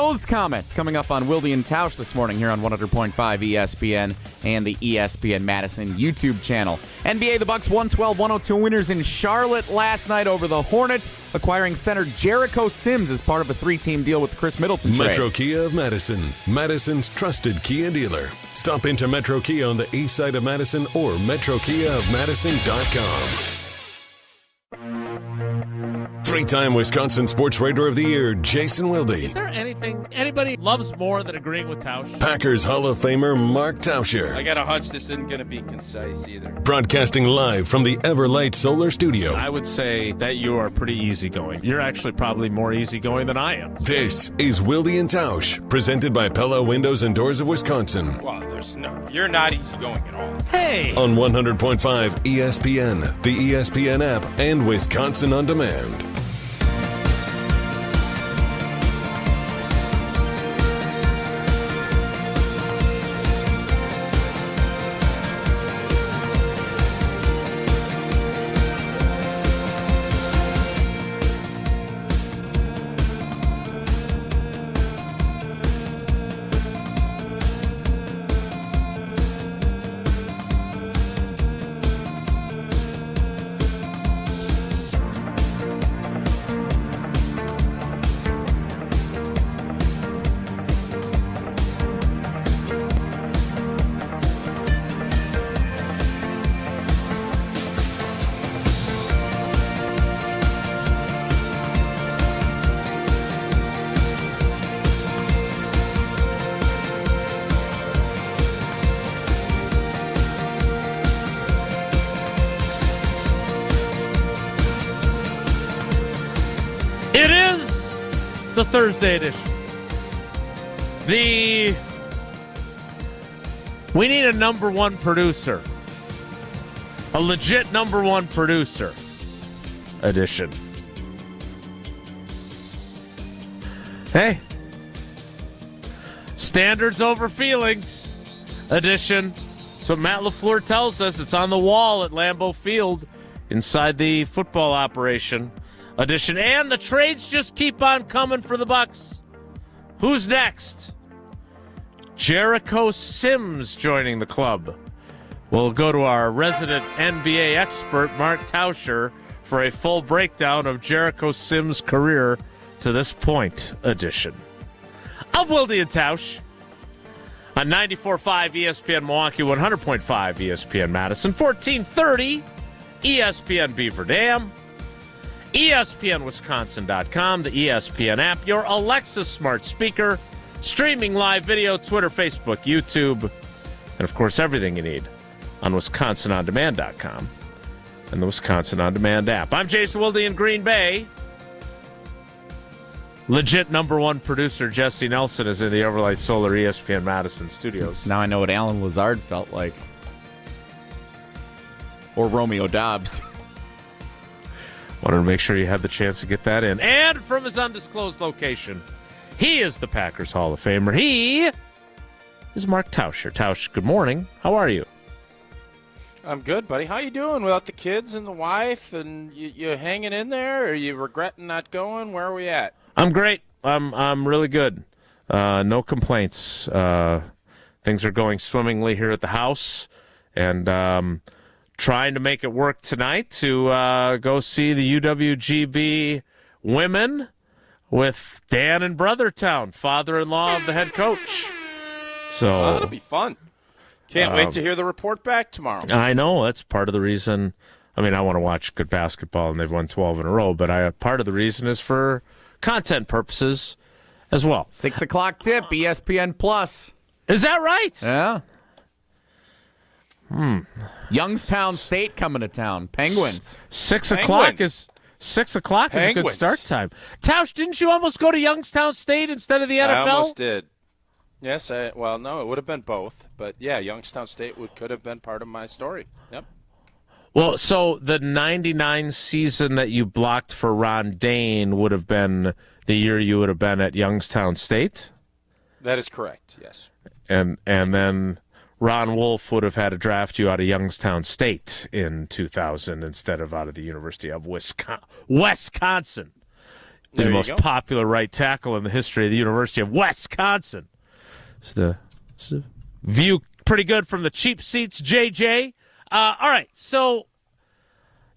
those comments coming up on Wilde and Tausch this morning here on 100.5 ESPN and the ESPN Madison YouTube channel. NBA, the Bucks 112-102 winners in Charlotte last night over the Hornets, acquiring center Jericho Sims as part of a 3-team deal with the Chris Middleton trade. Metro Kia of Madison, Madison's trusted Kia dealer. Stop into Metro Kia on the east side of Madison or metrokiaofmadison.com. Three-time Wisconsin Sports Writer of the Year, Jason Wilde. Is there anything anybody loves more than agreeing with Tausch? Packers Hall of Famer, Mark Tauscher. I got a hunch this isn't going to be concise either. Broadcasting live from the Everlight Solar Studio. I would say that you are pretty easygoing. You're actually probably more easygoing than I am. This is Wilde and Tausch, presented by Pella Windows and Doors of Wisconsin. Well, you're not easygoing at all. Hey! On 100.5 ESPN, the ESPN app, and Wisconsin On Demand. It is the Thursday edition. We need a number one producer. A legit number one producer edition. Hey. Standards over feelings edition. So Matt LaFleur tells us it's on the wall at Lambeau Field inside the football operation edition. And the trades just keep on coming for the Bucks. Who's next? Jericho Sims joining the club. We'll go to our resident NBA expert, Mark Tauscher, for a full breakdown of Jericho Sims' career to this point edition of Wilde and Tausch on 94.5 ESPN Milwaukee, 100.5 ESPN Madison, 1430 ESPN Beaver Dam, ESPNWisconsin.com, the ESPN app, your Alexa smart speaker, streaming live video, Twitter, Facebook, YouTube, and of course everything you need on WisconsinOnDemand.com and the Wisconsin On Demand app. I'm Jason Wilde in Green Bay. Legit number one producer Jesse Nelson is in the Everlight Solar ESPN Madison studios. Now I know what Alan Lazard felt like. Or Romeo Dobbs. Wanted to make sure you had the chance to get that in. And from his undisclosed location, he is the Packers Hall of Famer. He is Mark Tauscher. Tausch, good morning. How are you? I'm good, buddy. How you doing without the kids and the wife? And you hanging in there? Or are you regretting not going? Where are we at? I'm great. I'm really good. No complaints. Things are going swimmingly here at the house. And trying to make it work tonight to go see the UWGB women with Dan in Brothertown, father-in-law of the head coach. So that'll be fun. Can't wait to hear the report back tomorrow. I know. That's part of the reason. I mean, I want to watch good basketball, and they've won 12 in a row, but part of the reason is for content purposes as well. 6 o'clock tip, ESPN Plus. Is that right? Yeah. Youngstown State coming to town. Penguins. 6 o'clock is 6 o'clock is a good start time. Tausch, didn't you almost go to Youngstown State instead of the NFL? I almost did. Yes, well, no, it would have been both. But, yeah, Youngstown State could have been part of my story. Yep. Well, so the 99 season that you blocked for Ron Dane would have been the year you would have been at Youngstown State? That is correct, yes. And then Ron Wolf would have had to draft you out of Youngstown State in 2000 instead of out of the University of Wisconsin. the most popular right tackle in the history of the University of Wisconsin. It's the view pretty good from the cheap seats, JJ. All right, so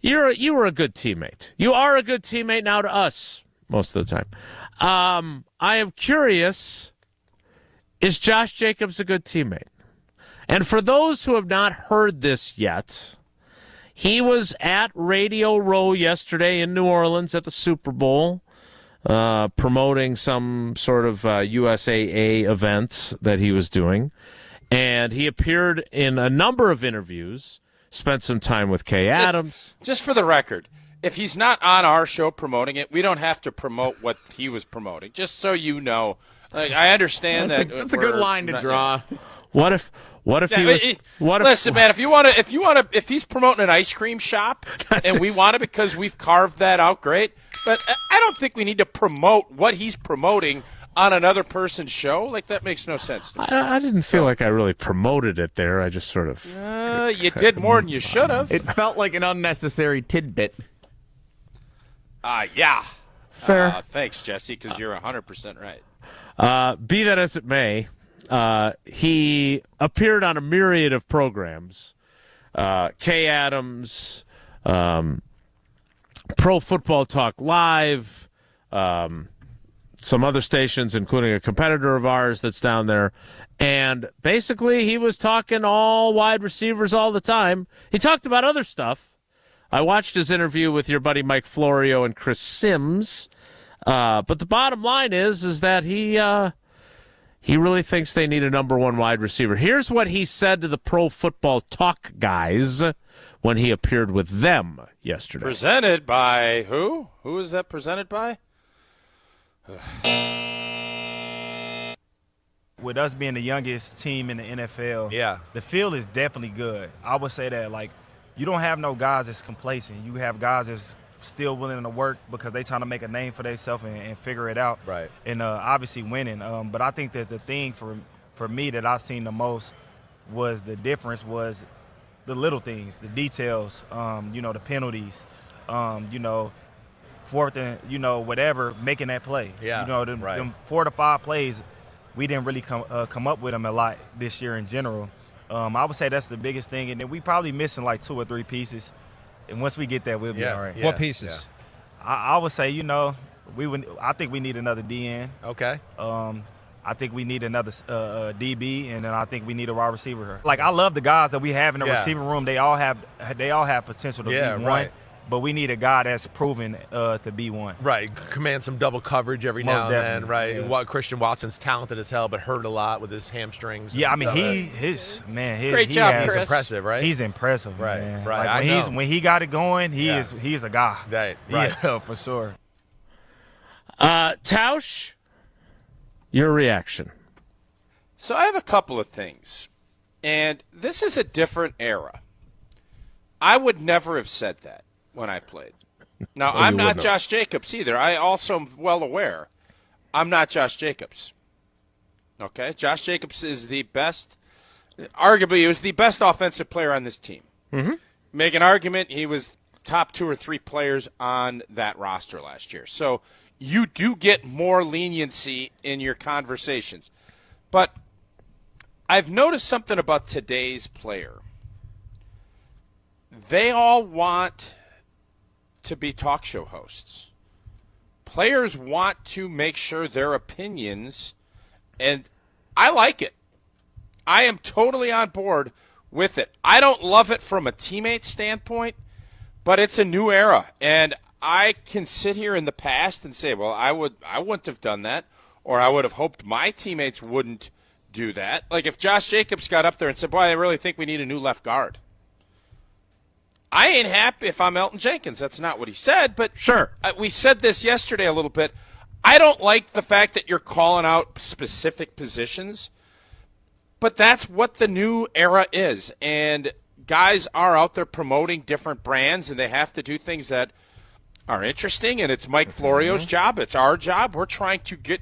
you were a good teammate. You are a good teammate now to us most of the time. I am curious, is Josh Jacobs a good teammate? And for those who have not heard this yet, he was at Radio Row yesterday in New Orleans at the Super Bowl, promoting some sort of USAA event that he was doing. And he appeared in a number of interviews, spent some time with Kay Adams. Just for the record, if he's not on our show promoting it, we don't have to promote what he was promoting, just so you know. Like, I understand that's a good line to draw. What if he was? Listen, man, if he's promoting an ice cream shop and we want it because we've carved that out, great. But I don't think we need to promote what he's promoting on another person's show. Like, that makes no sense to me. I didn't feel like I really promoted it there. I just sort of. You did more than you should have. It felt like an unnecessary tidbit. Yeah. Fair. Thanks, Jesse, because you're 100% right. Be that as it may. He appeared on a myriad of programs. Kay Adams, Pro Football Talk Live, some other stations, including a competitor of ours that's down there. And basically, he was talking all wide receivers all the time. He talked about other stuff. I watched his interview with your buddy Mike Florio and Chris Sims. But the bottom line is that he really thinks they need a number one wide receiver. Here's what he said to the Pro Football Talk guys when he appeared with them yesterday. Presented by who? Who is that presented by? With us being the youngest team in the NFL, the field is definitely good. I would say that, like, you don't have no guys that's complacent. You have guys that's still willing to work because they trying to make a name for themselves and figure it out. Right. And obviously winning. But I think that the thing for me that I seen the most was the difference was the little things, the details, the penalties, fourth and, whatever, making that play. Yeah, them 4 to 5 plays, we didn't really come up with them a lot this year in general. I would say that's the biggest thing. And then we probably missing like 2 or 3 pieces. And once we get that, we'll be all right. Yeah. What pieces? Yeah. I would say, I think we need another DN. Okay. I think we need another DB, and then I think we need a wide receiver. Like, I love the guys that we have in the receiver room. They all have potential to be one. Right. But we need a guy that's proven to be one. Right. Command some double coverage every now and then, right? Yeah. Christian Watson's talented as hell, but hurt a lot with his hamstrings. Yeah, I mean, Great job, Chris. He's impressive, right? He's impressive, right, man. right. Like, when he got it going, he's a guy. Right. Yeah, for sure. Tausch, your reaction. So I have a couple of things, and this is a different era. I would never have said that when I played. Now, I'm not Josh Jacobs either. I also am well aware I'm not Josh Jacobs. Okay? Josh Jacobs is the best, arguably, he was the best offensive player on this team. Mm-hmm. Make an argument, he was top 2 or 3 players on that roster last year. So you do get more leniency in your conversations. But I've noticed something about today's player. They all want to be talk show hosts. Players want to make sure their opinions, and I like it. I am totally on board with it. I don't love it from a teammate standpoint, but it's a new era, and I can sit here in the past and say, well, I wouldn't have done that, or I would have hoped my teammates wouldn't do that. Like if Josh Jacobs got up there and said, boy, I really think we need a new left guard. I ain't happy if I'm Elton Jenkins. That's not what he said, but sure. We said this yesterday a little bit. I don't like the fact that you're calling out specific positions, but that's what the new era is. And guys are out there promoting different brands, and they have to do things that are interesting, and it's Mike Florio's job. It's our job. We're trying to get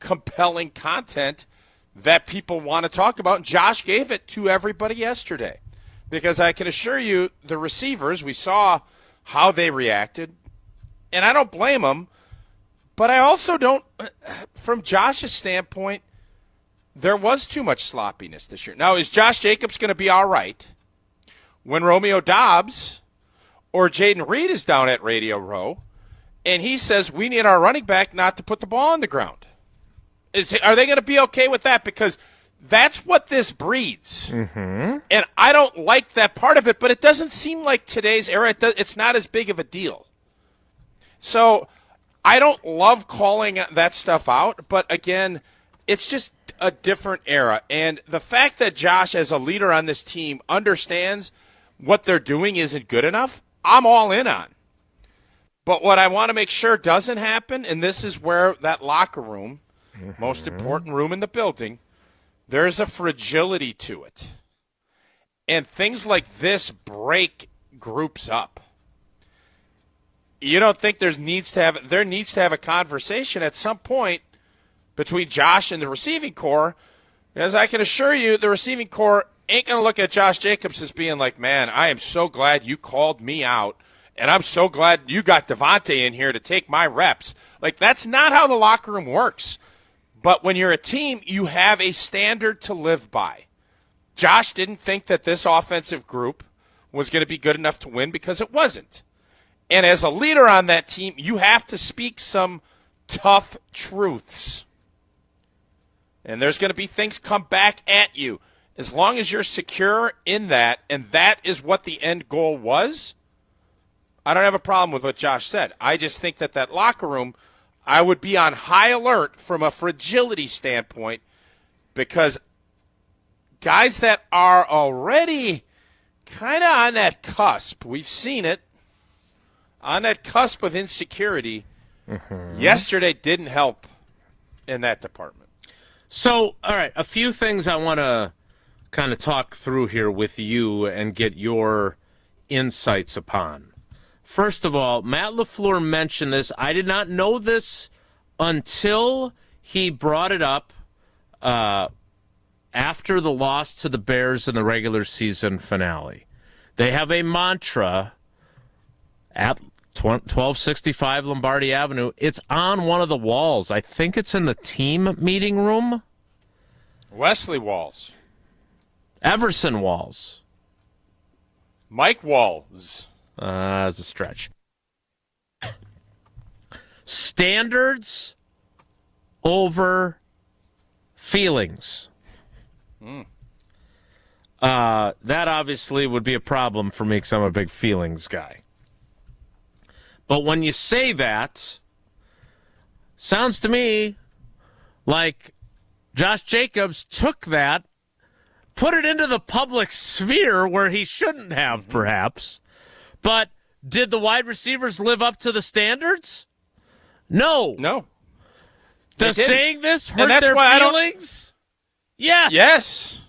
compelling content that people want to talk about, and Josh gave it to everybody yesterday. Because I can assure you, the receivers, we saw how they reacted, and I don't blame them. But I also don't, from Josh's standpoint, there was too much sloppiness this year. Now, is Josh Jacobs going to be all right when Romeo Doubs or Jaden Reed is down at Radio Row and he says we need our running back not to put the ball on the ground? Are they going to be okay with that? Because that's what this breeds. Mm-hmm. And I don't like that part of it, but it doesn't seem like today's era, it's not as big of a deal. So I don't love calling that stuff out, but again, it's just a different era. And the fact that Josh, as a leader on this team, understands what they're doing isn't good enough, I'm all in on. But what I want to make sure doesn't happen, and this is where that locker room, most important room in the building, there's a fragility to it. And things like this break groups up. You don't think there needs to have a conversation at some point between Josh and the receiving corps, as I can assure you, the receiving corps ain't going to look at Josh Jacobs as being like, man, I am so glad you called me out, and I'm so glad you got Devontae in here to take my reps. Like, that's not how the locker room works. But when you're a team, you have a standard to live by. Josh didn't think that this offensive group was going to be good enough to win because it wasn't. And as a leader on that team, you have to speak some tough truths. And there's going to be things come back at you. As long as you're secure in that, and that is what the end goal was, I don't have a problem with what Josh said. I just think that locker room, I would be on high alert from a fragility standpoint, because guys that are already kind of on that cusp, we've seen it, on that cusp of insecurity, yesterday didn't help in that department. So, all right, a few things I want to kind of talk through here with you and get your insights upon. First of all, Matt LaFleur mentioned this. I did not know this until he brought it up after the loss to the Bears in the regular season finale. They have a mantra at 1265 Lombardi Avenue. It's on one of the walls. I think it's in the team meeting room. Wesley Walls. Everson Walls. Mike Walls. As a stretch. Standards over feelings. That obviously would be a problem for me because I'm a big feelings guy. But when you say that, sounds to me like Josh Jacobs took that, put it into the public sphere where he shouldn't have, perhaps. But did the wide receivers live up to the standards? No. No. Does saying this hurt their feelings? Yes. Yes.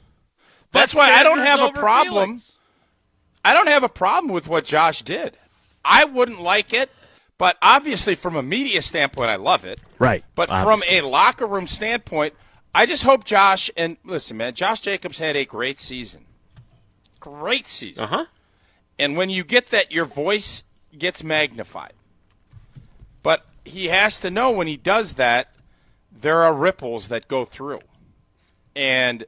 That's why I don't have a problem. Feelings. I don't have a problem with what Josh did. I wouldn't like it, but obviously from a media standpoint, I love it. Right. But obviously, from a locker room standpoint, I just hope Josh, and listen, man, Josh Jacobs had a great season. Great season. Uh-huh. And when you get that, your voice gets magnified. But he has to know when he does that, there are ripples that go through. And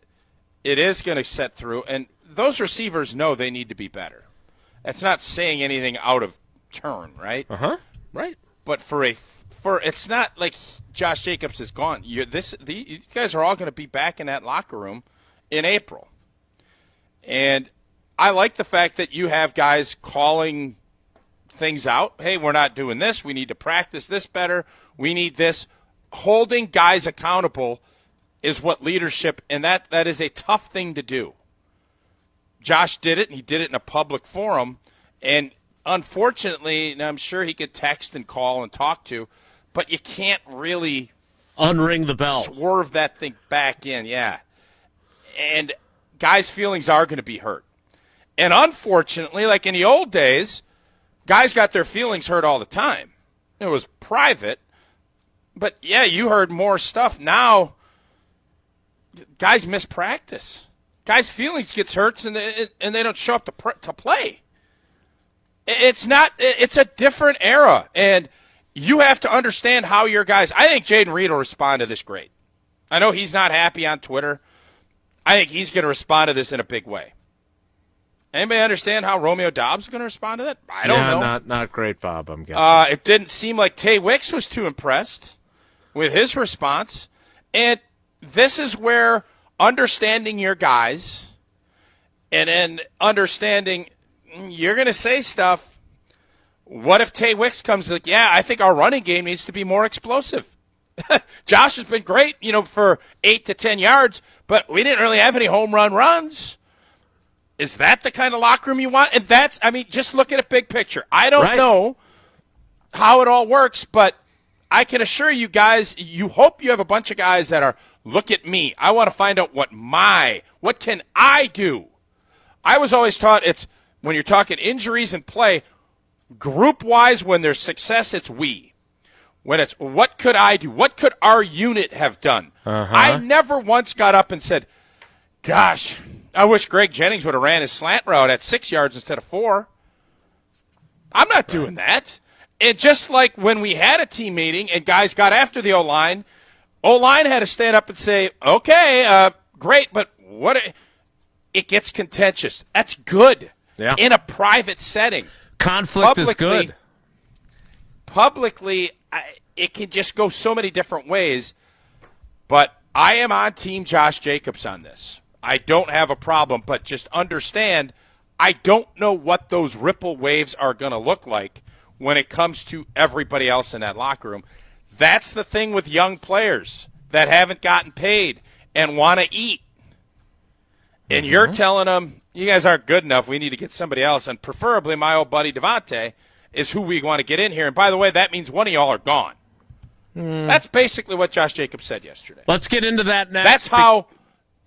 it is going to set through. And those receivers know they need to be better. That's not saying anything out of turn, right? Uh-huh. Right. But for it's not like Josh Jacobs is gone. You guys are all going to be back in that locker room in April. And I like the fact that you have guys calling things out. Hey, we're not doing this. We need to practice this better. We need this. Holding guys accountable is what leadership, and that is a tough thing to do. Josh did it, and he did it in a public forum. And unfortunately, and I'm sure he could text and call and talk to, but you can't really unring the bell. Swerve that thing back in, yeah. And guys' feelings are going to be hurt. And unfortunately, like in the old days, guys got their feelings hurt all the time. It was private. But, yeah, you heard more stuff. Now, guys miss practice. Guys' feelings gets hurt and they don't show up to play. It's a different era. And you have to understand how your guys – I think Jaden Reed will respond to this great. I know he's not happy on Twitter. I think he's going to respond to this in a big way. Anybody understand how Romeo Dobbs is going to respond to that? I don't know. Not great, Bob, I'm guessing. It didn't seem like Tay Wicks was too impressed with his response. And this is where understanding your guys and then understanding you're going to say stuff. What if Tay Wicks comes like, yeah, I think our running game needs to be more explosive. Josh has been great, for 8 to 10 yards, but we didn't really have any home run runs. Is that the kind of locker room you want? And just look at a big picture. I don't know how it all works, but I can assure you guys, you hope you have a bunch of guys that are, look at me. I want to find out what can I do? I was always taught it's, when you're talking injuries and play, group-wise, when there's success, it's we. When it's, what could I do? What could our unit have done? I never once got up and said, gosh, I wish Greg Jennings would have ran his slant route at 6 yards instead of 4. I'm not doing that. And just like when we had a team meeting and guys got after the O-line had to stand up and say, okay, great, but what? It gets contentious. That's good in a private setting. Conflict is good. Publicly, it can just go so many different ways. But I am on Team Josh Jacobs on this. I don't have a problem, but just understand I don't know what those ripple waves are going to look like when it comes to everybody else in that locker room. That's the thing with young players that haven't gotten paid and want to eat. And you're telling them, you guys aren't good enough, we need to get somebody else. And preferably my old buddy Devontae is who we want to get in here. And by the way, that means one of y'all are gone. That's basically what Josh Jacobs said yesterday. Let's get into that next.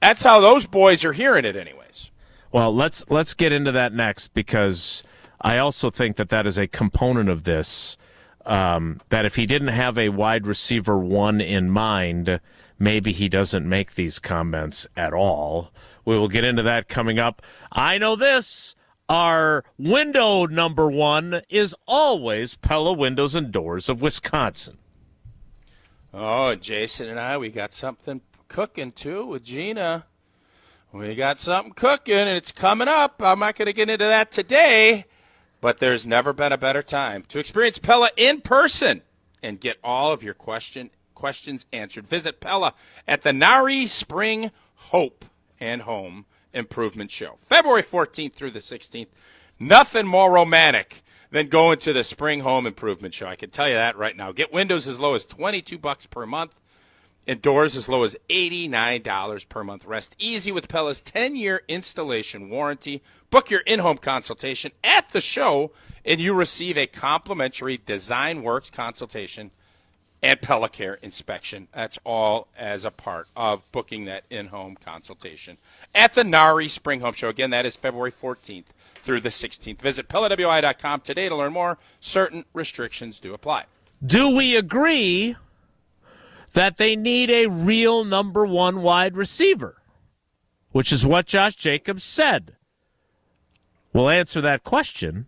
That's how those boys are hearing it anyways. Well, let's get into that next, because I also think that is a component of this, that if he didn't have a wide receiver one in mind, maybe he doesn't make these comments at all. We will get into that coming up. I know this. Our window number one is always Pella Windows and Doors of Wisconsin. Oh, Jason and I, we got something cooking, too, with Gina. We got something cooking, and it's coming up. I'm not going to get into that today, but there's never been a better time to experience Pella in person and get all of your questions answered. Visit Pella at the Nari Spring Hope and Home Improvement Show, February 14th through the 16th. Nothing more romantic than going to the Spring Home Improvement Show. I can tell you that right now. Get windows as low as $22 per month and doors as low as $89 per month. Rest easy with Pella's 10-year installation warranty. Book your in-home consultation at the show, and you receive a complimentary Design Works consultation and Pella Care inspection. That's all as a part of booking that in-home consultation at the Nari Spring Home Show. Again, that is February 14th through the 16th. Visit PellaWI.com today to learn more. Certain restrictions do apply. Do we agree that they need a real number one wide receiver, which is what Josh Jacobs said? We'll answer that question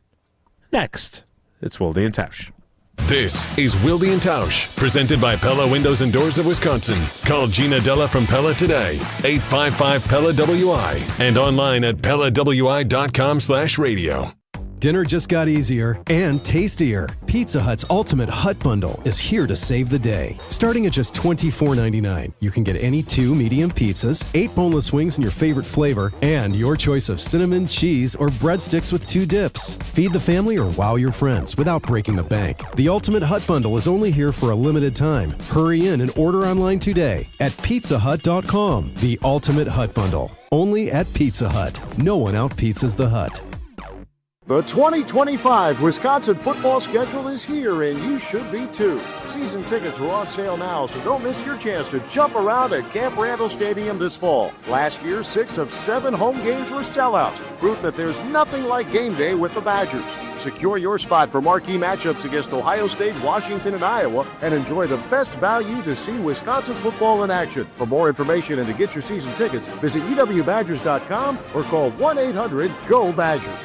next. It's Wilde and Tausch. This is Wilde and Tausch, presented by Pella Windows and Doors of Wisconsin. Call Gina Della from Pella today, 855-PELLA-WI, and online at PellaWI.com/radio. Dinner just got easier and tastier. Pizza Hut's Ultimate Hut Bundle is here to save the day. Starting at just $24.99, you can get any 2 medium pizzas, 8 boneless wings in your favorite flavor, and your choice of cinnamon, cheese, or breadsticks with 2 dips. Feed the family or wow your friends without breaking the bank. The Ultimate Hut Bundle is only here for a limited time. Hurry in and order online today at pizzahut.com. The Ultimate Hut Bundle. Only at Pizza Hut. No one out-pizzas the Hut. The 2025 Wisconsin football schedule is here, and you should be too. Season tickets are on sale now, so don't miss your chance to jump around at Camp Randall Stadium this fall. Last year, 6 of 7 home games were sellouts, proof that there's nothing like game day with the Badgers. Secure your spot for marquee matchups against Ohio State, Washington, and Iowa, and enjoy the best value to see Wisconsin football in action. For more information and to get your season tickets, visit ewbadgers.com or call 1-800-GO-BADGERS.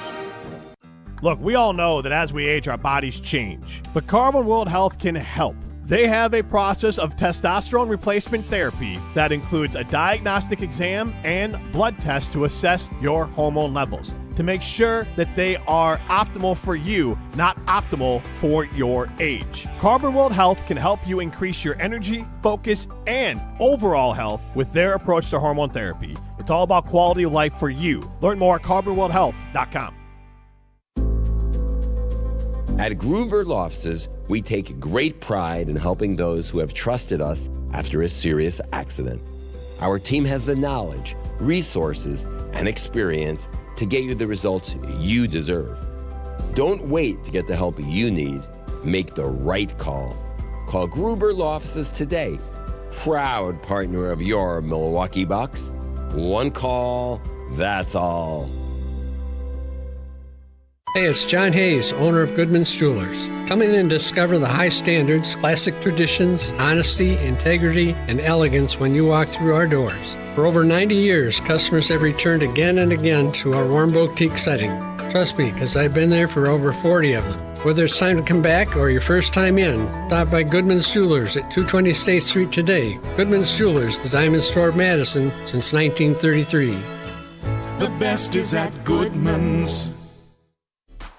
Look, we all know that as we age, our bodies change, but Carbon World Health can help. They have a process of testosterone replacement therapy that includes a diagnostic exam and blood tests to assess your hormone levels to make sure that they are optimal for you, not optimal for your age. Carbon World Health can help you increase your energy, focus, and overall health with their approach to hormone therapy. It's all about quality of life for you. Learn more at carbonworldhealth.com. At Gruber Law Offices, we take great pride in helping those who have trusted us after a serious accident. Our team has the knowledge, resources, and experience to get you the results you deserve. Don't wait to get the help you need. Make the right call. Call Gruber Law Offices today. Proud partner of your Milwaukee Bucks. One call, that's all. Hey, it's John Hayes, owner of Goodman's Jewelers. Come in and discover the high standards, classic traditions, honesty, integrity, and elegance when you walk through our doors. For over 90 years, customers have returned again and again to our warm boutique setting. Trust me, because I've been there for over 40 of them. Whether it's time to come back or your first time in, stop by Goodman's Jewelers at 220 State Street today. Goodman's Jewelers, the diamond store of Madison since 1933. The best is at Goodman's.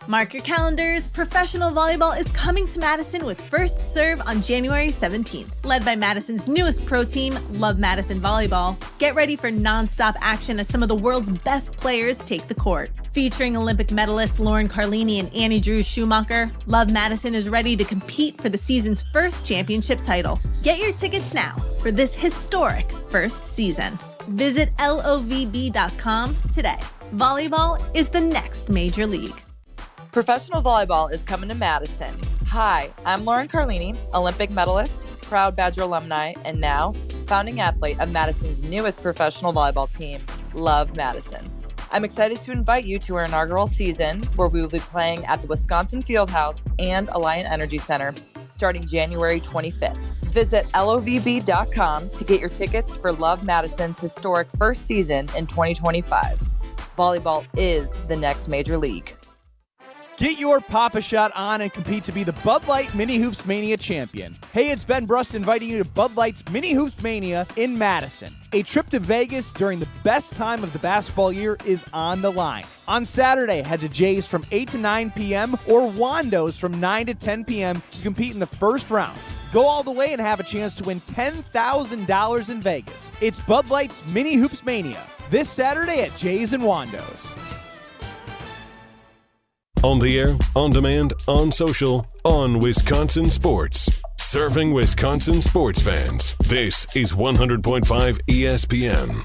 Mark your calendars. Professional volleyball is coming to Madison with First Serve on January 17th. Led by Madison's newest pro team, Love Madison Volleyball. Get ready for nonstop action as some of the world's best players take the court. Featuring Olympic medalists Lauren Carlini and Annie Drew Schumacher, Love Madison is ready to compete for the season's first championship title. Get your tickets now for this historic first season. Visit lovb.com today. Volleyball is the next major league. Professional volleyball is coming to Madison. Hi, I'm Lauren Carlini, Olympic medalist, proud Badger alumni, and now founding athlete of Madison's newest professional volleyball team, Love Madison. I'm excited to invite you to our inaugural season where we will be playing at the Wisconsin Fieldhouse and Alliant Energy Center starting January 25th. Visit lovb.com to get your tickets for Love Madison's historic first season in 2025. Volleyball is the next major league. Get your Pop-A-Shot on and compete to be the Bud Light Mini Hoops Mania champion. Hey, it's Ben Brust inviting you to Bud Light's Mini Hoops Mania in Madison. A trip to Vegas during the best time of the basketball year is on the line. On Saturday, head to Jay's from 8 to 9 p.m. or Wando's from 9 to 10 p.m. to compete in the first round. Go all the way and have a chance to win $10,000 in Vegas. It's Bud Light's Mini Hoops Mania this Saturday at Jay's and Wando's. On the air, on demand, on social, on Wisconsin Sports. Serving Wisconsin sports fans. This is 100.5 ESPN.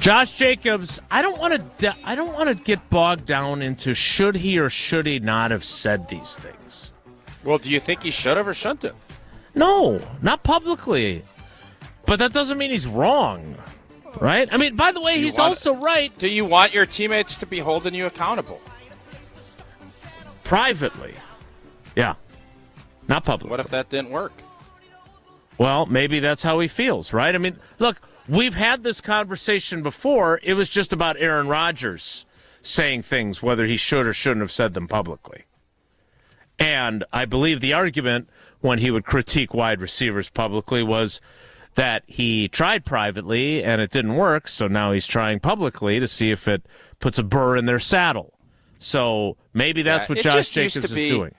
Josh Jacobs, I don't want to get bogged down into should he or should he not have said these things. Well, do you think he should have or shouldn't have? No, not publicly. But that doesn't mean he's wrong, right? I mean, by the way, he's also right. Do you want your teammates to be holding you accountable? Privately. Yeah. Not publicly. What if that didn't work? Well, maybe that's how he feels, right? I mean, look, we've had this conversation before. It was just about Aaron Rodgers saying things, whether he should or shouldn't have said them publicly. And I believe the argument when he would critique wide receivers publicly was that he tried privately and it didn't work, so now he's trying publicly to see if it puts a burr in their saddle. So maybe that's what Josh Jacobs is doing.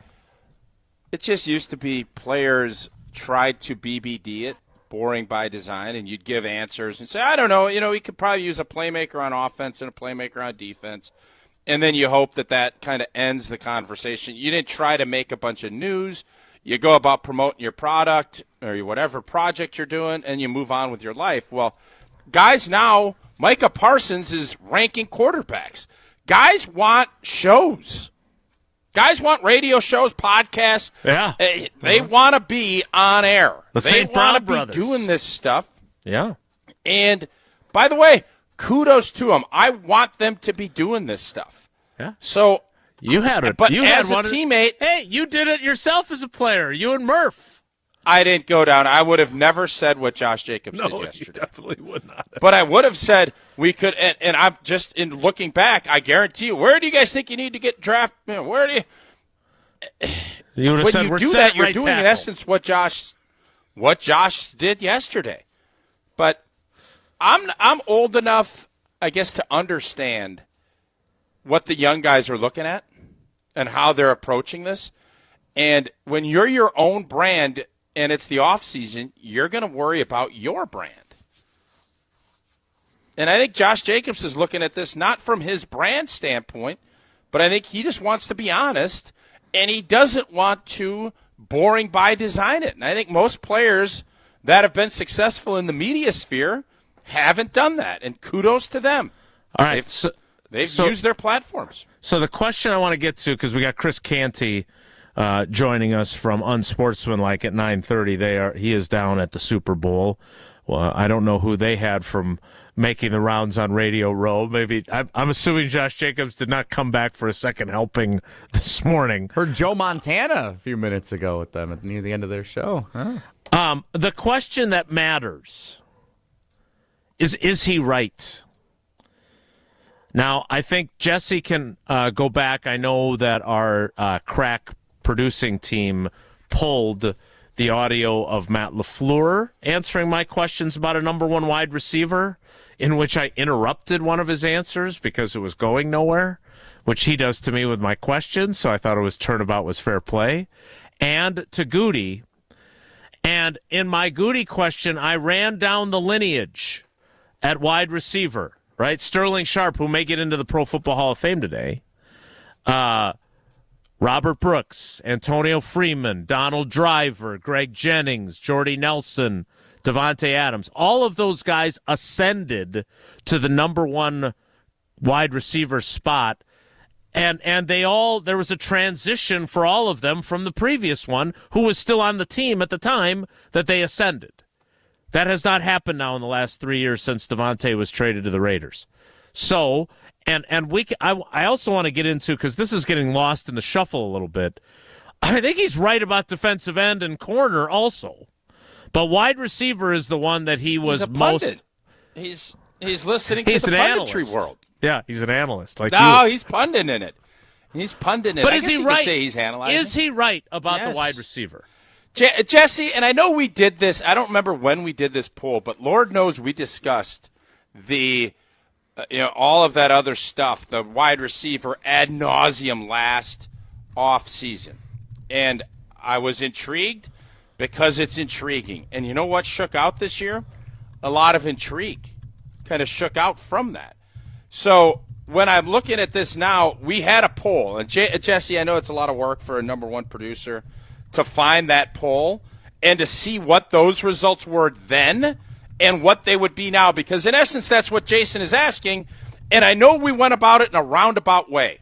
It just used to be players tried to BBD it, boring by design, and you'd give answers and say, I don't know, he could probably use a playmaker on offense and a playmaker on defense. And then you hope that kind of ends the conversation. You didn't try to make a bunch of news. You go about promoting your product or whatever project you're doing, and you move on with your life. Well, guys now, Micah Parsons is ranking quarterbacks. Guys want shows. Guys want radio shows, podcasts. Yeah. They want to be on air. The they St. want to Brown be brothers. doing this stuff. Yeah. And, by the way, kudos to them. I want them to be doing this stuff. Yeah. So you had it. But you as had a teammate, hey, you did it yourself as a player. You and Murph. I didn't go down. I would have never said what Josh Jacobs did yesterday. You definitely would not. But I would have said we could. And I'm just in looking back. I guarantee you. Where do you guys think you need to get drafted? Where do you? You would have when said you we're do set that, you're right doing tackle. in essence what Josh did yesterday. But I'm old enough, I guess, to understand what the young guys are looking at and how they're approaching this. And when you're your own brand and it's the off season, you're going to worry about your brand. And I think Josh Jacobs is looking at this not from his brand standpoint, but I think he just wants to be honest, and he doesn't want to boring by design it. And I think most players that have been successful in the media sphere haven't done that, and kudos to them. All right. They've used their platforms. So the question I want to get to, because we got Chris Canty joining us from Unsportsmanlike at 9:30. He is down at the Super Bowl. Well, I don't know who they had from making the rounds on Radio Row. Maybe I'm assuming Josh Jacobs did not come back for a second helping this morning. Heard Joe Montana a few minutes ago with them near the end of their show. Huh? The question that matters is he right? Now, I think Jesse can go back. I know that our crack producing team pulled the audio of Matt LaFleur answering my questions about a number one wide receiver, in which I interrupted one of his answers because it was going nowhere, which he does to me with my questions, so I thought his turnabout was fair play. And to Goody. And in my Goody question, I ran down the lineage at wide receiver, right? Sterling Sharp, who may get into the Pro Football Hall of Fame today. Robert Brooks, Antonio Freeman, Donald Driver, Greg Jennings, Jordy Nelson, Devontae Adams. All of those guys ascended to the number one wide receiver spot. And there was a transition for all of them from the previous one, who was still on the team at the time that they ascended. That has not happened now in the last 3 years since Devontae was traded to the Raiders. So, I also want to get into, because this is getting lost in the shuffle a little bit, I think he's right about defensive end and corner also. But wide receiver is the one that he was most. He's listening he's to the an punditry analyst. World. Yeah, he's an analyst. Like he's punding in it. He's punding it. But I is guess he you right? could say he's analyzing. Is he right about the wide receiver? Jesse, and I know we did this. I don't remember when we did this poll, but Lord knows we discussed the. All of that other stuff, the wide receiver ad nauseum last off season. And I was intrigued because it's intriguing. And you know what shook out this year? A lot of intrigue kind of shook out from that. So when I'm looking at this now, we had a poll. And Jesse, I know it's a lot of work for a number one producer to find that poll and to see what those results were then and what they would be now, because in essence, that's what Jason is asking, and I know we went about it in a roundabout way.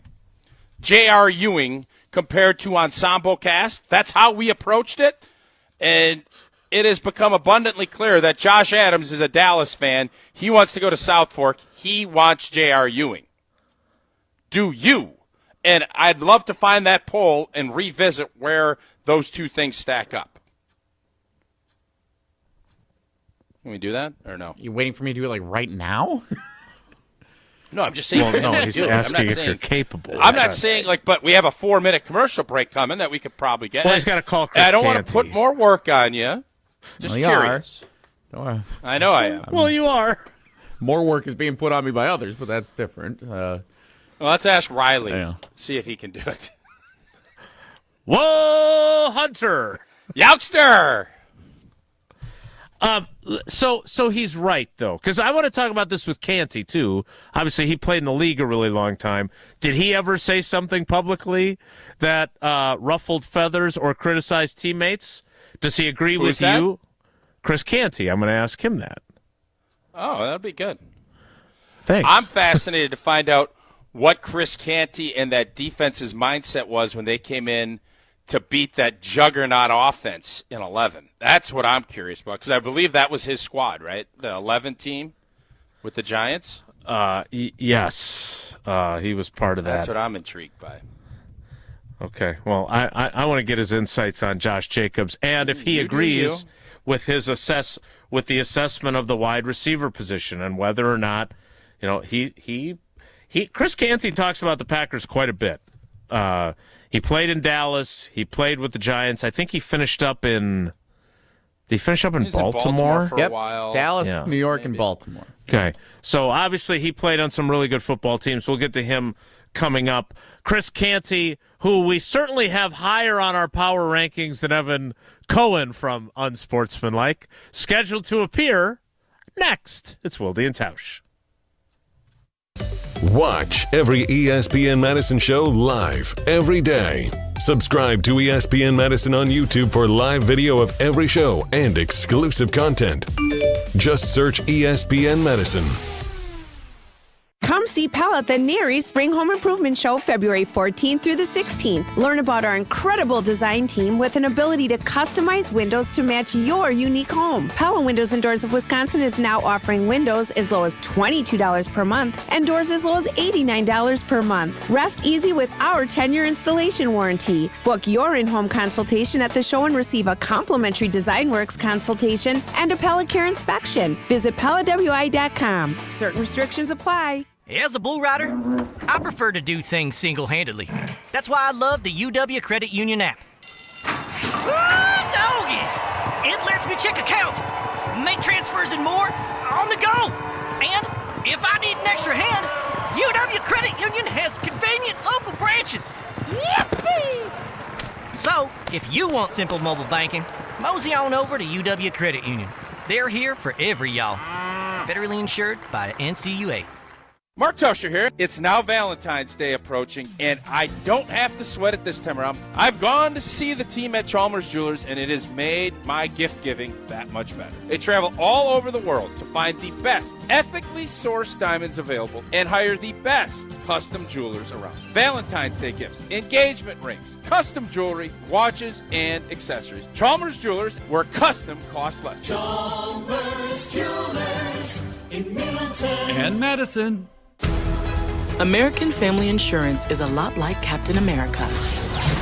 J.R. Ewing compared to Ensemble Cast, that's how we approached it, and it has become abundantly clear that Josh Adams is a Dallas fan. He wants to go to South Fork. He wants J.R. Ewing. Do you? And I'd love to find that poll and revisit where those two things stack up. Can we do that or no? You waiting for me to do it like right now? No, I'm just saying. Well, no, he's asking if you're capable. I'm not saying but we have a 4-minute commercial break coming that we could probably get. Well, he's got to call Chris I don't Canty. want to put more work on you. Just curious. Don't worry. I know I am. Well, you are. More work is being put on me by others, but that's different. Well, let's ask Riley. See if he can do it. Whoa, Hunter. Youngster. So he's right, though, because I want to talk about this with Canty, too. Obviously, he played in the league a really long time. Did he ever say something publicly that ruffled feathers or criticized teammates? Does he agree with you? Chris Canty. I'm going to ask him that. Oh, that'd be good. Thanks. I'm fascinated to find out what Chris Canty and that defense's mindset was when they came in to beat that juggernaut offense in 11. That's what I'm curious about, because I believe that was his squad, right? The 11 team with the Giants? Yes. He was part of that. That's what I'm intrigued by. Okay. Well, I want to get his insights on Josh Jacobs, and if he agrees with his the assessment of the wide receiver position and whether or not, Chris Canty talks about the Packers quite a bit. He played in Dallas. He played with the Giants. I think he finished up in. Did he finish up in Baltimore? For a while. Dallas, New York, and Baltimore. Okay. So obviously he played on some really good football teams. We'll get to him coming up. Chris Canty, who we certainly have higher on our power rankings than Evan Cohen from Unsportsmanlike, scheduled to appear next. It's Wilde and Tausch. Watch every ESPN Madison show live every day. Subscribe to ESPN Madison on YouTube for live video of every show and exclusive content. Just search ESPN Madison. Come see Pella at the Neary Spring Home Improvement Show February 14th through the 16th. Learn about our incredible design team with an ability to customize windows to match your unique home. Pella Windows and Doors of Wisconsin is now offering windows as low as $22 per month and doors as low as $89 per month. Rest easy with our 10-year installation warranty. Book your in-home consultation at the show and receive a complimentary DesignWorks consultation and a Pella Care inspection. Visit PellaWI.com. Certain restrictions apply. As a bull rider, I prefer to do things single-handedly. That's why I love the UW Credit Union app. Doggy! It lets me check accounts, make transfers and more on the go. And if I need an extra hand, UW Credit Union has convenient local branches. Yippee! So, if you want simple mobile banking, mosey on over to UW Credit Union. They're here for every y'all. Federally insured by NCUA. Mark Tosher here. It's now Valentine's Day approaching, and I don't have to sweat it this time around. I've gone to see the team at Chalmers Jewelers, and it has made my gift giving that much better. They travel all over the world to find the best ethically sourced diamonds available and hire the best custom jewelers around. Valentine's Day gifts, engagement rings, custom jewelry, watches, and accessories. Chalmers Jewelers, where custom costs less. Chalmers Jewelers in Middleton and Madison. American Family Insurance is a lot like Captain America.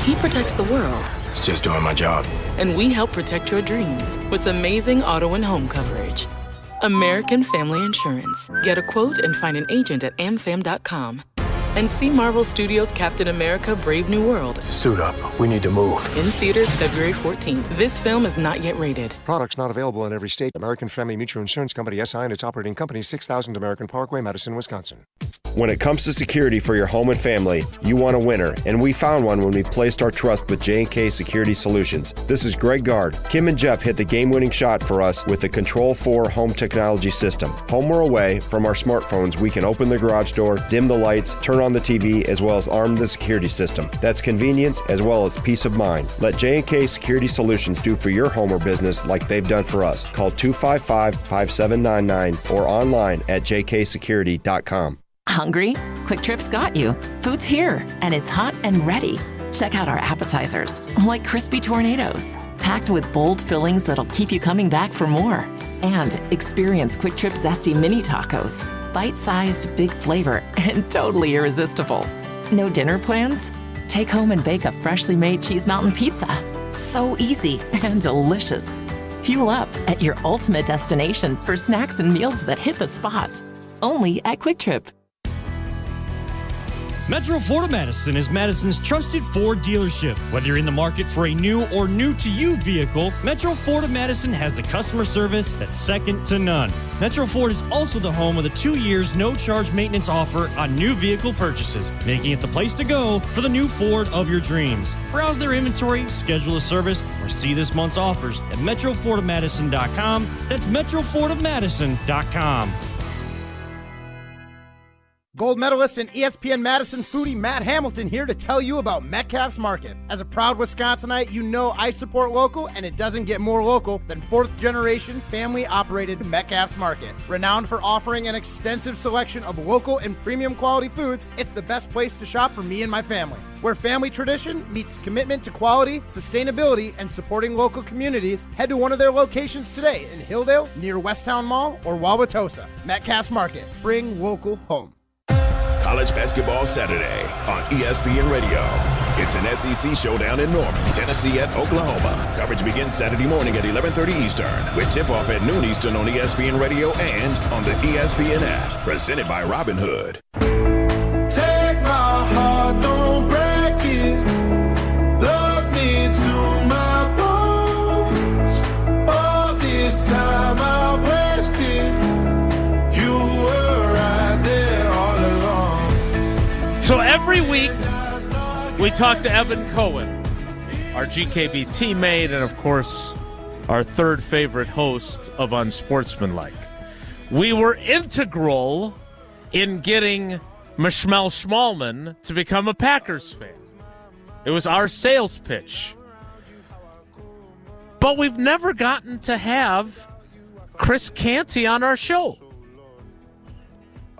He protects the world. It's just doing my job. And we help protect your dreams with amazing auto and home coverage. American Family Insurance. Get a quote and find an agent at amfam.com. And see Marvel Studios' Captain America: Brave New World. Suit up. We need to move. In theaters February 14th. This film is not yet rated. Products not available in every state. American Family Mutual Insurance Company, SI, and its operating company, 6000 American Parkway, Madison, Wisconsin. When it comes to security for your home and family, you want a winner, and we found one when we placed our trust with J&K Security Solutions. This is Greg Gard. Kim and Jeff hit the game-winning shot for us with the Control 4 home technology system. Home or away, from our smartphones, we can open the garage door, dim the lights, turn on the TV, as well as arm the security system. That's convenience as well as peace of mind. Let J&K Security Solutions do for your home or business like they've done for us. Call 255-5799 or online at jksecurity.com. Hungry? Quick Trip's got you. Food's here, and it's hot and ready. Check out our appetizers, like crispy tornadoes, packed with bold fillings that'll keep you coming back for more. And experience Quick Trip Zesty Mini Tacos. Bite-sized, big flavor, and totally irresistible. No dinner plans? Take home and bake a freshly made Cheese Mountain Pizza. So easy and delicious. Fuel up at your ultimate destination for snacks and meals that hit the spot. Only at Quick Trip. Metro Ford of Madison is Madison's trusted Ford dealership. Whether you're in the market for a new or new-to-you vehicle, Metro Ford of Madison has the customer service that's second to none. Metro Ford is also the home of the 2 years no-charge maintenance offer on new vehicle purchases, making it the place to go for the new Ford of your dreams. Browse their inventory, schedule a service, or see this month's offers at metrofordofmadison.com. That's metrofordofmadison.com. Gold medalist and ESPN Madison foodie Matt Hamilton here to tell you about Metcalf's Market. As a proud Wisconsinite, you know I support local, and it doesn't get more local than fourth-generation, family-operated Metcalf's Market. Renowned for offering an extensive selection of local and premium quality foods, it's the best place to shop for me and my family. Where family tradition meets commitment to quality, sustainability, and supporting local communities, head to one of their locations today in Hilldale, near Westtown Mall, or Wauwatosa. Metcalf's Market. Bring local home. College Basketball Saturday on ESPN Radio. It's an SEC showdown in Norman, Tennessee at Oklahoma. Coverage begins Saturday morning at 11:30 Eastern with tip-off at noon Eastern on ESPN Radio and on the ESPN app. Presented by Robinhood. Take my heart, don't break it. Love me to my bones. All this time I've wasted. You were right there all along. So every week we talk to Evan Cohen, our GKB teammate, and of course our third favorite host of Unsportsmanlike. We were integral in getting Mishmel Schmalman to become a Packers fan. It was our sales pitch. But we've never gotten to have Chris Canty on our show.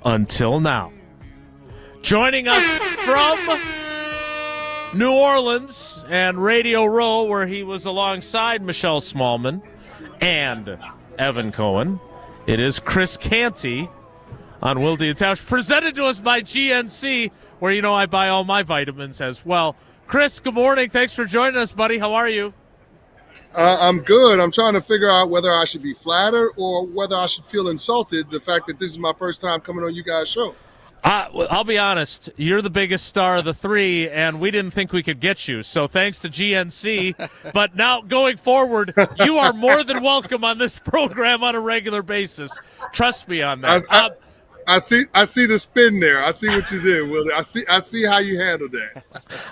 Until now. Joining us from New Orleans and Radio Row, where he was alongside Michelle Smallman and Evan Cohen, it is Chris Canty on Wilde and Tausch, presented to us by GNC, where you know I buy all my vitamins as well. Chris, good morning. Thanks for joining us, buddy. How are you? I'm good. I'm trying to figure out whether I should be flattered or whether I should feel insulted, the fact that this is my first time coming on you guys' show. I'll be honest. You're the biggest star of the three, and we didn't think we could get you. So thanks to GNC. But now going forward, you are more than welcome on this program on a regular basis. Trust me on that. I see the spin there. I see what you did, Willie. I see how you handled that.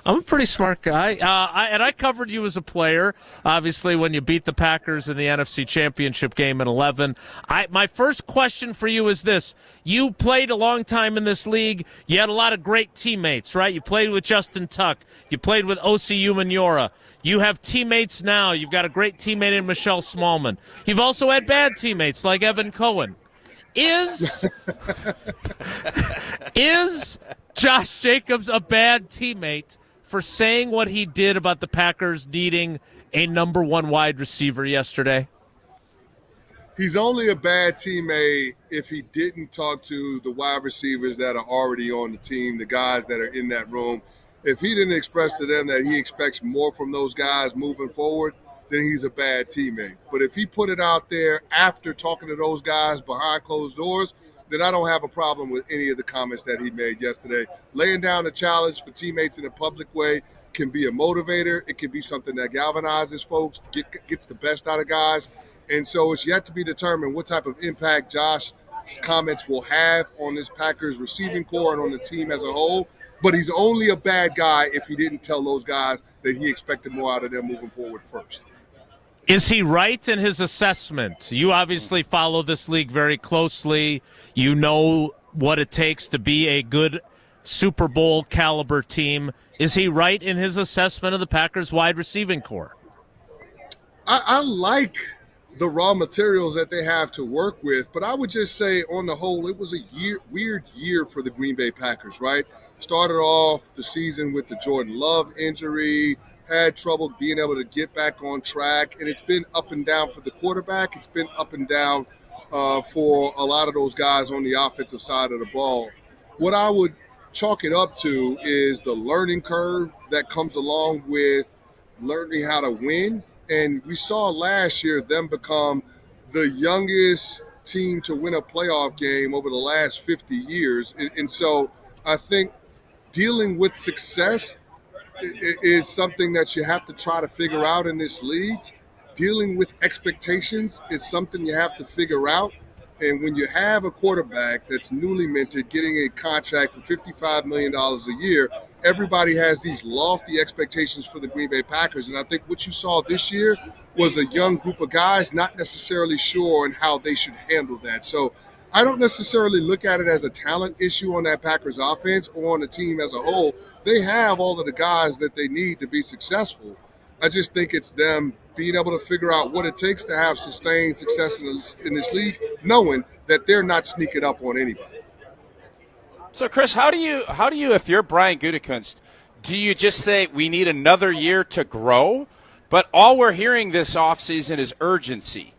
I'm a pretty smart guy. I covered you as a player, obviously, when you beat the Packers in the NFC Championship game in 11. My first question for you is this. You played a long time in this league. You had a lot of great teammates, right? You played with Justin Tuck. You played with O.C. Umenyiora. You have teammates now. You've got a great teammate in Michelle Smallman. You've also had bad teammates like Evan Cohen. Is Josh Jacobs a bad teammate for saying what he did about the Packers needing a number one wide receiver yesterday? He's only a bad teammate if he didn't talk to the wide receivers that are already on the team, the guys that are in that room. If he didn't express to them that he expects more from those guys moving forward, then he's a bad teammate. But if he put it out there after talking to those guys behind closed doors, then I don't have a problem with any of the comments that he made yesterday. Laying down a challenge for teammates in a public way can be a motivator. It can be something that galvanizes folks, gets the best out of guys. And so it's yet to be determined what type of impact Josh's comments will have on this Packers receiving core and on the team as a whole. But he's only a bad guy if he didn't tell those guys that he expected more out of them moving forward first. Is he right in his assessment? You obviously follow this league very closely. You know what it takes to be a good Super Bowl caliber team. Is he right in his assessment of the Packers wide receiving core? I like the raw materials that they have to work with, but I would just say on the whole, it was a weird year for the Green Bay Packers, right? Started off the season with the Jordan Love injury, had trouble being able to get back on track, and it's been up and down for the quarterback. It's been up and down for a lot of those guys on the offensive side of the ball. What I would chalk it up to is the learning curve that comes along with learning how to win. And we saw last year them become the youngest team to win a playoff game over the last 50 years. And so I think dealing with success is something that you have to try to figure out in this league. Dealing with expectations is something you have to figure out. And when you have a quarterback that's newly minted, getting a contract for $55 million a year, everybody has these lofty expectations for the Green Bay Packers. And I think what you saw this year was a young group of guys not necessarily sure on how they should handle that. So I don't necessarily look at it as a talent issue on that Packers offense or on the team as a whole. They have all of the guys that they need to be successful. I just think it's them being able to figure out what it takes to have sustained success in this league, knowing that they're not sneaking up on anybody. So, Chris, how do you, if you're Brian Gutekunst, do you just say we need another year to grow? But all we're hearing this offseason is urgency.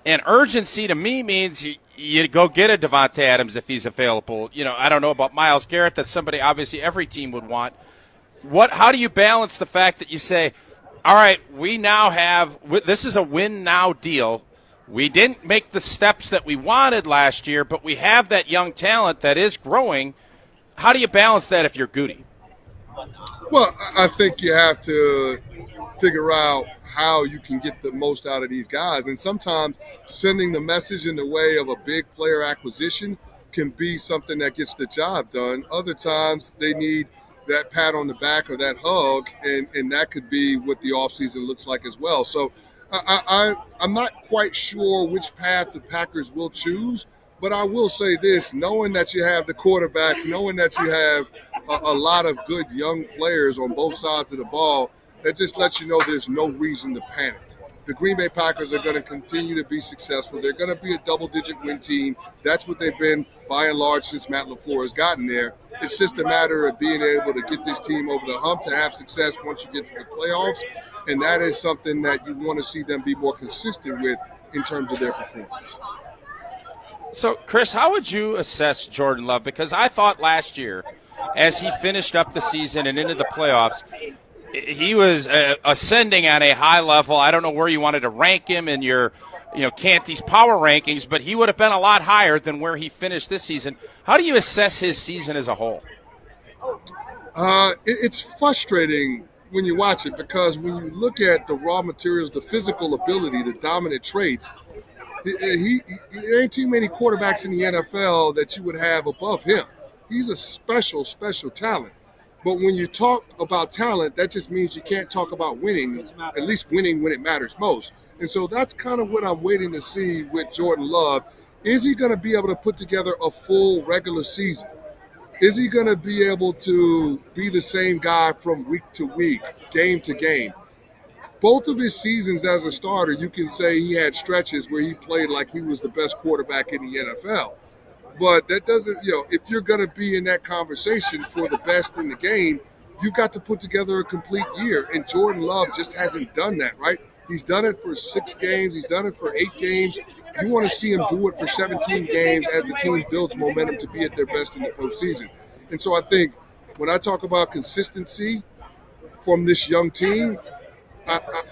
And urgency to me means you go get a Devontae Adams if he's available. I don't know about Myles Garrett. That's somebody obviously every team would want. How do you balance the fact that you say, all right, we now have – this is a win-now deal. We didn't make the steps that we wanted last year, but we have that young talent that is growing. How do you balance that if you're Goody? Well, I think you have to figure out how you can get the most out of these guys. And sometimes sending the message in the way of a big player acquisition can be something that gets the job done. Other times they need that pat on the back or that hug, and that could be what the offseason looks like as well. So I'm not quite sure which path the Packers will choose, but I will say this, knowing that you have the quarterback, knowing that you have a lot of good young players on both sides of the ball, that just lets you know there's no reason to panic. The Green Bay Packers are going to continue to be successful. They're going to be a double-digit win team. That's what they've been, by and large, since Matt LaFleur has gotten there. It's just a matter of being able to get this team over the hump to have success once you get to the playoffs, and that is something that you want to see them be more consistent with in terms of their performance. So, Chris, how would you assess Jordan Love? Because I thought last year, as he finished up the season and into the playoffs, he was ascending at a high level. I don't know where you wanted to rank him in your, Canty's power rankings, but he would have been a lot higher than where he finished this season. How do you assess his season as a whole? It's frustrating when you watch it, because when you look at the raw materials, the physical ability, the dominant traits, there ain't too many quarterbacks in the NFL that you would have above him. He's a special, special talent. But when you talk about talent, that just means you can't talk about winning, at least winning when it matters most. And so that's kind of what I'm waiting to see with Jordan Love. Is he going to be able to put together a full regular season? Is he going to be able to be the same guy from week to week, game to game? Both of his seasons as a starter, you can say he had stretches where he played like he was the best quarterback in the NFL. But that doesn't, if you're going to be in that conversation for the best in the game, you've got to put together a complete year. And Jordan Love just hasn't done that, right? He's done it for 6 games. He's done it for 8 games. You want to see him do it for 17 games as the team builds momentum to be at their best in the postseason. And so I think when I talk about consistency from this young team,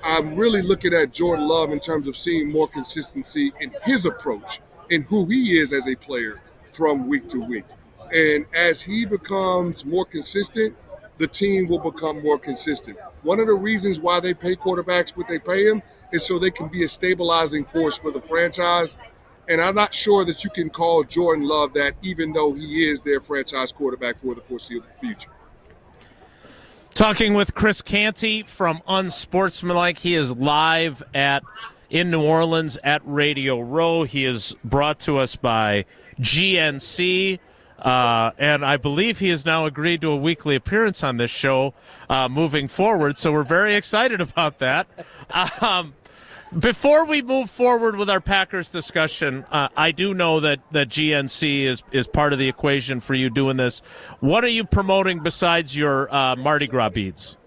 I'm really looking at Jordan Love in terms of seeing more consistency in his approach and who he is as a player from week to week. And as he becomes more consistent, the team will become more consistent. One of the reasons why they pay quarterbacks what they pay them is so they can be a stabilizing force for the franchise. And I'm not sure that you can call Jordan Love that, even though he is their franchise quarterback for the foreseeable future. Talking with Chris Canty from Unsportsmanlike. He is live in New Orleans at Radio Row. He is brought to us by GNC, and I believe he has now agreed to a weekly appearance on this show moving forward, so we're very excited about that. Before we move forward with our Packers discussion, I do know that GNC is part of the equation for you doing this. What are you promoting besides your Mardi Gras beads?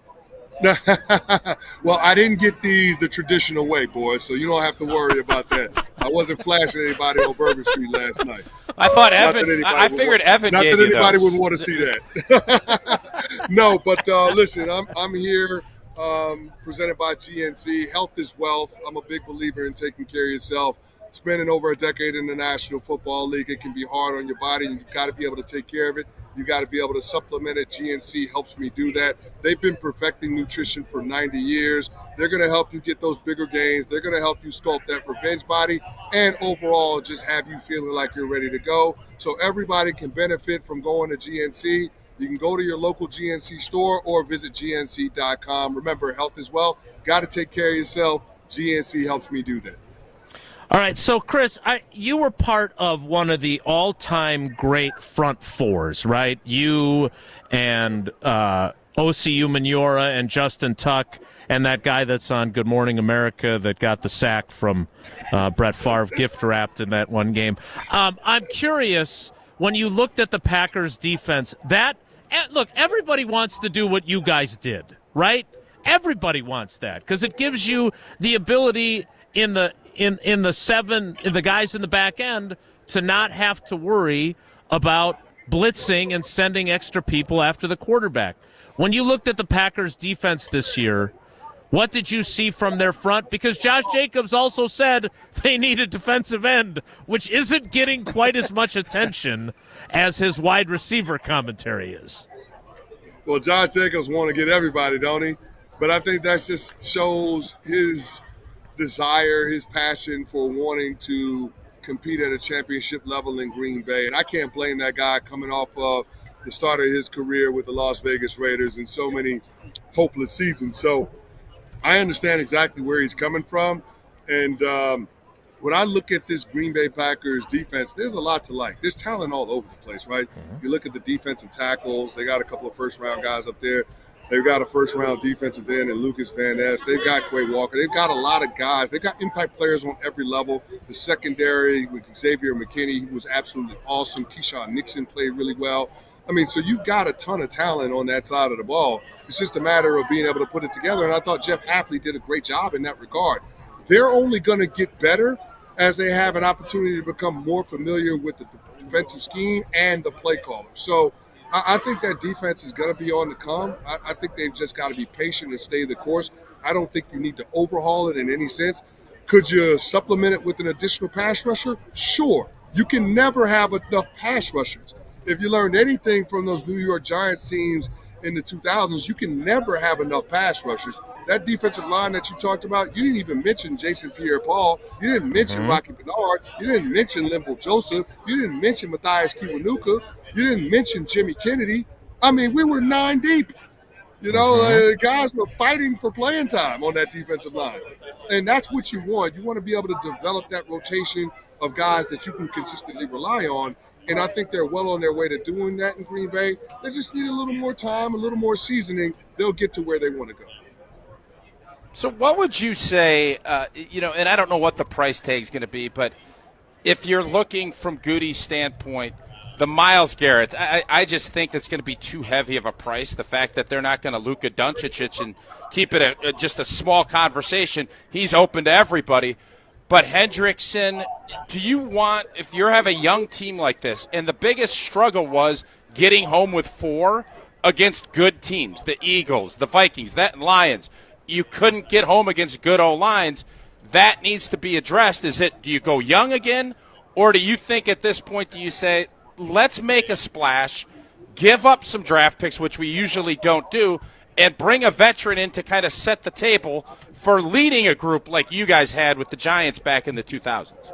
Well, I didn't get these the traditional way, boys, so you don't have to worry about that. I wasn't flashing anybody on Bourbon Street last night. I thought Evan. I figured Evan gave you those. Not that anybody would want to see that. No, but listen, I'm here. Presented by GNC. Health is wealth. I'm a big believer in taking care of yourself. Spending over a decade in the National Football League, it can be hard on your body, and you've got to be able to take care of it. You've got to be able to supplement it. GNC helps me do that. They've been perfecting nutrition for 90 years. They're going to help you get those bigger gains. They're going to help you sculpt that revenge body and overall just have you feeling like you're ready to go. So everybody can benefit from going to GNC. You can go to your local GNC store or visit GNC.com. Remember, health is wealth. Got to take care of yourself. GNC helps me do that. All right, so Chris, you were part of one of the all-time great front fours, right? You and OCU Manura and Justin Tuck and that guy that's on Good Morning America that got the sack from Brett Favre gift-wrapped in that one game. I'm curious, when you looked at the Packers' defense, look, everybody wants to do what you guys did, right? Everybody wants that because it gives you the ability in the guys in the back end to not have to worry about blitzing and sending extra people after the quarterback. When you looked at the Packers defense this year, what did you see from their front? Because Josh Jacobs also said they need a defensive end, which isn't getting quite as much attention as his wide receiver commentary is. Well, Josh Jacobs want to get everybody, don't he? But I think that just shows his desire, his passion for wanting to compete at a championship level in Green Bay. And I can't blame that guy coming off of the start of his career with the Las Vegas Raiders and so many hopeless seasons. So I understand exactly where he's coming from. And when I look at this Green Bay Packers defense, there's a lot to like. There's talent all over the place, right? You look at the defensive tackles. They got a couple of first-round guys up there. They've got a first-round defensive end in Lucas Van Ness. They've got Quay Walker. They've got a lot of guys. They've got impact players on every level. The secondary with Xavier McKinney, who was absolutely awesome. Keyshawn Nixon played really well. I mean, so you've got a ton of talent on that side of the ball. It's just a matter of being able to put it together, and I thought Jeff Hafley did a great job in that regard. They're only going to get better as they have an opportunity to become more familiar with the defensive scheme and the play caller. So I think that defense is going to be on the come. I think they've just got to be patient and stay the course. I don't think you need to overhaul it in any sense. Could you supplement it with an additional pass rusher? Sure. You can never have enough pass rushers. If you learned anything from those New York Giants teams in the 2000s, you can never have enough pass rushers. That defensive line that you talked about, you didn't even mention Jason Pierre-Paul. You didn't mention Rocky Bernard. You didn't mention Linval Joseph. You didn't mention Matthias Kiwanuka. You didn't mention Jimmy Kennedy. I mean, we were 9 deep. You know, guys were fighting for playing time on that defensive line. And that's what you want. You want to be able to develop that rotation of guys that you can consistently rely on. And I think they're well on their way to doing that in Green Bay. They just need a little more time, a little more seasoning. They'll get to where they want to go. So what would you say, and I don't know what the price tag is going to be, but if you're looking from Goody's standpoint, the Myles Garrett, I just think that's going to be too heavy of a price. The fact that they're not going to Luka Doncic and keep it just a small conversation. He's open to everybody. But Hendrickson, do you want, if you have a young team like this, and the biggest struggle was getting home with 4 against good teams, the Eagles, the Vikings, that Lions, you couldn't get home against good O-lines. That needs to be addressed. Do you go young again, or do you think at this point, do you say, let's make a splash, give up some draft picks, which we usually don't do, and bring a veteran in to kind of set the table for leading a group like you guys had with the Giants back in the 2000s?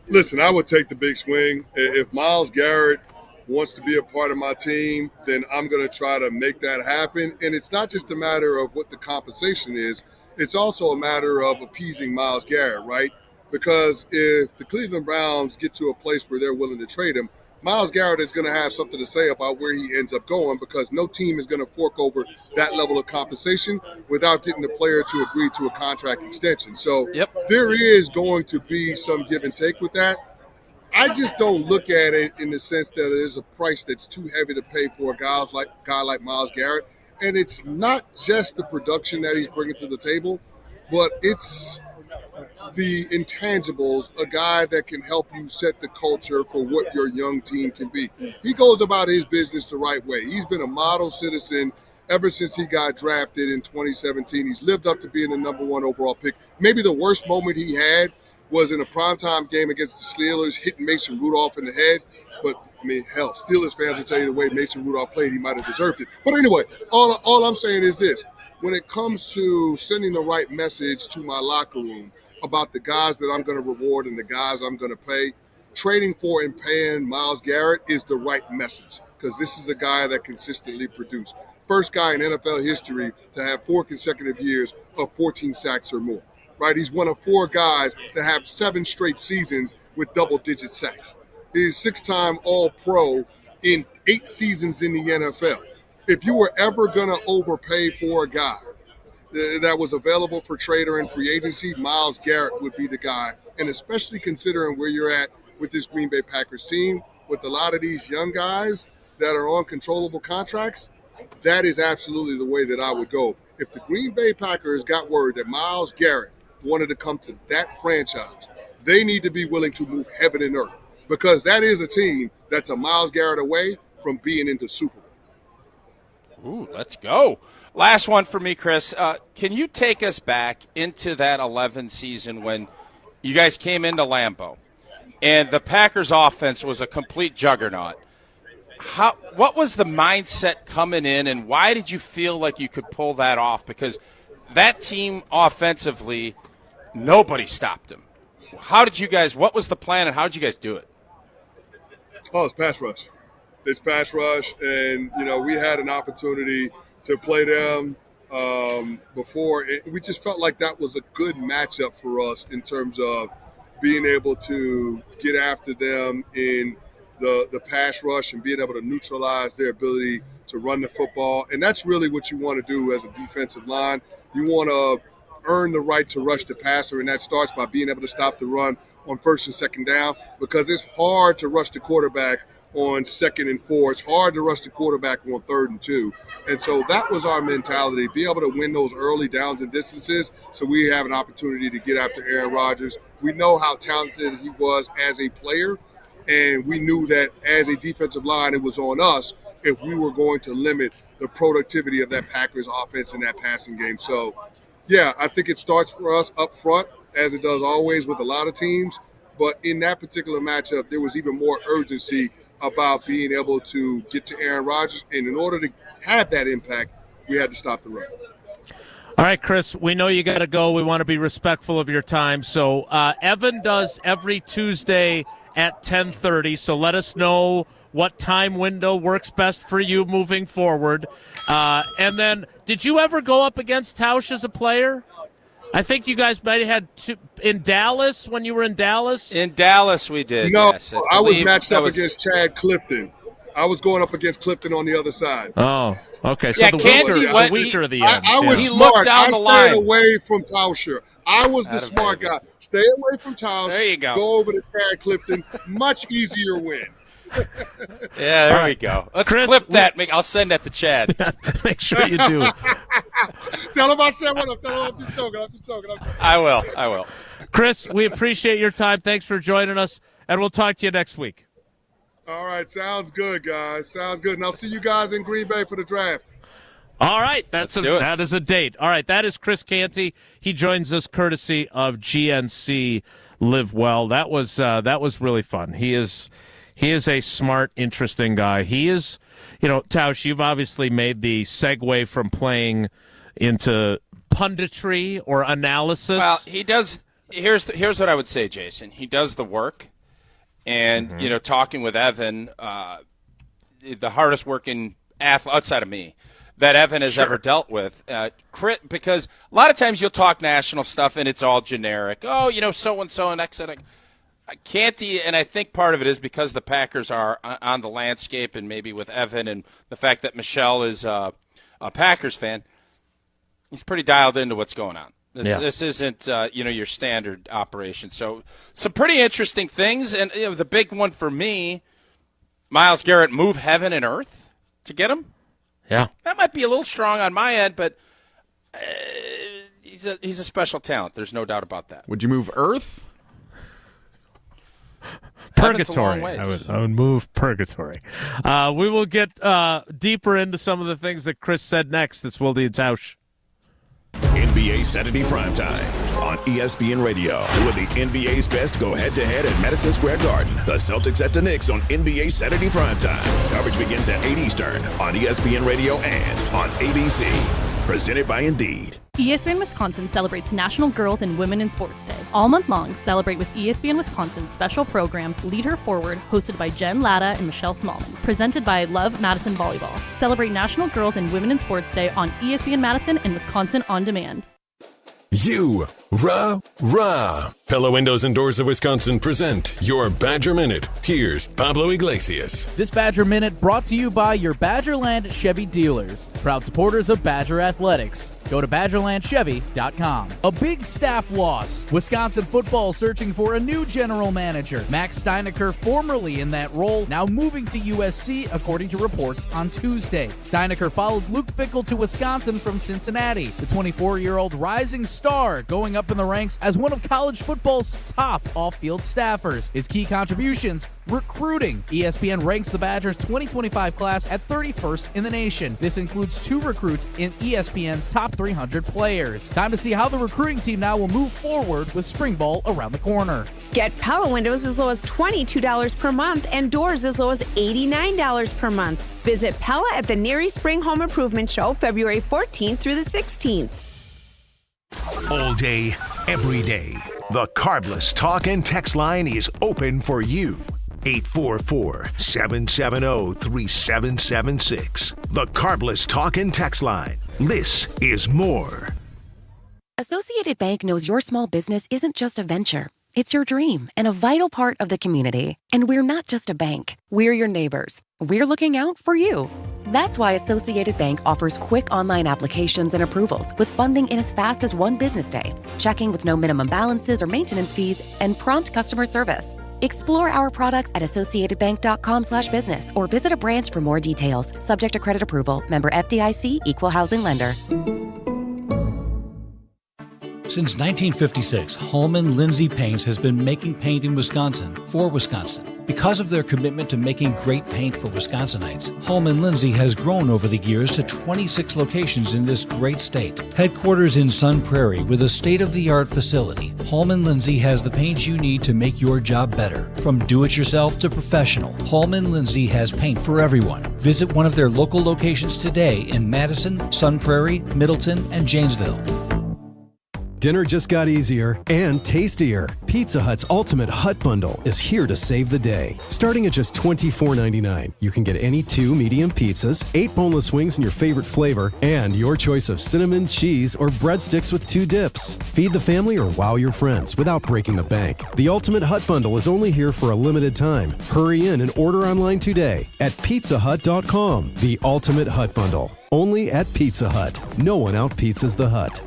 Listen, I would take the big swing. If Myles Garrett wants to be a part of my team, then I'm going to try to make that happen. And it's not just a matter of what the compensation is. It's also a matter of appeasing Myles Garrett, right? Because if the Cleveland Browns get to a place where they're willing to trade him, Myles Garrett is going to have something to say about where he ends up going, because no team is going to fork over that level of compensation without getting the player to agree to a contract extension. So there is going to be some give and take with that. I just don't look at it in the sense that it is a price that's too heavy to pay for a guy like Myles Garrett. And it's not just the production that he's bringing to the table, but it's the intangibles, a guy that can help you set the culture for what your young team can be. He goes about his business the right way. He's been a model citizen ever since he got drafted in 2017. He's lived up to being the number 1 overall pick. Maybe the worst moment he had was in a primetime game against the Steelers, hitting Mason Rudolph in the head. But, I mean, hell, Steelers fans will tell you the way Mason Rudolph played, he might have deserved it. But anyway, all I'm saying is this. When it comes to sending the right message to my locker room about the guys that I'm going to reward and the guys I'm going to pay, trading for and paying Myles Garrett is the right message, because this is a guy that consistently produced. First guy in NFL history to have 4 consecutive years of 14 sacks or more. right? He's one of 4 guys to have 7 straight seasons with double-digit sacks. He's 6-time All-Pro in 8 seasons in the NFL. If you were ever going to overpay for a guy that was available for trade or in free agency, Myles Garrett would be the guy. And especially considering where you're at with this Green Bay Packers team, with a lot of these young guys that are on controllable contracts, that is absolutely the way that I would go. If the Green Bay Packers got word that Myles Garrett wanted to come to that franchise, they need to be willing to move heaven and earth, because that is a team that's a Myles Garrett away from being into Super Bowl. Ooh, let's go. Last one for me, Chris. Can you take us back into that 11 season when you guys came into Lambeau and the Packers offense was a complete juggernaut? What was the mindset coming in, and why did you feel like you could pull that off? Because that team offensively, nobody stopped them. What was the plan, and how did you guys do it? Oh, it's pass rush. It's pass rush, and, we had an opportunity to play them before. We just felt like that was a good matchup for us in terms of being able to get after them in the pass rush and being able to neutralize their ability to run the football. And that's really what you want to do as a defensive line. You want to earn the right to rush the passer, and that starts by being able to stop the run on 1st and 2nd down, because it's hard to rush the quarterback on 2nd and 4. It's hard to rush the quarterback on 3rd and 2. And so that was our mentality, be able to win those early downs and distances so we have an opportunity to get after Aaron Rodgers. We know how talented he was as a player, and we knew that as a defensive line, it was on us if we were going to limit the productivity of that Packers offense in that passing game. So, yeah, I think it starts for us up front, as it does always with a lot of teams. But in that particular matchup, there was even more urgency about being able to get to Aaron Rodgers. And in order to have that impact, we had to stop the run. All right, Chris, we know you got to go. We want to be respectful of your time. So Evan does every Tuesday at 10:30. So let us know what time window works best for you moving forward. And then, did you ever go up against Tausch as a player? I think you guys might have had two in Dallas when you were in Dallas. In Dallas, we did. No, yes, I was matched up against Chad Clifton. I was going up against Clifton on the other side. Oh, okay. So yeah, the weaker of the end. I was smart. I stayed away from Tauscher. I was the smart guy. Stay away from Tausch. There you go. Go over to Chad Clifton. Much easier win. Yeah, there we go. Let's clip that. I'll send that to Chad. Make sure you do. Tell him I said what up. Tell him I'm just joking. I will. Chris, we appreciate your time. Thanks for joining us, and we'll talk to you next week. All right, sounds good, guys. Sounds good. And I'll see you guys in Green Bay for the draft. All right, that is a date. All right, that is Chris Canty. He joins us courtesy of GNC Live Well. That was really fun. He is a smart, interesting guy. He is, Tausch, you've obviously made the segue from playing into punditry or analysis. Well, he does. Here's what I would say, Jason. He does the work. And, talking with Evan, the hardest working athlete outside of me that Evan has ever dealt with. Because a lot of times you'll talk national stuff and it's all generic. Oh, so-and-so and X. Canty, and I think part of it is because the Packers are on the landscape, and maybe with Evan and the fact that Michelle is a Packers fan, he's pretty dialed into what's going on. This isn't your standard operation. So some pretty interesting things, and the big one for me, Myles Garrett move heaven and earth to get him. Yeah, that might be a little strong on my end, but he's a special talent. There's no doubt about that. Would you move earth? Purgatory. I would move purgatory. We will get deeper into some of the things that Chris said next. It's Wilde and Tausch. NBA Saturday Primetime on ESPN Radio. Two of the NBA's best go head-to-head at Madison Square Garden. The Celtics at the Knicks on NBA Saturday Primetime. Coverage begins at 8 Eastern on ESPN Radio and on ABC. Presented by Indeed. ESPN Wisconsin celebrates National Girls and Women in Sports Day. All month long, celebrate with ESPN Wisconsin's special program, Lead Her Forward, hosted by Jen Latta and Michelle Smallman. Presented by Love Madison Volleyball. Celebrate National Girls and Women in Sports Day on ESPN Madison and Wisconsin On Demand. Rah. Pella Windows and Doors of Wisconsin present your Badger Minute. Here's Pablo Iglesias. This Badger Minute brought to you by your Badgerland Chevy dealers, proud supporters of Badger Athletics. Go to BadgerlandChevy.com. A big staff loss. Wisconsin football searching for a new general manager. Max Steinecker, formerly in that role, now moving to USC, according to reports on Tuesday. Steinecker followed Luke Fickell to Wisconsin from Cincinnati. The 24-year-old rising star going up in the ranks as one of college football's top off-field staffers. His key contributions: recruiting. ESPN ranks the Badgers' 2025 class at 31st in the nation. This includes 2 recruits in ESPN's top 300 players. Time to see how the recruiting team now will move forward with spring ball around the corner. Get Pella windows as low as $22 per month and doors as low as $89 per month. Visit Pella at the Neary Spring Home Improvement Show February 14th through the 16th. All day, every day, the Carbless Talk and Text line is open for you. 844-770-3776. The Carbless Talk and Text line. This is more. Associated Bank knows your small business isn't just a venture. It's your dream and a vital part of the community. And we're not just a bank. We're your neighbors. We're looking out for you. That's why Associated Bank offers quick online applications and approvals with funding in as fast as 1 business day, checking with no minimum balances or maintenance fees, and prompt customer service. Explore our products at associatedbank.com/business or visit a branch for more details. Subject to credit approval. Member FDIC, Equal Housing Lender. Since 1956, Holman Lindsay Paints has been making paint in Wisconsin for Wisconsin. Because of their commitment to making great paint for Wisconsinites, Holman Lindsay has grown over the years to 26 locations in this great state. Headquarters in Sun Prairie with a state-of-the-art facility, Holman Lindsay has the paint you need to make your job better. From do-it-yourself to professional, Holman Lindsay has paint for everyone. Visit one of their local locations today in Madison, Sun Prairie, Middleton, and Janesville. Dinner just got easier and tastier. Pizza Hut's Ultimate Hut Bundle is here to save the day. Starting at just $24.99, you can get any 2 medium pizzas, 8 boneless wings in your favorite flavor, and your choice of cinnamon, cheese, or breadsticks with 2 dips. Feed the family or wow your friends without breaking the bank. The Ultimate Hut Bundle is only here for a limited time. Hurry in and order online today at pizzahut.com. The Ultimate Hut Bundle. Only at Pizza Hut. No one out-pizzas the Hut.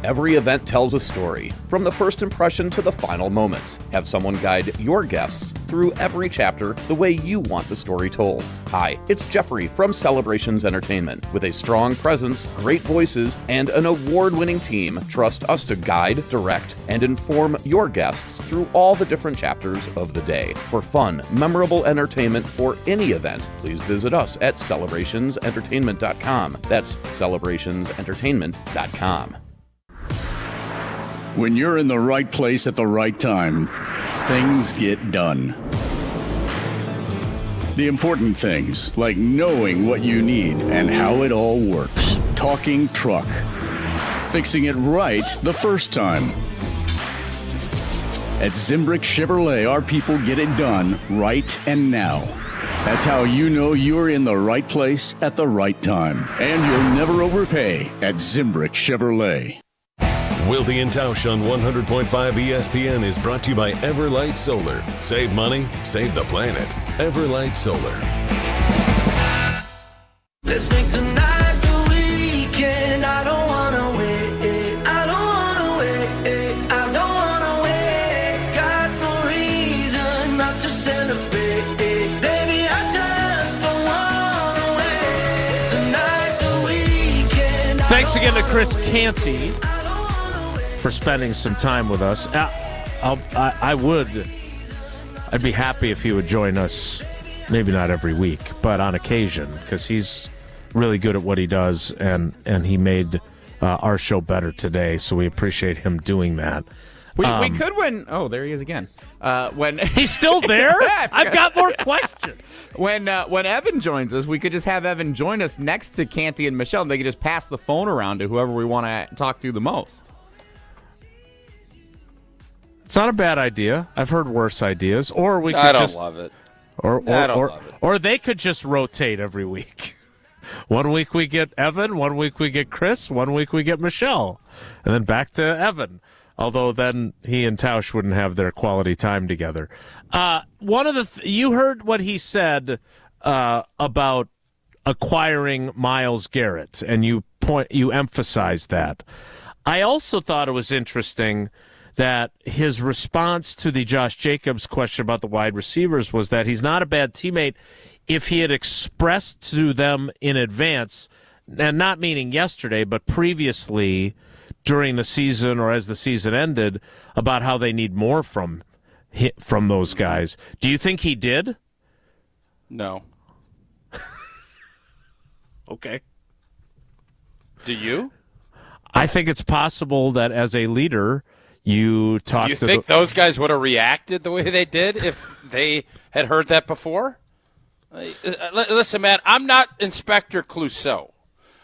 Every event tells a story, from the first impression to the final moments. Have someone guide your guests through every chapter the way you want the story told. Hi, it's Jeffrey from Celebrations Entertainment. With a strong presence, great voices, and an award-winning team, trust us to guide, direct, and inform your guests through all the different chapters of the day. For fun, memorable entertainment for any event, please visit us at celebrationsentertainment.com. That's celebrationsentertainment.com. When you're in the right place at the right time, things get done. The important things, like knowing what you need and how it all works. Talking truck. Fixing it right the first time. At Zimbrick Chevrolet, our people get it done right and now. That's how you know you're in the right place at the right time. And you'll never overpay at Zimbrick Chevrolet. Wilde and Tausch on 100.5 ESPN is brought to you by Everlight Solar. Save money, save the planet. Everlight Solar. Let's make tonight the weekend. I don't wanna wait. I don't wanna wait. I don't wanna wait. Got no reason not to celebrate. Baby, I just don't wanna wait. Tonight's the weekend. Thanks again to Chris Canty for spending some time with us. I'd be happy if he would join us, maybe not every week, but on occasion, because he's really good at what he does, and he made our show better today, so we appreciate him doing that. We could win. Oh, there he is again. When he's still there? I've got more questions. When Evan joins us, we could just have Evan join us next to Canty and Michelle, and they could just pass the phone around to whoever we want to talk to the most. It's not a bad idea. I've heard worse ideas. Or we could I don't love it. Or they could just rotate every week. 1 week we get Evan, 1 week we get Chris, 1 week we get Michelle, and then back to Evan. Although then he and Tausch wouldn't have their quality time together. One of the you heard what he said about acquiring Myles Garrett, and you emphasized that. I also thought it was interesting that his response to the Josh Jacobs question about the wide receivers was that he's not a bad teammate if he had expressed to them in advance, and not meaning yesterday, but previously during the season or as the season ended, about how they need more from those guys. Do you think he did? No. Okay. Do you? I think it's possible that as a leader, you talk. Do you think those guys would have reacted the way they did if they had heard that before? Listen, man, I'm not Inspector Clouseau.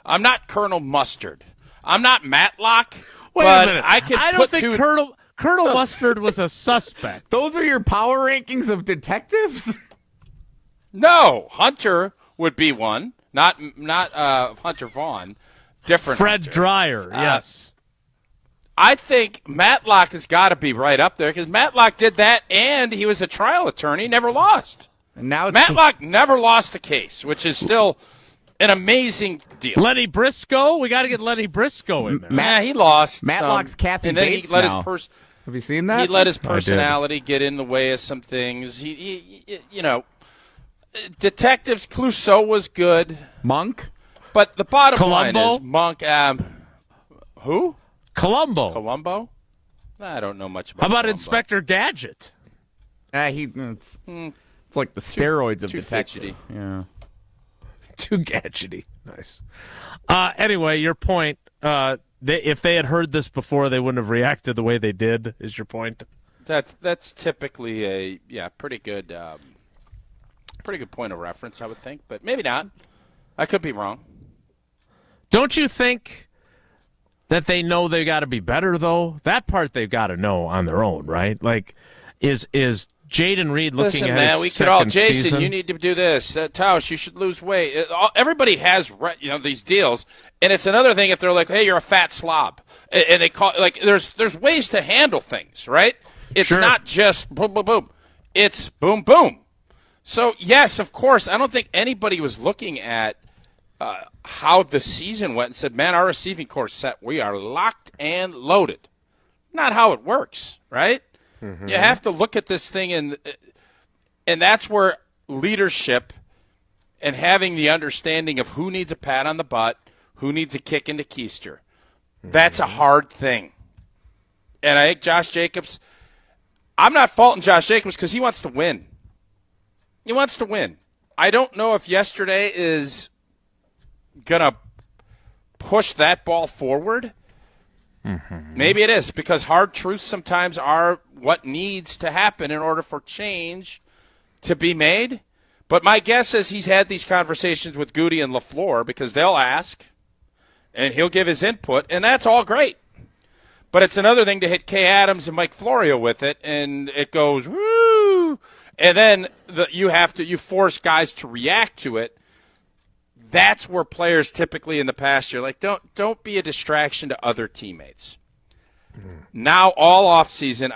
I'm not Colonel Mustard. I'm not Matlock. Wait but a minute. I don't think Colonel Mustard was a suspect. Those are your power rankings of detectives? No, Hunter would be one. Not Hunter Vaughn. Different Fred Hunter. Dreyer, yes. I think Matlock has got to be right up there because Matlock did that, and he was a trial attorney, never lost. And now Matlock never lost a case, which is still an amazing deal. Lenny Briscoe, we got to get Lenny Briscoe in there. He lost. Matlock's Kathy and then Bates he let now. Have you seen that? He let his personality get in the way of some things. He detectives. Clouseau was good. Monk, but the bottom Columbo? line is Monk. Who? Columbo. I don't know much about. How about Columbo. Inspector Gadget? It's like the steroids of too detective. fidgety. Yeah. Too gadgety. Nice. Anyway, your point. If they had heard this before, they wouldn't have reacted the way they did. Is your point? That's typically a pretty good point of reference, I would think, but maybe not. I could be wrong. Don't you think that they know they got to be better though? That part they've got to know on their own, right? Like, is Jaden Reed looking Listen, at man, his we could second all. Jason, season? you need to do this. Tausch, you should lose weight. Everybody has, these deals, and it's another thing if they're like, "Hey, you're a fat slob," and they call there's ways to handle things, right? It's not just boom, boom, boom. It's boom, boom. So yes, of course, I don't think anybody was looking at how the season went and said, "Man, our receiving corps set. We are locked and loaded." Not how it works, right? Mm-hmm. You have to look at this thing, and that's where leadership and having the understanding of who needs a pat on the butt, who needs a kick into keister. That's a hard thing. And I think Josh Jacobs, I'm not faulting Josh Jacobs because he wants to win. He wants to win. I don't know if yesterday is going to push that ball forward. Mm-hmm. Maybe it is, because hard truths sometimes are what needs to happen in order for change to be made. But my guess is he's had these conversations with Goody and LaFleur because they'll ask, and he'll give his input, and that's all great. But it's another thing to hit Kay Adams and Mike Florio with it, and it goes, woo! And then you force guys to react to it. That's where players typically in the past, you're like, don't be a distraction to other teammates. Now, all offseason,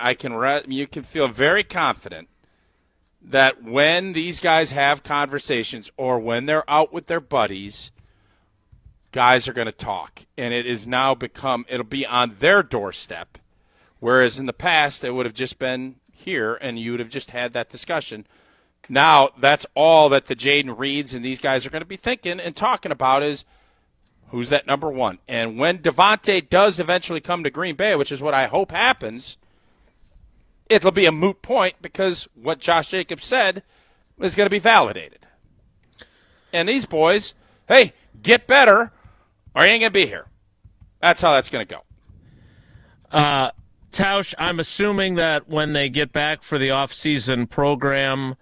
you can feel very confident that when these guys have conversations or when they're out with their buddies, guys are going to talk. And it is now it'll be on their doorstep, whereas in the past it would have just been here and you would have just had that discussion. Now, that's all that the Jaden Reeds and these guys are going to be thinking and talking about is who's that number one. And when Devontae does eventually come to Green Bay, which is what I hope happens, it'll be a moot point because what Josh Jacobs said is going to be validated. And these boys, hey, get better or you ain't going to be here. That's how that's going to go. Tausch, I'm assuming that when they get back for the off-season program,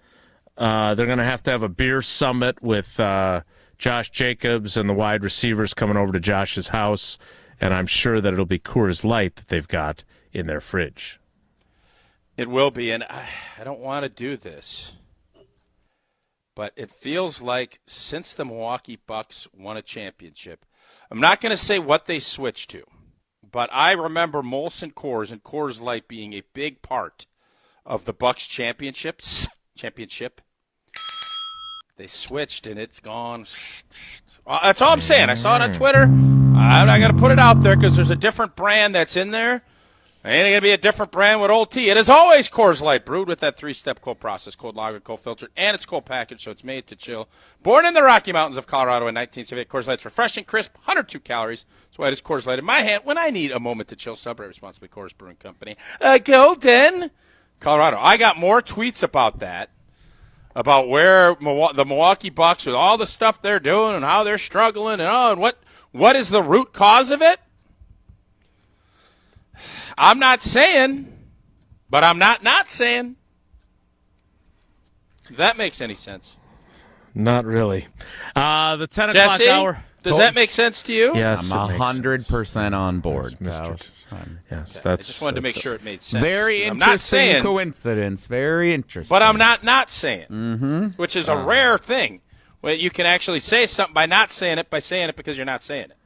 they're going to have a beer summit with Josh Jacobs and the wide receivers coming over to Josh's house, and I'm sure that it'll be Coors Light that they've got in their fridge. It will be, and I don't want to do this. but it feels like since the Milwaukee Bucks won a championship, I'm not going to say what they switched to, but I remember Molson Coors and Coors Light being a big part of the Bucks championship. They switched, and it's gone. That's all I'm saying. I saw it on Twitter. I'm not going to put it out there because there's a different brand that's in there. Ain't going to be a different brand with Old T. It is always Coors Light, brewed with that 3-step cold process, cold lager, cold filtered, and it's cold packaged, so it's made to chill. Born in the Rocky Mountains of Colorado in 1978, Coors Light's refreshing, crisp, 102 calories. That's why it is Coors Light in my hand when I need a moment to chill. Celebrate responsibly, Coors Brewing Company. Golden, Colorado. I got more tweets about that, about where the Milwaukee Bucks, with all the stuff they're doing and how they're struggling and what is the root cause of it. I'm not saying, but I'm not saying. If that makes any sense. Not really. The 10 Jesse, o'clock hour. Does that make sense to you? Yes, I'm 100% on board. Yes, Okay. I just wanted to make sure it made sense. Very I'm not interesting saying, coincidence. Very interesting. but I'm not saying, which is a rare thing. Where you can actually say something by not saying it, by saying it because you're not saying it.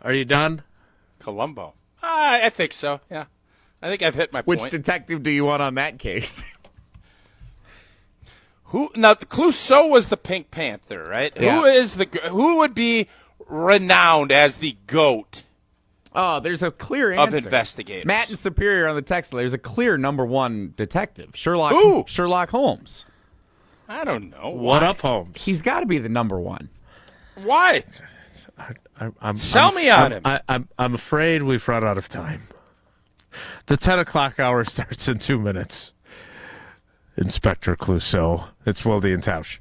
Are you done? Columbo. I think so, yeah. I think I've hit my point. Which detective do you want on that case? Now, Clouseau was the Pink Panther, right? Yeah. Who would be renowned as the GOAT? Oh, there's a clear answer. Of investigators. Matt and Superior on the text. There's a clear number one detective. Sherlock Holmes. I don't know. What up, Holmes? He's got to be the number one. Why? Sell me on him. I'm afraid we've run out of time. The 10 o'clock hour starts in 2 minutes. Inspector Clouseau. It's Wilde and Tausch.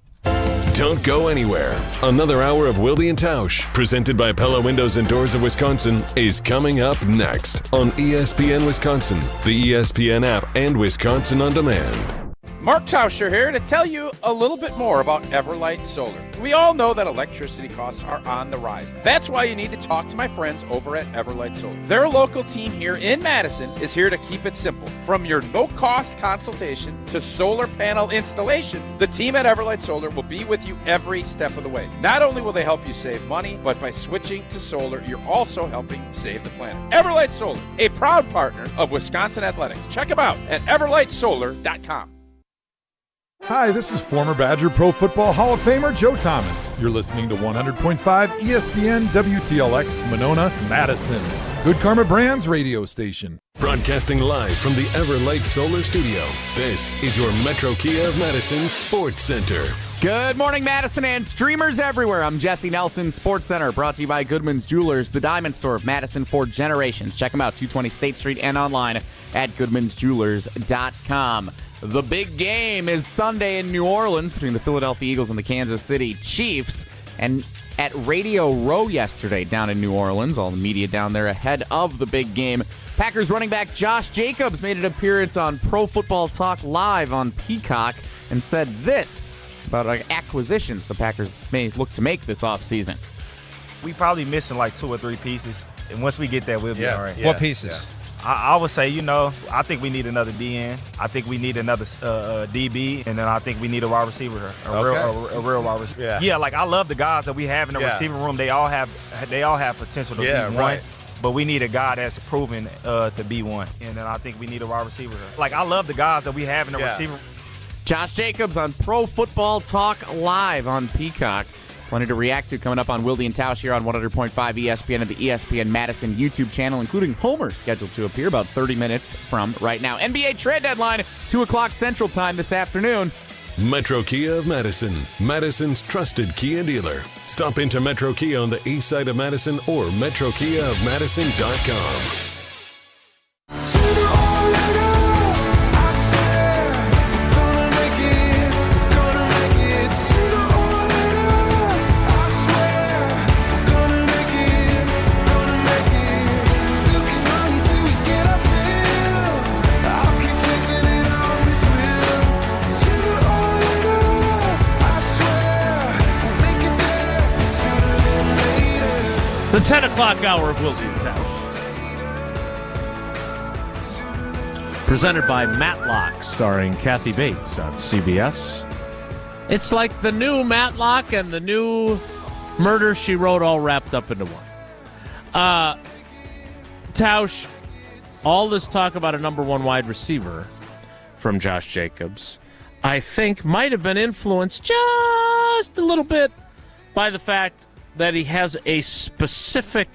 Don't go anywhere. Another hour of Wilde and Tausch, presented by Pella Windows and Doors of Wisconsin, is coming up next on ESPN Wisconsin, the ESPN app, and Wisconsin On Demand. Mark Tauscher here to tell you a little bit more about Everlight Solar. We all know that electricity costs are on the rise. That's why you need to talk to my friends over at Everlight Solar. Their local team here in Madison is here to keep it simple. From your no-cost consultation to solar panel installation, the team at Everlight Solar will be with you every step of the way. Not only will they help you save money, but by switching to solar, you're also helping save the planet. Everlight Solar, a proud partner of Wisconsin Athletics. Check them out at everlightsolar.com. Hi, this is former Badger Pro Football Hall of Famer Joe Thomas. You're listening to 100.5 ESPN WTLX Monona, Madison. Good Karma Brands radio station. Broadcasting live from the Everlight Solar Studio, this is your Metro Kia of Madison Sports Center. Good morning, Madison and streamers everywhere. I'm Jesse Nelson, Sports Center, brought to you by Goodman's Jewelers, the diamond store of Madison for generations. Check them out, 220 State Street and online at goodmansjewelers.com. The big game is Sunday in New Orleans between the Philadelphia Eagles and the Kansas City Chiefs. And at Radio Row yesterday down in New Orleans, all the media down there ahead of the big game, Packers running back Josh Jacobs made an appearance on Pro Football Talk Live on Peacock and said this about acquisitions the Packers may look to make this offseason. We probably missing like 2 or 3 pieces, and once we get that, we'll be all right. What pieces? Yeah. I would say, I think we need another DN. I think we need another DB, and then I think we need a wide receiver, a real wide receiver. Yeah, like I love the guys that we have in the receiving room. They all have potential to be one. Right. But we need a guy that's proven to be one, and then I think we need a wide receiver. Like I love the guys that we have in the receiver. Josh Jacobs on Pro Football Talk Live on Peacock. Plenty to react to coming up on Wilde and Tausch here on 100.5 ESPN and the ESPN Madison YouTube channel, including Homer scheduled to appear about 30 minutes from right now. NBA trade deadline, 2 o'clock Central Time this afternoon. Metro Kia of Madison, Madison's trusted Kia dealer. Stop into Metro Kia on the east side of Madison or metrokiaofmadison.com. The 10 o'clock hour of Wilde and Tausch. Presented by Matlock, starring Kathy Bates on CBS. It's like the new Matlock and the new Murder, She Wrote all wrapped up into one. Tausch, all this talk about a number one wide receiver from Josh Jacobs, I think might have been influenced just a little bit by the fact that he has a specific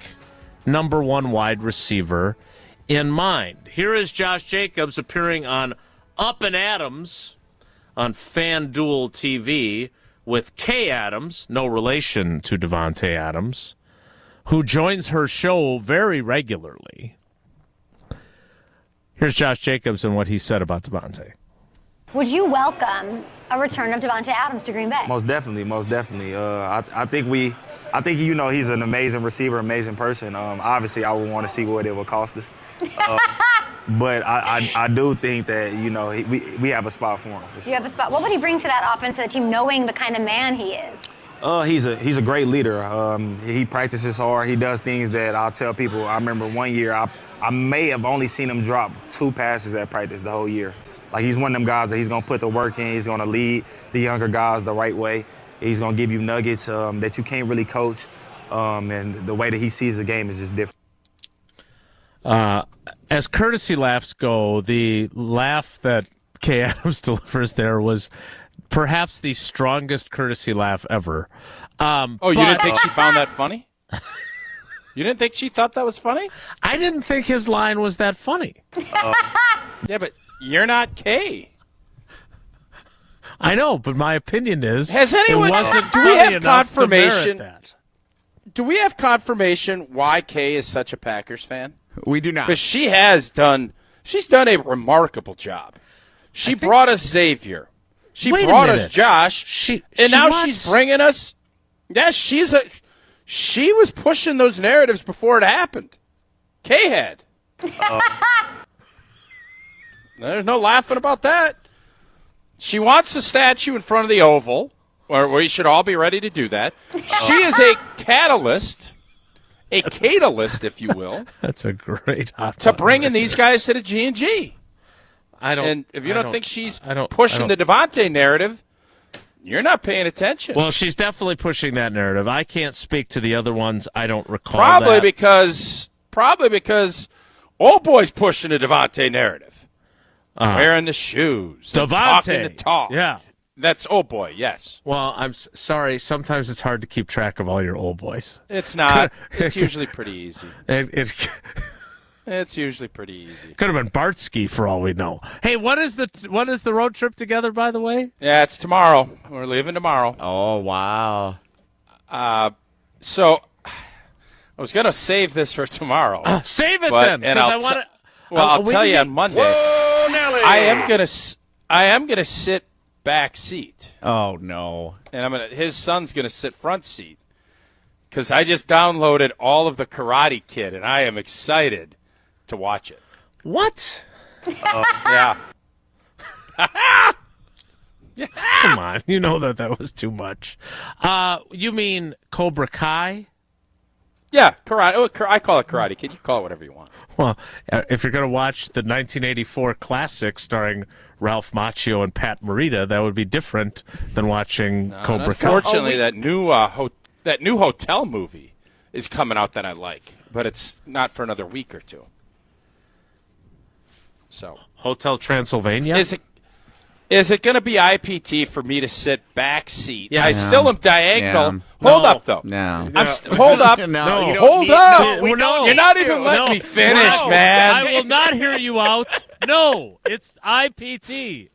number one wide receiver in mind. Here is Josh Jacobs appearing on Up and Adams on FanDuel TV with Kay Adams, no relation to Devontae Adams, who joins her show very regularly. Here's Josh Jacobs and what he said about Devontae. Would you welcome a return of Devontae Adams to Green Bay? Most definitely. I think he's an amazing receiver, amazing person. Obviously, I would want to see what it would cost us. But I do think that we have a spot for him. For sure. You have a spot. What would he bring to that offense, to the team, knowing the kind of man he is? He's a great leader. He practices hard. He does things that I'll tell people. I remember one year I may have only seen him drop 2 passes at practice the whole year. Like, he's one of them guys that he's going to put the work in. He's going to lead the younger guys the right way. He's going to give you nuggets that you can't really coach. And the way that he sees the game is just different. As courtesy laughs go, the laugh that Kay Adams delivers there was perhaps the strongest courtesy laugh ever. You didn't think she found that funny? You didn't think she thought that was funny? I didn't think his line was that funny. Yeah, but you're not Kay. I know, but my opinion is, has anyone? Do we have confirmation? Do we have confirmation why Kay is such a Packers fan? We do not, because she's done a remarkable job. She brought us Xavier. She brought us Josh. She's bringing us. Yes, she was pushing those narratives before it happened. Kay had. There's no laughing about that. She wants a statue in front of the Oval, where we should all be ready to do that. She is a catalyst, if you will. That's a great to bring in these guys to the G&G. And if you don't think she's pushing the Devontae narrative, you're not paying attention. Well, she's definitely pushing that narrative. I can't speak to the other ones. I don't recall Probably that. because old boy's pushing the Devontae narrative. Wearing the shoes. Devontae. Talking the talk. Yeah. That's old boy, yes. Well, I'm sorry. Sometimes it's hard to keep track of all your old boys. It's not. It's usually pretty easy. It's usually pretty easy. Could have been Bartsky for all we know. Hey, what is the road trip together, by the way? Yeah, it's tomorrow. We're leaving tomorrow. Oh, wow. So I was going to save this for tomorrow. Save it then, because I want to. Well, I'll tell you on Monday. Whoa, Nelly! I am gonna sit back seat. Oh no! And his son's gonna sit front seat because I just downloaded all of the Karate Kid and I am excited to watch it. What? Yeah. Come on, you know that was too much. You mean Cobra Kai? Yeah, karate. I call it Karate Kid. You call it whatever you want. Well, if you're going to watch the 1984 classic starring Ralph Macchio and Pat Morita, that would be different than watching Cobra Kai. Unfortunately, that new hotel movie is coming out that I like, but it's not for another week or two. So, Hotel Transylvania? Is it going to be IPT for me to sit back seat? Yeah. I still am diagonal. Yeah. Hold up, though. No. Hold up. No, hold up. You're not even letting me finish, man. I will not hear you out. No, it's IPT.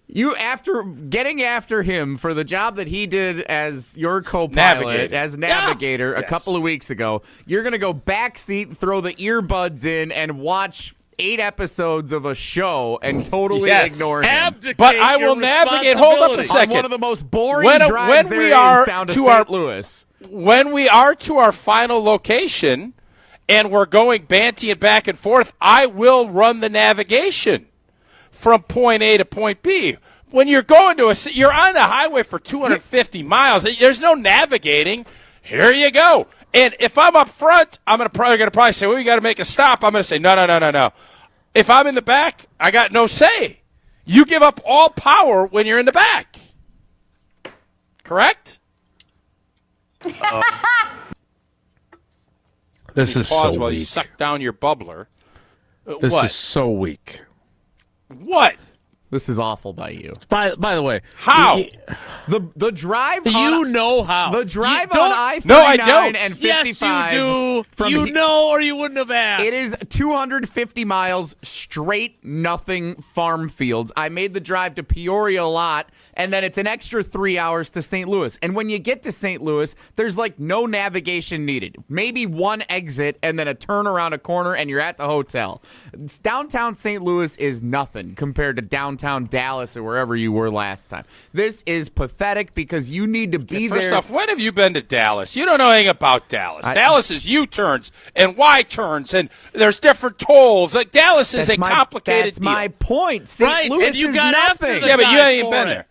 You, after getting after him for the job that he did as your co-pilot, as navigator a couple of weeks ago, you're going to go backseat, throw the earbuds in, and watch 8 episodes of a show and totally ignore him. Abdicate but I will navigate. Hold up a second. On one of the most boring drives there is down to St. Louis. When we are to our final location and we're going bantying back and forth, I will run the navigation from point A to point B. When you're going you're on the highway for 250 miles. There's no navigating. Here you go. And if I'm up front, I'm probably going to say, well, we got to make a stop. I'm going to say, no. If I'm in the back, I got no say. You give up all power when you're in the back. correct? This is Pause so while weak. you suck down your bubbler. This What? is so weak. What? This is awful by you. By the way, how? The drive You know how. The drive You on don't- I-39 No, I don't. and Yes, 55. you do. from You he- know, or you wouldn't have asked. It is 250 miles straight nothing farm fields. I made the drive to Peoria a lot, and then it's an extra 3 hours to St. Louis. And when you get to St. Louis, there's like no navigation needed. Maybe one exit and then a turn around a corner and you're at the hotel. Downtown St. Louis is nothing compared to downtown Dallas or wherever you were last time. This is pathetic because you need to be First there. off, when have you been to Dallas? You don't know anything about Dallas. Dallas is U-turns and Y-turns, and there's different tolls. Like Dallas is a complicated That's deal. my point. St. Louis and you is got after nothing. the Yeah, but you guy ain't even for been it. there.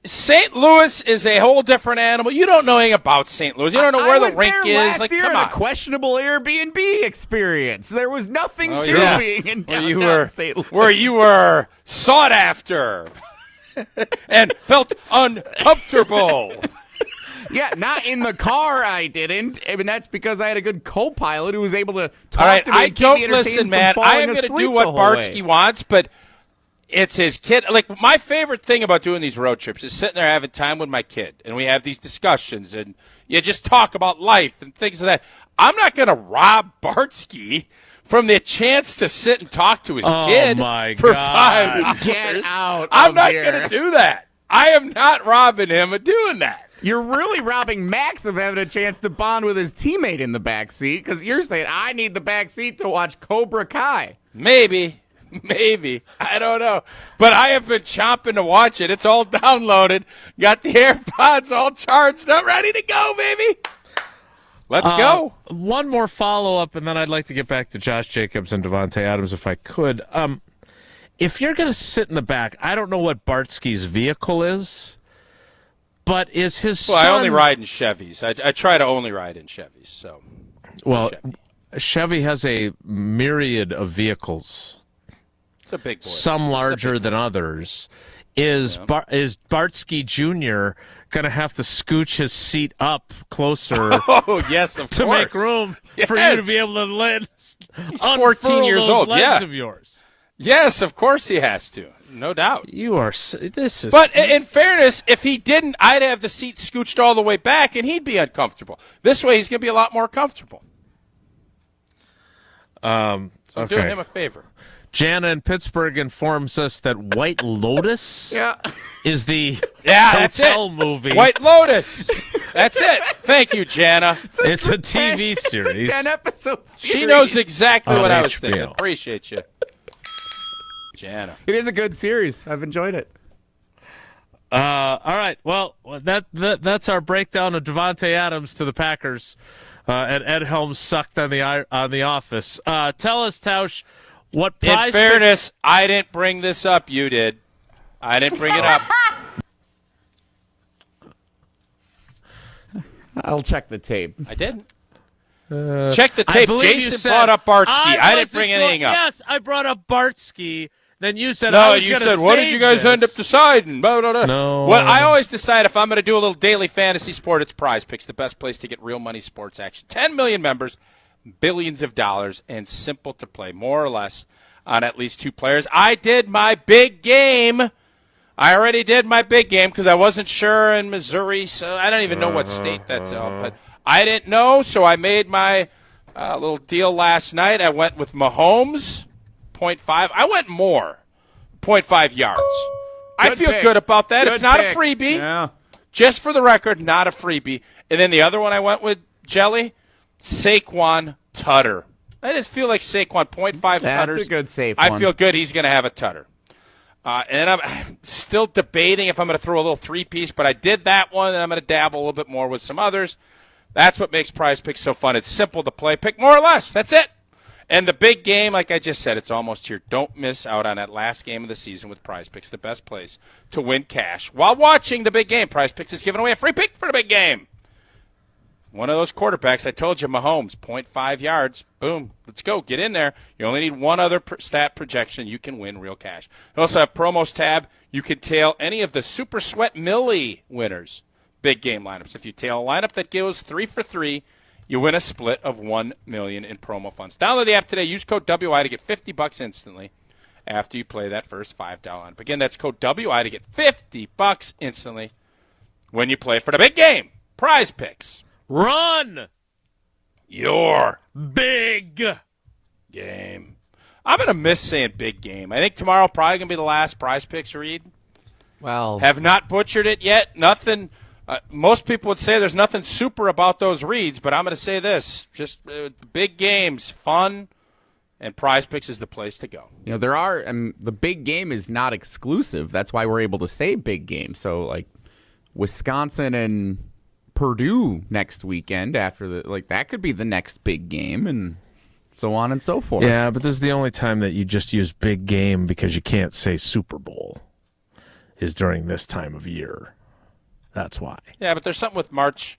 St. Louis is a whole different animal. You don't know anything about St. Louis. You don't know where the rink there is. last Like, year come in on. a questionable Airbnb experience. There was nothing to being in downtown St. Louis. Where you were sought after and felt uncomfortable. Yeah, not in the car. I didn't. I mean, that's because I had a good co-pilot who was able to talk All right, to me. I and keep me don't entertained listen, from man. I falling am going to asleep do what the whole way. Bartsky wants, but it's his kid. Like, my favorite thing about doing these road trips is sitting there having time with my kid, and we have these discussions, and you just talk about life and things like that. I'm not going to rob Bartsky from the chance to sit and talk to his kid my for God. 5 Get hours. out I'm of not here. going to do that. I am not robbing him of doing that. You're really robbing Max of having a chance to bond with his teammate in the back seat because you're saying I need the back seat to watch Cobra Kai. Maybe. I don't know. But I have been chomping to watch it. It's all downloaded. Got the AirPods all charged up, ready to go, baby. Let's go. One more follow-up, and then I'd like to get back to Josh Jacobs and Devontae Adams if I could. If you're going to sit in the back, I don't know what Bartsky's vehicle is, but is his son... Well, I only ride in Chevys. I try to only ride in Chevys. So, Well, Chevy has a myriad of vehicles. It's a big boy. Some larger than others. Is Bartsky Jr. going to have to scooch his seat up closer Oh, yes, of to course. make room for you to be able to let He's 14 years old, legs yeah. of yours? Yes, of course he has to. No doubt. You are... This is... But in fairness, if he didn't, I'd have the seat scooched all the way back, and he'd be uncomfortable. This way, he's going to be a lot more comfortable. So I'm doing him a favor. Jana in Pittsburgh informs us that White Lotus is the that's hotel it. movie. White Lotus. That's it. Thank you, Jana. It's a TV series. It's a 10-episode series. She knows exactly On what I was HBO. thinking. Appreciate you, Jana. It is a good series. I've enjoyed it. All right. Well, that's our breakdown of Devontae Adams to the Packers. And Ed Helms sucked on the Office. Tell us, Tausch, what prize... In fairness, I didn't bring this up. You did. I didn't bring it up. I'll check the tape. I didn't. Check the tape. I believe you Jason said, brought up Bartsky. I didn't wasn't bring anything up. Yes, I brought up Bartsky. Then you said, No, I was you gonna said, what did save you guys end up this." deciding? Blah, blah, blah. No. Well, I always decide if I'm going to do a little daily fantasy sport, it's Prize Picks, the best place to get real money sports action. 10 million members, billions of dollars, and simple to play, more or less, on at least 2 players. I did my big game. I already did my big game because I wasn't sure in Missouri, so I don't even know what state that's in. But I didn't know, so I made my little deal last night. I went with Mahomes, 0.5. I went more. 0.5 yards. I feel good about that. It's not a freebie. Yeah. Just for the record, not a freebie. And then the other one I went with, Jelly, Saquon Tutter. I just feel like Saquon, 0.5 tutters. That's a good safe I one. feel good he's going to have a tutter. And I'm still debating if I'm going to throw a little 3-piece, but I did that one, and I'm going to dabble a little bit more with some others. That's what makes Prize Picks so fun. It's simple to play. Pick more or less. That's it. And the big game, like I just said, it's almost here. Don't miss out on that last game of the season with Prize Picks, the best place to win cash. While watching the big game, Prize Picks is giving away a free pick for the big game. One of those quarterbacks, I told you, Mahomes, 0.5 yards. Boom. Let's go. Get in there. You only need one other stat projection. You can win real cash. We also have promos tab. You can tail any of the Super Sweat Millie winners. big game lineups. If you tail a lineup that goes 3 for 3, you win a split of $1 million in promo funds. Download the app today. Use code WI to get $50 instantly after you play that first $5 lineup. Again, that's code WI to get $50 instantly when you play for the big game. Prize Picks. Run your big game. I'm going to miss saying big game. I think tomorrow probably going to be the last Prize Picks read. Well, have not butchered it yet. Nothing. Most people would say there's nothing super about those reads, but I'm going to say this: just big games, fun, and Prize Picks is the place to go. You know, there are, the big game is not exclusive. That's why we're able to say big game. So, like, Wisconsin and Purdue next weekend after that could be the next big game, and so on and so forth. Yeah, but this is the only time that you just use big game because you can't say Super Bowl is during this time of year. That's why. Yeah, but there's something with March.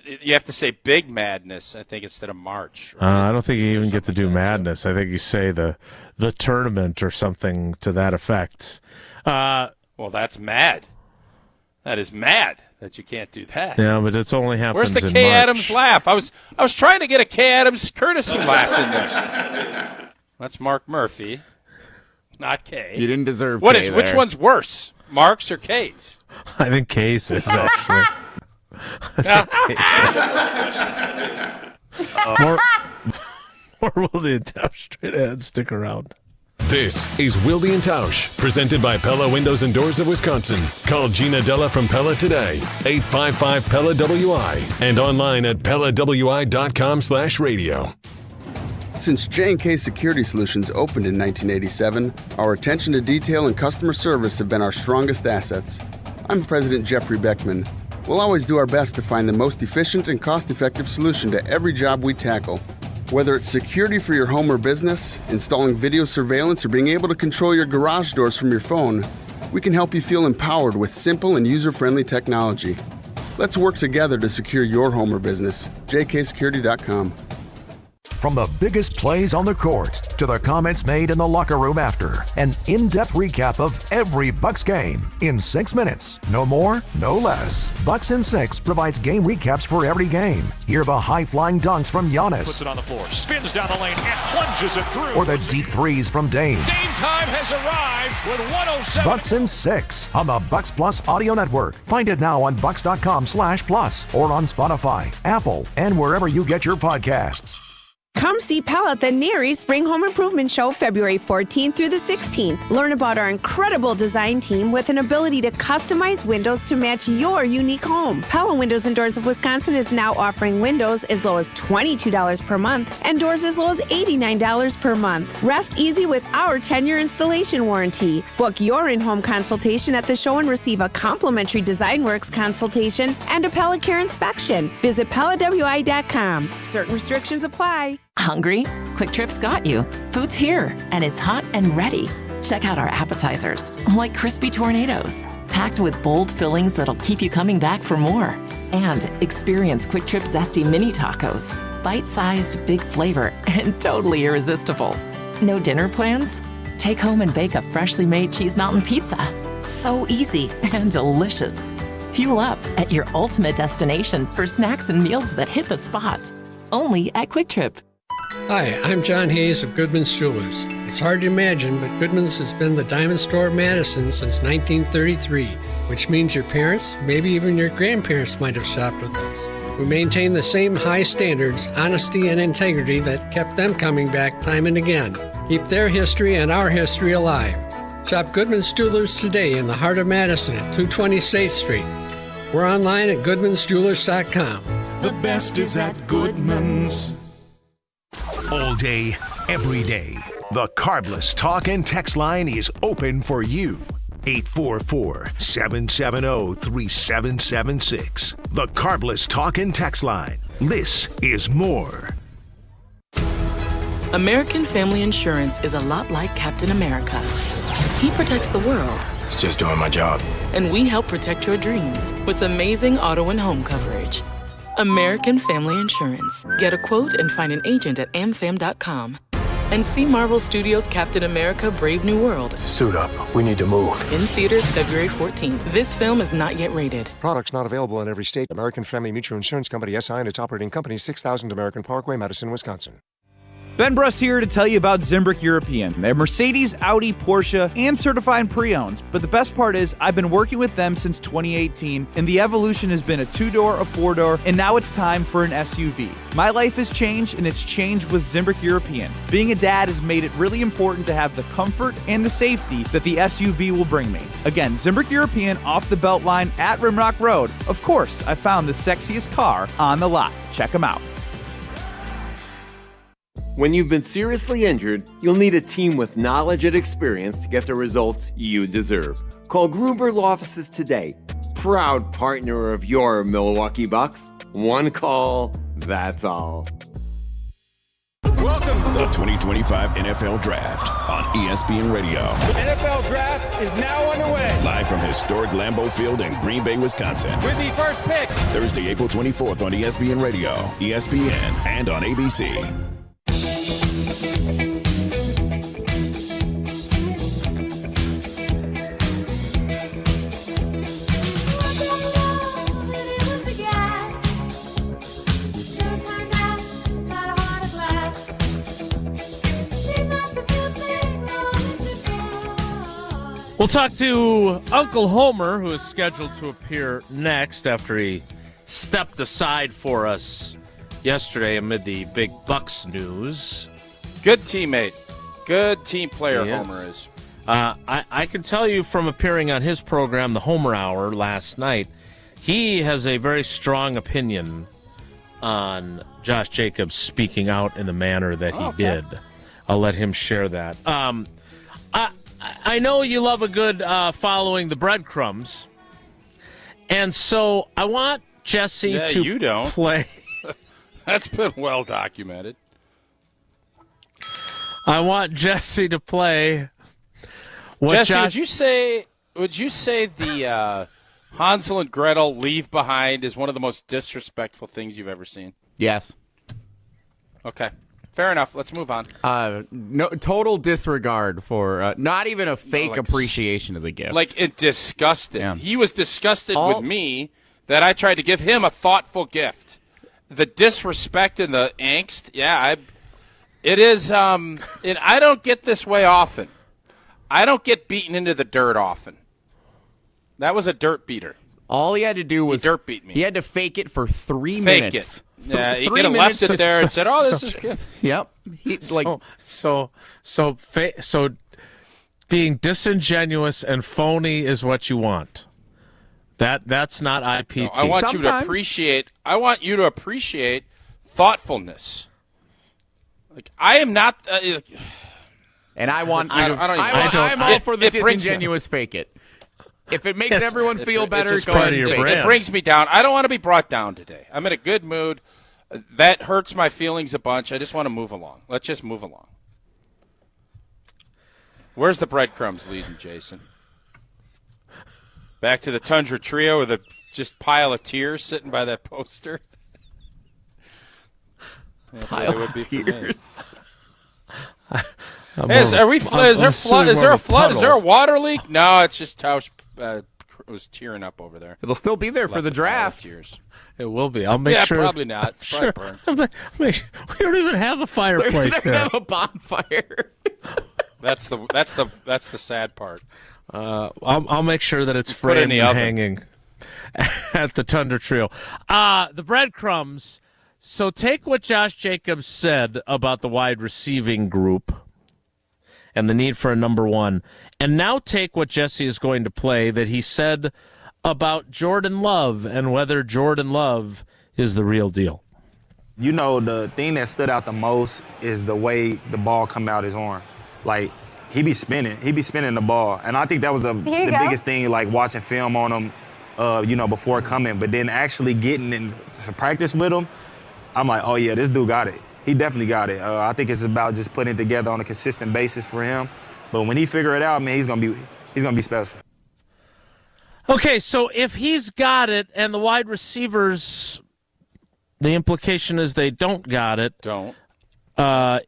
You have to say Big Madness, I think, instead of March. Right? I don't think you even get to do Madness. I think you say the tournament or something to that effect. Well, that's mad. That is mad that you can't do that. Yeah, but it's only happens in March. Where's the Kay Adams laugh? I was trying to get a Kay Adams courtesy laugh in there. That's Mark Murphy, not Kay. You didn't deserve What Kay is? there. Which one's worse, Mark's or Kay's? I think Kay's is actually. More Wilde and Tausch straight ahead. Stick around. This is Wilde and Tausch, presented by Pella Windows and Doors of Wisconsin. Call Gina Della from Pella today, 855-PELLA-WI, and online at PellaWI.com/radio. Since J&K Security Solutions opened in 1987, our attention to detail and customer service have been our strongest assets. I'm President Jeffrey Beckman. We'll always do our best to find the most efficient and cost-effective solution to every job we tackle. Whether it's security for your home or business, installing video surveillance, or being able to control your garage doors from your phone, we can help you feel empowered with simple and user-friendly technology. Let's work together to secure your home or business. jksecurity.com. From the biggest plays on the court to the comments made in the locker room after, an in-depth recap of every Bucks game in 6 minutes. No more, no less. Bucks in 6 provides game recaps for every game. Hear the high-flying dunks from Giannis. Puts it on the floor, spins down the lane, and plunges it through. Or the deep threes from Dame. Dame time has arrived with 107. Bucks in 6 on the Bucks Plus Audio Network. Find it now on bucks.com/plus or on Spotify, Apple, and wherever you get your podcasts. Come see Pella at the Neary Spring Home Improvement Show February 14th through the 16th. Learn about our incredible design team with an ability to customize windows to match your unique home. Pella Windows and Doors of Wisconsin is now offering windows as low as $22 per month and doors as low as $89 per month. Rest easy with our 10-year installation warranty. Book your in-home consultation at the show and receive a complimentary DesignWorks consultation and a Pella Care inspection. Visit PellaWI.com. Certain restrictions apply. Hungry? Quick Trip's got you. Food's here, and it's hot and ready. Check out our appetizers, like crispy tornadoes, packed with bold fillings that'll keep you coming back for more. And experience Quick Trip Zesty Mini Tacos, bite-sized, big flavor, and totally irresistible. No dinner plans? Take home and bake a freshly made Cheese Mountain Pizza. So easy and delicious. Fuel up at your ultimate destination for snacks and meals that hit the spot. Only at Quick Trip. Hi, I'm John Hayes of Goodman's Jewelers. It's hard to imagine, but Goodman's has been the diamond store of Madison since 1933, which means your parents, maybe even your grandparents might have shopped with us. We maintain the same high standards, honesty, and integrity that kept them coming back time and again. Keep their history and our history alive. Shop Goodman's Jewelers today in the heart of Madison at 220 State Street. We're online at goodmansjewelers.com. The best is at Goodman's. All day, every day. The Carbless Talk and Text line is open for you. 844-770-3776. The Carbless Talk and Text line. This is more. American Family Insurance is a lot like Captain America. He protects the world. It's just doing my job. And we help protect your dreams with amazing auto and home coverage. American Family Insurance. Get a quote and find an agent at amfam.com. And see Marvel Studios' Captain America: Brave New World. Suit up. We need to move. In theaters February 14th. This film is not yet rated. Products not available in every state. American Family Mutual Insurance Company, SI, and its operating company, 6000 American Parkway, Madison, Wisconsin. Ben Brust here to tell you about Zimbrick European. They're Mercedes, Audi, Porsche, and certified pre-owned. But the best part is I've been working with them since 2018, and the evolution has been a 2-door, a 4-door, and now it's time for an SUV. My life has changed, and it's changed with Zimbrick European. Being a dad has made it really important to have the comfort and the safety that the SUV will bring me. Again, Zimbrick European off the Beltline at Rimrock Road. Of course, I found the sexiest car on the lot. Check them out. When you've been seriously injured, you'll need a team with knowledge and experience to get the results you deserve. Call Gruber Law Offices today. Proud partner of your Milwaukee Bucks. One call, that's all. Welcome to the 2025 NFL Draft on ESPN Radio. The NFL Draft is now underway. Live from historic Lambeau Field in Green Bay, Wisconsin. With the first pick. Thursday, April 24th on ESPN Radio, ESPN, and on ABC. We'll talk to Uncle Homer, who is scheduled to appear next after he stepped aside for us yesterday amid the big Bucks news. Good teammate. Good team player, Homer is. I can tell you from appearing on his program, the Homer Hour, last night, he has a very strong opinion on Josh Jacobs speaking out in the manner that he did. I'll let him share that. I know you love a good following the breadcrumbs, and so I want Jesse to play. That's been well documented. I want Jesse to play. Jesse, would you say the Hansel and Gretel leave behind is one of the most disrespectful things you've ever seen? Yes. Okay. Fair enough. Let's move on. No total disregard for not even a fake appreciation of the gift. Like it disgusted. Yeah. He was disgusted with me that I tried to give him a thoughtful gift. The disrespect and the angst. Yeah, it is. And I don't get this way often. I don't get beaten into the dirt often. That was a dirt beater. All he had to do was dirt beat me. He had to fake it for 3 fake minutes. It. Yeah, he could have left it there and said, "Oh, this is good." Yep. So being disingenuous and phony is what you want. That's not IPT. No, I want you to appreciate. I want you to appreciate thoughtfulness. Like I am not. And I want. I'm all for the disingenuous fake it. If it makes everyone feel better, it brings me down. I don't want to be brought down today. I'm in a good mood. That hurts my feelings a bunch. I just want to move along. Let's just move along. Where's the breadcrumbs leading, Jason? Back to the Tundra Trio with a just pile of tears sitting by that poster? Pile of tears. Is there a flood? Is there a water leak? No, it's just Tausch was tearing up over there. It'll still be there for the draft. It will be. I'll make sure. Probably not. Sure. We don't even have a fireplace there. We don't have a bonfire. That's the sad part. I'll make sure that it's framed and hanging at the Tundra Trio. The breadcrumbs. So take what Josh Jacobs said about the wide receiving group and the need for a number one, and now take what Jesse is going to play that he said about Jordan Love and whether Jordan Love is the real deal. You know, the thing that stood out the most is the way the ball come out his arm. Like, he be spinning the ball. And I think that was the biggest thing, like watching film on him, before coming. But then actually getting into practice with him, I'm like, oh, yeah, this dude got it. He definitely got it. I think it's about just putting it together on a consistent basis for him. But when he figure it out, man, he's gonna be special. Okay, so if he's got it and the wide receivers, the implication is they don't got it. Don't.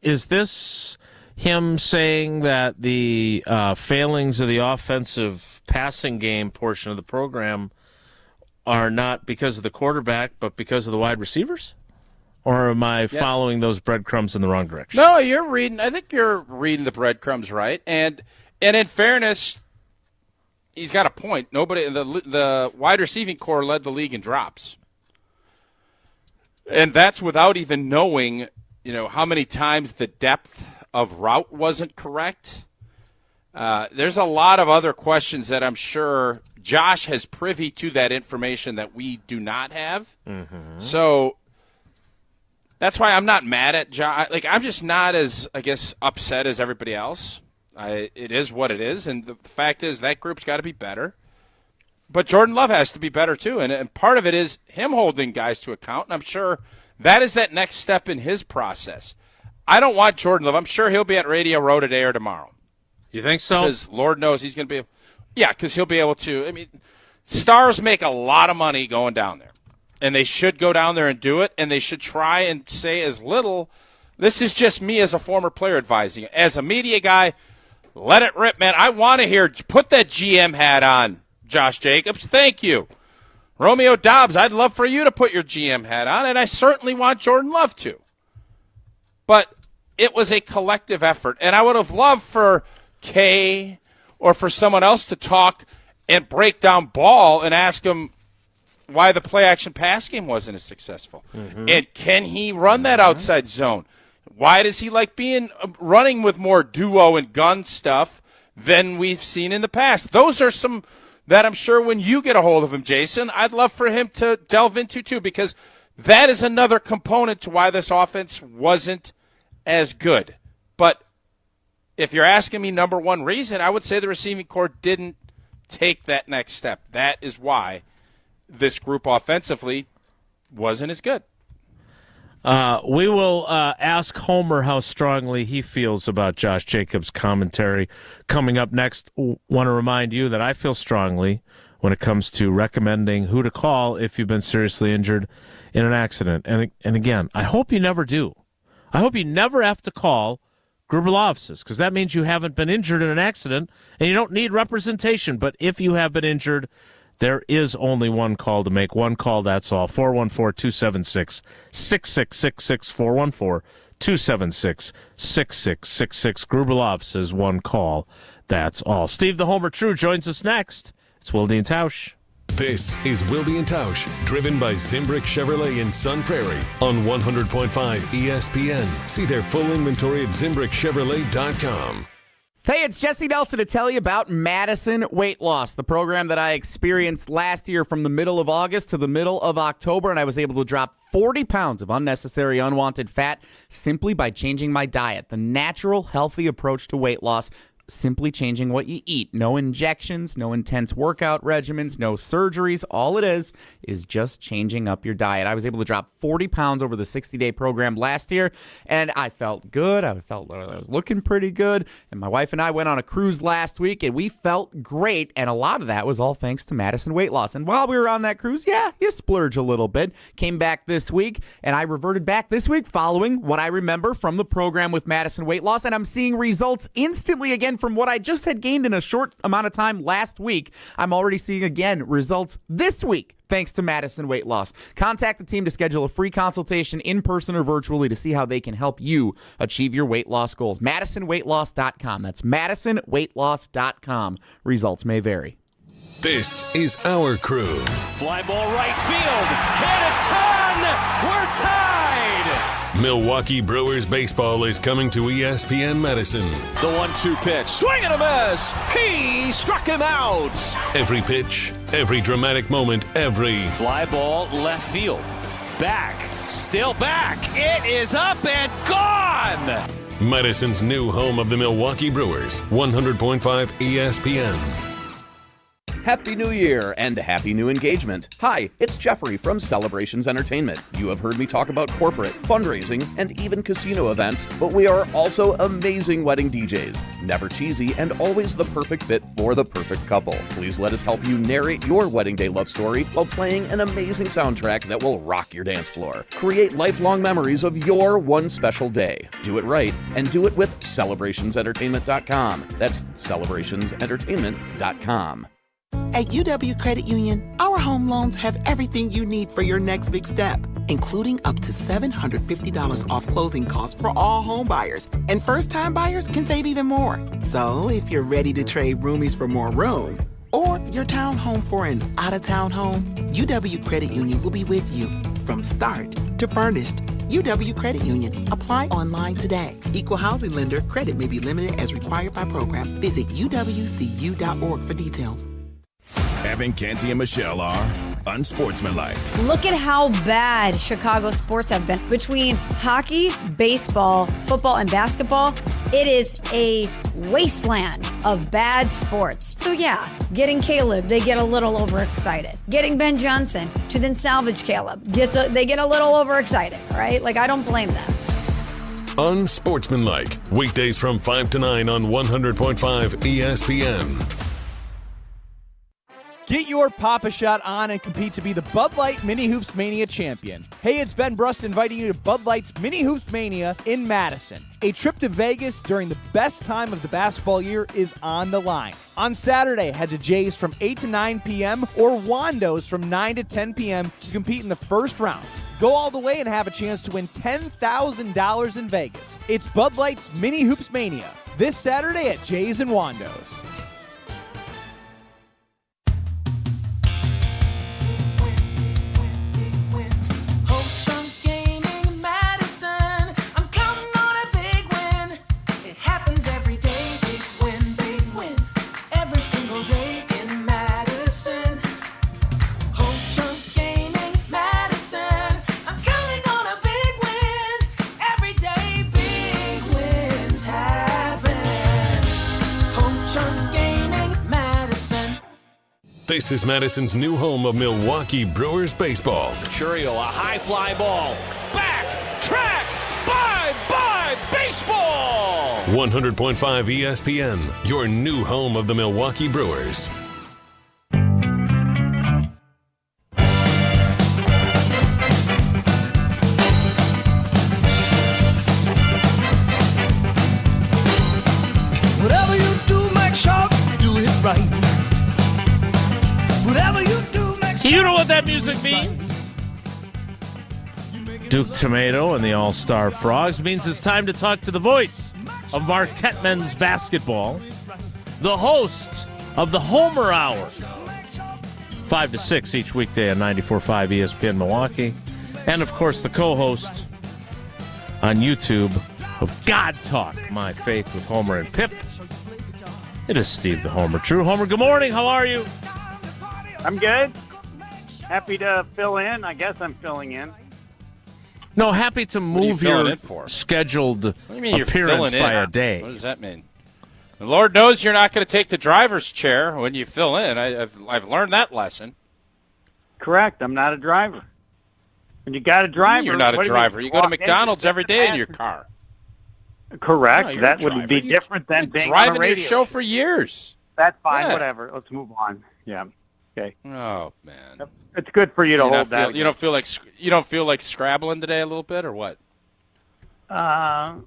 Is this him saying that the failings of the offensive passing game portion of the program are not because of the quarterback, but because of the wide receivers? Or am I following those breadcrumbs in the wrong direction? No, I think you're reading the breadcrumbs right. And in fairness, he's got a point. The wide receiving core led the league in drops. And that's without even knowing, how many times the depth of route wasn't correct. There's a lot of other questions that I'm sure Josh has privy to that information that we do not have. Mm-hmm. So that's why I'm not mad at Josh. I'm just not as, upset as everybody else. It is what it is, and the fact is that group's got to be better. But Jordan Love has to be better too, and part of it is him holding guys to account, and I'm sure that is that next step in his process. I don't want Jordan Love. I'm sure he'll be at Radio Row today or tomorrow. You think so? Because Lord knows he's going to be – yeah, because he'll be able to – stars make a lot of money going down there, and they should go down there and do it, and they should try and say as little – this is just me as a former player advising. As a media guy, let it rip, man. I want to hear – put that GM hat on, Josh Jacobs. Thank you. Romeo Dobbs, I'd love for you to put your GM hat on, and I certainly want Jordan Love to. But it was a collective effort, and I would have loved for Kay or for someone else to talk and break down ball and ask him why the play-action pass game wasn't as successful. Mm-hmm. And can he run that outside zone? Why does he like running with more duo and gun stuff than we've seen in the past? Those are some that I'm sure when you get a hold of him, Jason, I'd love for him to delve into too, because that is another component to why this offense wasn't as good. But if you're asking me number one reason, I would say the receiving corps didn't take that next step. That is why this group offensively wasn't as good. We will ask Homer how strongly he feels about Josh Jacobs' commentary coming up next. Want to remind you that I feel strongly when it comes to recommending who to call if you've been seriously injured in an accident. And again, I hope you never do. I hope you never have to call Gruber Law Offices, because that means you haven't been injured in an accident and you don't need representation. But if you have been injured, there is only one call to make. One call, that's all. 414-276-6666. 414-276-6666. Gruber Law Offices, one call, that's all. Steve the Homer True joins us next. It's Wilde and Tausch. This is Wilde and Tausch, driven by Zimbrick Chevrolet in Sun Prairie on 100.5 ESPN. See their full inventory at ZimbrickChevrolet.com. Hey, it's Jesse Nelson to tell you about Madison Weight Loss, the program that I experienced last year from the middle of August to the middle of October, and I was able to drop 40 pounds of unnecessary, unwanted fat simply by changing my diet. The natural, healthy approach to weight loss, simply changing what you eat. No injections, no intense workout regimens, no surgeries. All it is just changing up your diet. I was able to drop 40 pounds over the 60-day program last year, and I felt good. I felt like I was looking pretty good, and my wife and I went on a cruise last week, and we felt great, and a lot of that was all thanks to Madison Weight Loss. And while we were on that cruise, you splurge a little bit. Came back this week, and I reverted back this week following what I remember from the program with Madison Weight Loss, and I'm seeing results instantly again from what I just had gained in a short amount of time last week. I'm already seeing again results this week thanks to Madison Weight Loss. Contact the team to schedule a free consultation in person or virtually to see how they can help you achieve your weight loss goals. MadisonWeightLoss.com. That's MadisonWeightLoss.com. Results may vary. This is our crew. Fly ball right field. Hit a ton. We're tied. Milwaukee Brewers baseball is coming to ESPN Madison. The 1-2 pitch. Swing and a miss. He struck him out. Every pitch, every dramatic moment, every fly ball left field. Back. Still back. It is up and gone. Madison's new home of the Milwaukee Brewers. 100.5 ESPN. Happy New Year and happy new engagement. Hi, it's Jeffrey from Celebrations Entertainment. You have heard me talk about corporate, fundraising, and even casino events, but we are also amazing wedding DJs. Never cheesy and always the perfect fit for the perfect couple. Please let us help you narrate your wedding day love story while playing an amazing soundtrack that will rock your dance floor. Create lifelong memories of your one special day. Do it right and do it with celebrationsentertainment.com. That's celebrationsentertainment.com. At UW Credit Union, our home loans have everything you need for your next big step, including up to $750 off closing costs for all home buyers. And first-time buyers can save even more. So if you're ready to trade roomies for more room, or your townhome for an out-of-town home, UW Credit Union will be with you from start to furnished. UW Credit Union. Apply online today. Equal housing lender. Credit may be limited as required by program. Visit uwcu.org for details. Evan, Canty, and Michelle are unsportsmanlike. Look at how bad Chicago sports have been. Between hockey, baseball, football, and basketball, it is a wasteland of bad sports. So yeah, getting Caleb, they get a little overexcited. Getting Ben Johnson to then salvage Caleb, they get a little overexcited, right? Like, I don't blame them. Unsportsmanlike, weekdays from 5 to 9 on 100.5 ESPN. Get your Papa Shot on and compete to be the Bud Light Mini Hoops Mania champion. Hey, it's Ben Brust inviting you to Bud Light's Mini Hoops Mania in Madison. A trip to Vegas during the best time of the basketball year is on the line. On Saturday, head to Jay's from 8 to 9 p.m. or Wando's from 9 to 10 p.m. to compete in the first round. Go all the way and have a chance to win $10,000 in Vegas. It's Bud Light's Mini Hoops Mania this Saturday at Jay's and Wando's. This is Madison's new home of Milwaukee Brewers baseball. Churio, a high fly ball. Back, track, bye, baseball! 100.5 ESPN, your new home of the Milwaukee Brewers. Whatever you do, make sure you do it right. Whatever you do, make sure you know what that music means? Duke Tomato and the All-Star Frogs means it's time to talk to the voice of Marquette men's basketball, the host of the Homer Hour, 5 to 6 each weekday on 94.5 ESPN Milwaukee, and of course the co-host on YouTube of God Talk, My Faith with Homer and Pip. It is Steve the Homer. True Homer, good morning. How are you? I'm good. Happy to fill in. I guess I'm filling in. No, happy to move your scheduled What do you mean appearance you're by in? a day. What does that mean? The Lord knows you're not going to take the driver's chair when you fill in. I've learned that lesson. Correct. I'm not a driver. When you got a driver, You're not a driver. You go to McDonald's every day in your car. Correct. No, that would be different than being on a driving radio your show for years. That's fine. Yeah. Whatever. Let's move on. Yeah. Okay. Oh man, it's good for you to You hold that. you don't feel like scrabbling today a little bit, or what? No,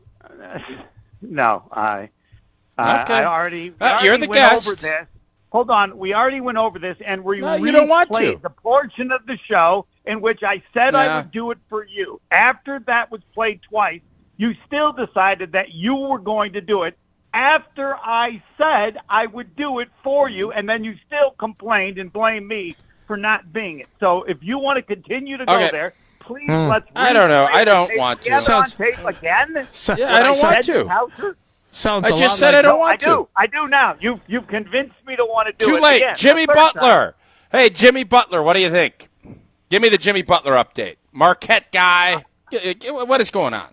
I already. You're the went guest. Over this. Hold on, we already went over this, and we you don't want to. replayed the portion of the show in which I said I would do it for you. After that was played twice, you still decided that you were going to do it. After I said I would do it for you, and then you still complained and blamed me for not being it. So if you want to continue to go there, please let's. I don't know. I don't want to. On tape again? I don't want to. Sounds. I just said I don't want to. I do now. You've convinced me to want to do it. Too late. Again. Jimmy Butler. Hey, Jimmy Butler. What do you think? Give me the Jimmy Butler update. Marquette guy. What is going on?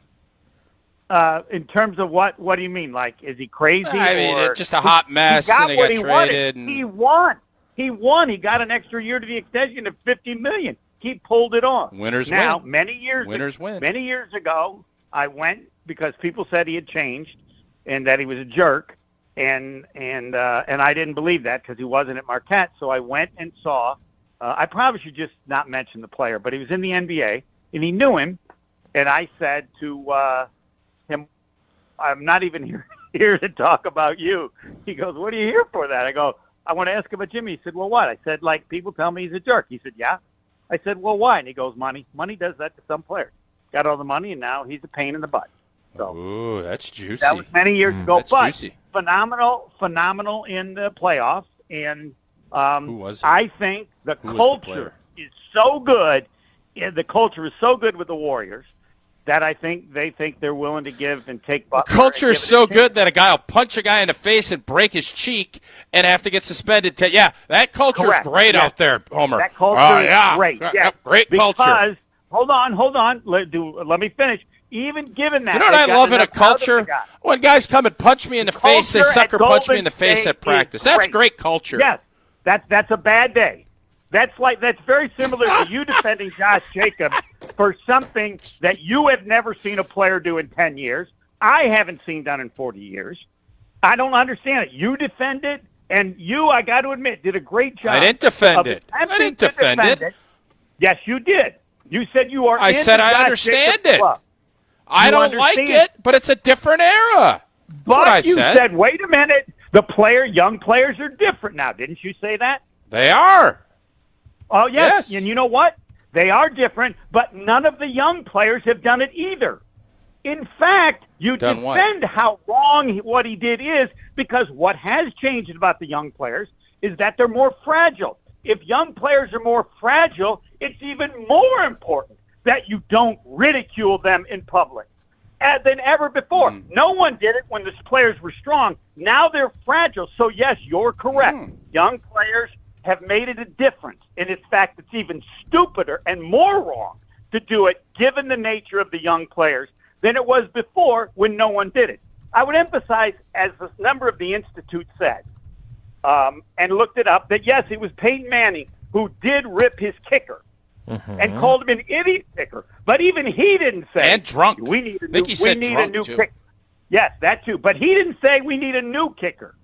In terms of what do you mean? Like, is he crazy? I mean, or it's just a hot mess. He got and what got he traded. wanted. He won. He won. He got an extra year to the extension of $50 million. He pulled it off. Winners now, win. Many years win. Many years ago, I went because people said he had changed and that he was a jerk, and I didn't believe that because he wasn't at Marquette. So I went and saw. I probably should just not mention the player, but he was in the NBA and he knew him. And I said to him, "I'm not even here to talk about you." He goes, "What are you here for?" That I go, "I want to ask about Jimmy." He said, "Well, what?" I said, "Like people tell me he's a jerk." He said, "Yeah." I said, "Well, why?" And he goes, "Money. Money does that to some players. Got all the money, and now he's a pain in the butt." So, ooh, that's juicy. That was many years ago, that's but juicy. phenomenal in the playoffs. And Who was it? I think the culture is so good. The culture is so good with the Warriors that I think they think they're willing to give and take. The culture is so good that a guy will punch a guy in the face and break his cheek and have to get suspended. That culture is great out there, Homer. That culture is great. Yeah, great culture. Because, hold on. Let me finish. Even given that, you know what I love in a culture? When guys come and punch me in the face, they sucker punch me in the face at practice. That's great culture. Yes, that's a bad day. That's very similar to you defending Josh Jacobs for something that you have never seen a player do in 10 years. I haven't seen done in 40 years. I don't understand it. You defended, and you, I got to admit, did a great job. I didn't defend it. Yes, you did. You said you are. I said I understand it. I don't like it, but it's a different era. That's what I said, wait a minute. Young players are different now. Didn't you say that? They are. Oh, yes. And you know what? They are different, but none of the young players have done it either. In fact, you defend how wrong what he did is because what has changed about the young players is that they're more fragile. If young players are more fragile, it's even more important that you don't ridicule them in public than ever before. No one did it when the players were strong. Now they're fragile. So, yes, you're correct. Young players have made it a difference. And in fact, it's even stupider and more wrong to do it, given the nature of the young players, than it was before when no one did it. I would emphasize, as a member of the Institute said, and looked it up, that yes, it was Peyton Manning who did rip his kicker. And called him an idiot kicker. But even he didn't say. And drunk. We need a I think he said need drunk, a new too. kicker. Yes, that too. But he didn't say we need a new kicker,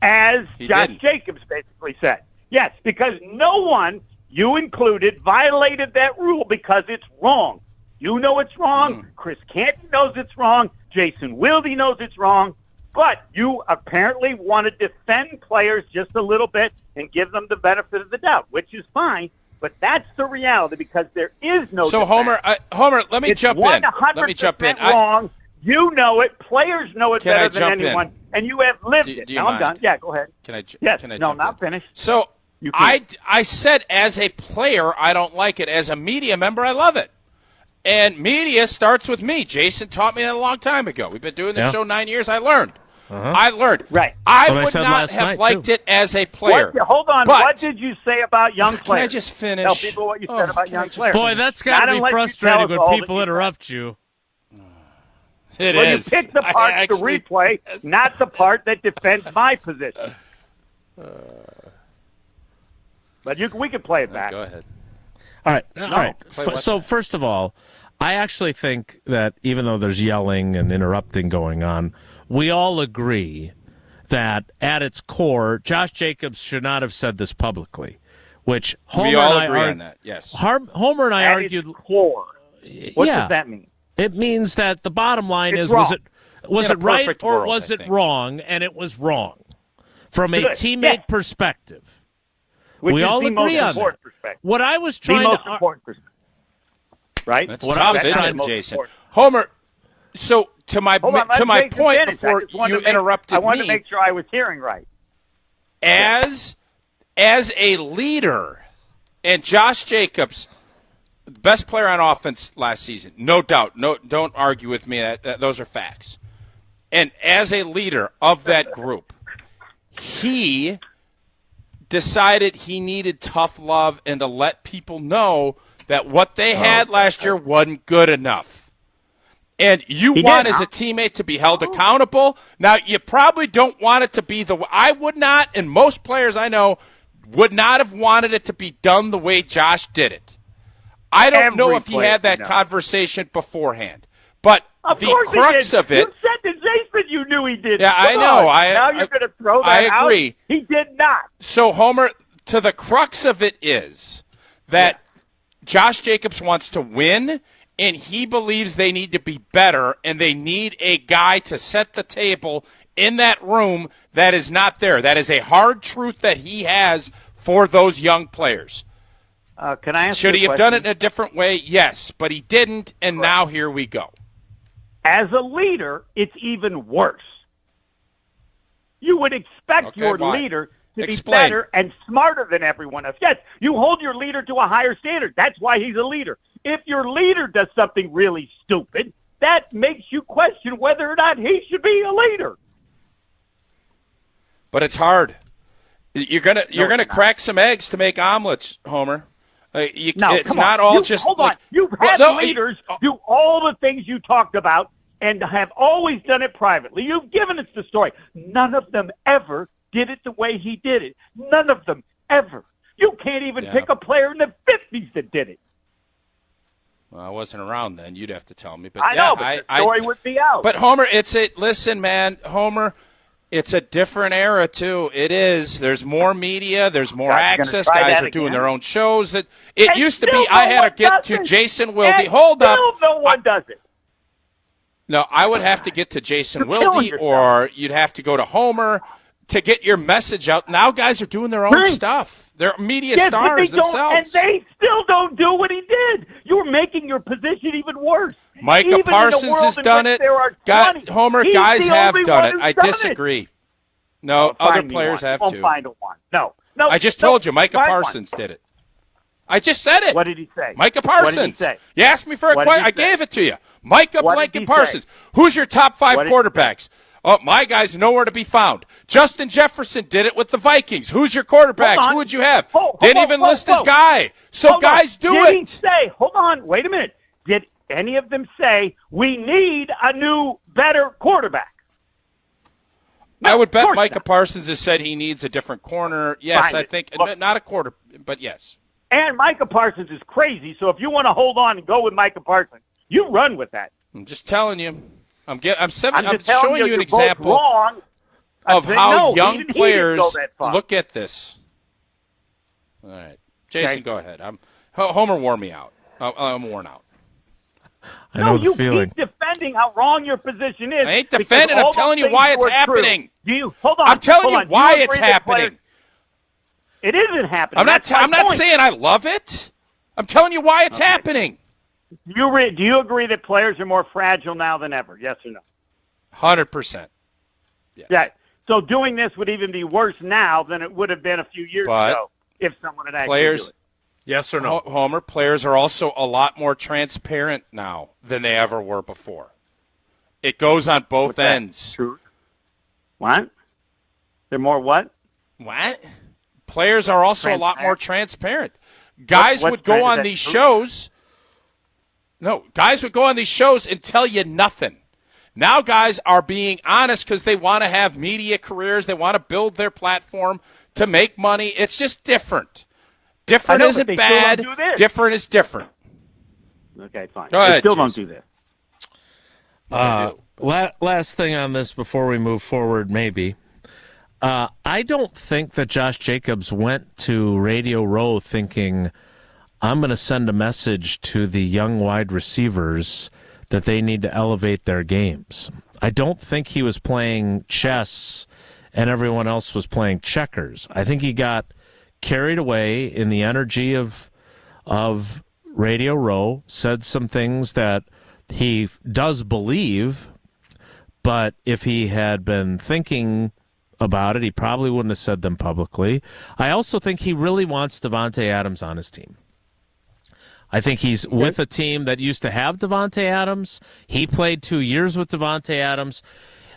as Josh Jacobs basically said. Yes, because no one, you included, violated that rule because it's wrong. You know it's wrong. Chris Canty knows it's wrong. Jason Wilde knows it's wrong. But you apparently want to defend players just a little bit and give them the benefit of the doubt, which is fine. But that's the reality because there is no. So defense. Homer, let me jump in. Let me jump in. Wrong. You know it. Players know it better than anyone, and you have lived it. Now I'm done. Yeah, go ahead. Can I? Yes. Can I no, jump not in? finished. So I said as a player I don't like it. As a media member, I love it. And media starts with me. Jason taught me that a long time ago. We've been doing this show 9 years. I learned. I learned. Right. I would not have liked it as a player. Hold on. But, what did you say about young players? Can I just finish? Tell people what you said about young players. Boy, that's got to be frustrating when people interrupt you. It is. You pick the part to replay, not the part that defends my position. But we can play it back. Go ahead. All right. So first of all, I actually think that even though there's yelling and interrupting going on, we all agree that at its core, Josh Jacobs should not have said this publicly, which Homer we all and I agree on that. Yes. Homer and I at argued. Its core. What does that mean? It means that the bottom line it's is wrong. was it right or world, was I it think. wrong? And it was wrong from a teammate perspective. Which we is all the agree most on important that. Perspective. What I was The trying most to important perspective. Right? That's what tough, I was isn't trying it, to Jason? Homer, so to my point before you interrupted I wanted me, to make sure I was hearing right. As a leader, and Josh Jacobs, the best player on offense last season, no doubt. No, don't argue with me. That those are facts. And as a leader of that group, he decided he needed tough love and to let people know that what they had last year wasn't good enough. And you want, as a teammate, to be held accountable. Now, you probably don't want it to be I would not, and most players I know would not have wanted it to be done the way Josh did it. I don't know if he had that conversation beforehand, but the crux of it. You said to Jason you knew he did. Yeah, I know. Now you're going to throw that out? I agree. He did not. So, Homer, to the crux of it is that Josh Jacobs wants to win, and he believes they need to be better, and they need a guy to set the table in that room that is not there. That is a hard truth that he has for those young players. Can I ask Should you he a have done it question? in a different way? Yes, but he didn't, and now here we go. As a leader, it's even worse. You would expect your leader to be better and smarter than everyone else. Yes, you hold your leader to a higher standard. That's why he's a leader. If your leader does something really stupid, that makes you question whether or not he should be a leader. But it's hard. You're gonna crack some eggs to make omelets, Homer. It's not all just. Hold on. You've had leaders do all the things you talked about and have always done it privately. You've given us the story. None of them ever did it the way he did it. None of them ever. You can't even pick a player in the 50s that did it. Well, I wasn't around then. You'd have to tell me. But I know, but the story would be out. But Homer, listen, man, Homer. It's a different era, too. It is. There's more media. There's more access. Guys are doing their own shows. It used to be I had to get to Jason Wilde. Hold up. No one does it. No, I would have to get to Jason Wilde, or you'd have to go to Homer to get your message out. Now guys are doing their own stuff. They're media stars themselves. And they still don't do what he did. You're making your position even worse. Micah Parsons has done it. Homer, guys have done it. I disagree. No, other players have too. Find one. No. I just told you, Micah Parsons did it. I just said it. What did he say? Micah Parsons. What did he say? You asked me for a question. I gave it to you. Micah Blanket Parsons. Who's your top 5 quarterbacks? Oh, my guy's nowhere to be found. Justin Jefferson did it with the Vikings. Who's your quarterbacks? Who would you have? Didn't even list his guy. So guys do it. Did he say, hold on, wait a minute. Did any of them say, we need a new, better quarterback? No, I would bet Micah Parsons has said he needs a different corner. Yes, I think. Not a quarter, but yes. And Micah Parsons is crazy, so if you want to hold on and go with Micah Parsons, you run with that. I'm just telling you. I'm showing you an example of how young players look at this. All right. Jason, go ahead. Homer wore me out. I'm worn out. I know the feeling. Keep defending how wrong your position is. I ain't defending. I'm telling you why it's happening. Hold on. I'm telling you why it's happening. It isn't happening. I'm not saying I love it. I'm telling you why it's happening. Do you agree that players are more fragile now than ever? Yes or no? 100%. Yes. Yeah. So doing this would even be worse now than it would have been a few years ago if someone had actually do it. Yes or no? Homer, players are also a lot more transparent now than they ever were before. It goes on both ends. True. What? They're more what? What? Players are also a lot more transparent. Guys would go on these shows. No, guys would go on these shows and tell you nothing. Now guys are being honest because they want to have media careers. They want to build their platform to make money. It's just different. Different isn't bad. Different is different. Okay, fine. Go ahead, they still don't do this. Last thing on this before we move forward, maybe. I don't think that Josh Jacobs went to Radio Row thinking, I'm going to send a message to the young wide receivers that they need to elevate their games. I don't think he was playing chess and everyone else was playing checkers. I think he got carried away in the energy of Radio Row, said some things that he does believe, but if he had been thinking about it, he probably wouldn't have said them publicly. I also think he really wants Davante Adams on his team. I think he's with a team that used to have Davante Adams. He played 2 years with Davante Adams.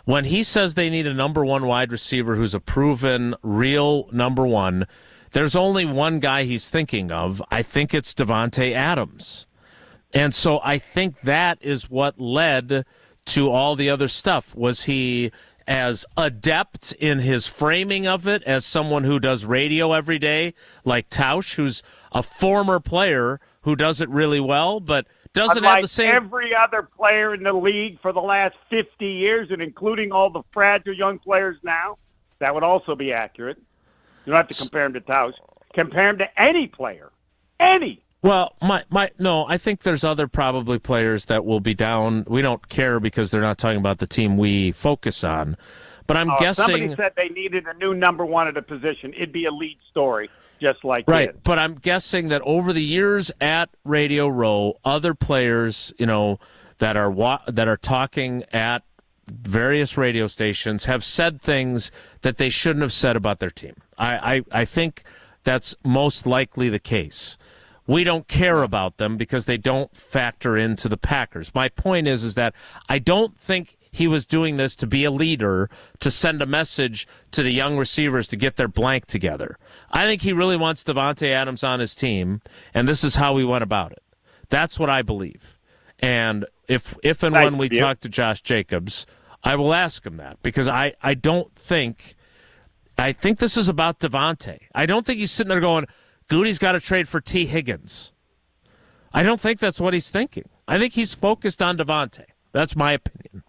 When he says they need a number one wide receiver who's a proven, real number one, there's only one guy he's thinking of. I think it's Davante Adams. And so I think that is what led to all the other stuff. Was he as adept in his framing of it as someone who does radio every day, like Tausch, who's a former player who does it really well, but doesn't have the same. Every other player in the league for the last 50 years, and including all the fragile young players now, that would also be accurate. You don't have to compare him to Tausch. Compare him to any player. Any. Well, no, I think there's other probably players that will be down. We don't care because they're not talking about the team we focus on. But I'm guessing. Somebody said they needed a new number one at a position. It'd be a lead story, just like right. his. But I'm guessing that over the years at Radio Row, other players, that are talking at various radio stations have said things that they shouldn't have said about their team. I think that's most likely the case. We don't care about them because they don't factor into the Packers. My point is that I don't think he was doing this to be a leader, to send a message to the young receivers to get their blank together. I think he really wants Davante Adams on his team, and this is how we went about it. That's what I believe. And if and when we talk to Josh Jacobs, I will ask him that because I think this is about Davante. I don't think he's sitting there going, Goody's got to trade for T. Higgins. I don't think that's what he's thinking. I think he's focused on Davante. That's my opinion.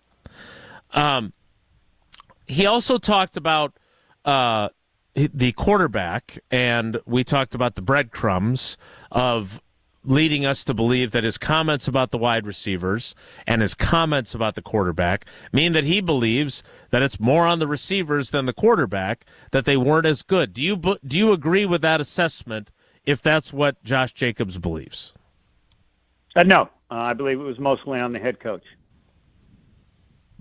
He also talked about the quarterback, and we talked about the breadcrumbs of leading us to believe that his comments about the wide receivers and his comments about the quarterback mean that he believes that it's more on the receivers than the quarterback, that they weren't as good. Do you agree with that assessment if that's what Josh Jacobs believes? No. I believe it was mostly on the head coach.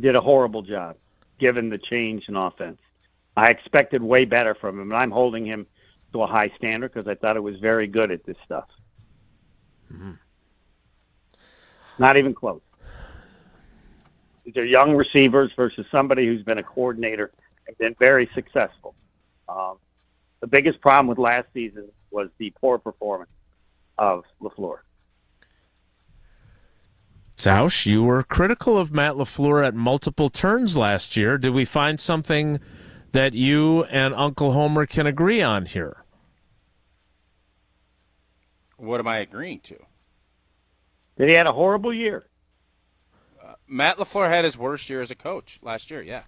Did a horrible job, given the change in offense. I expected way better from him, and I'm holding him to a high standard because I thought it was very good at this stuff. Mm-hmm. Not even close. These are young receivers versus somebody who's been a coordinator and been very successful. The biggest problem with last season was the poor performance of LaFleur. Tausch, you were critical of Matt LaFleur at multiple turns last year. Did we find something that you and Uncle Homer can agree on here? What am I agreeing to? That he had a horrible year. Matt LaFleur had his worst year as a coach last year, yeah.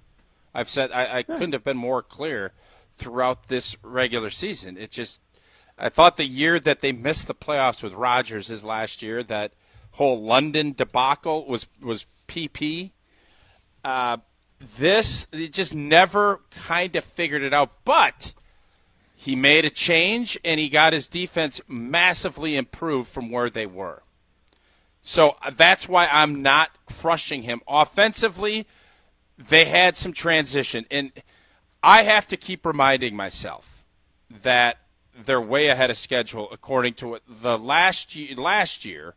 I've said I couldn't have been more clear throughout this regular season. It just, I thought the year that they missed the playoffs with Rodgers is last year, that whole London debacle was PP. He just never kind of figured it out, but he made a change, and he got his defense massively improved from where they were. So that's why I'm not crushing him. Offensively, they had some transition, and I have to keep reminding myself that they're way ahead of schedule according to what the last year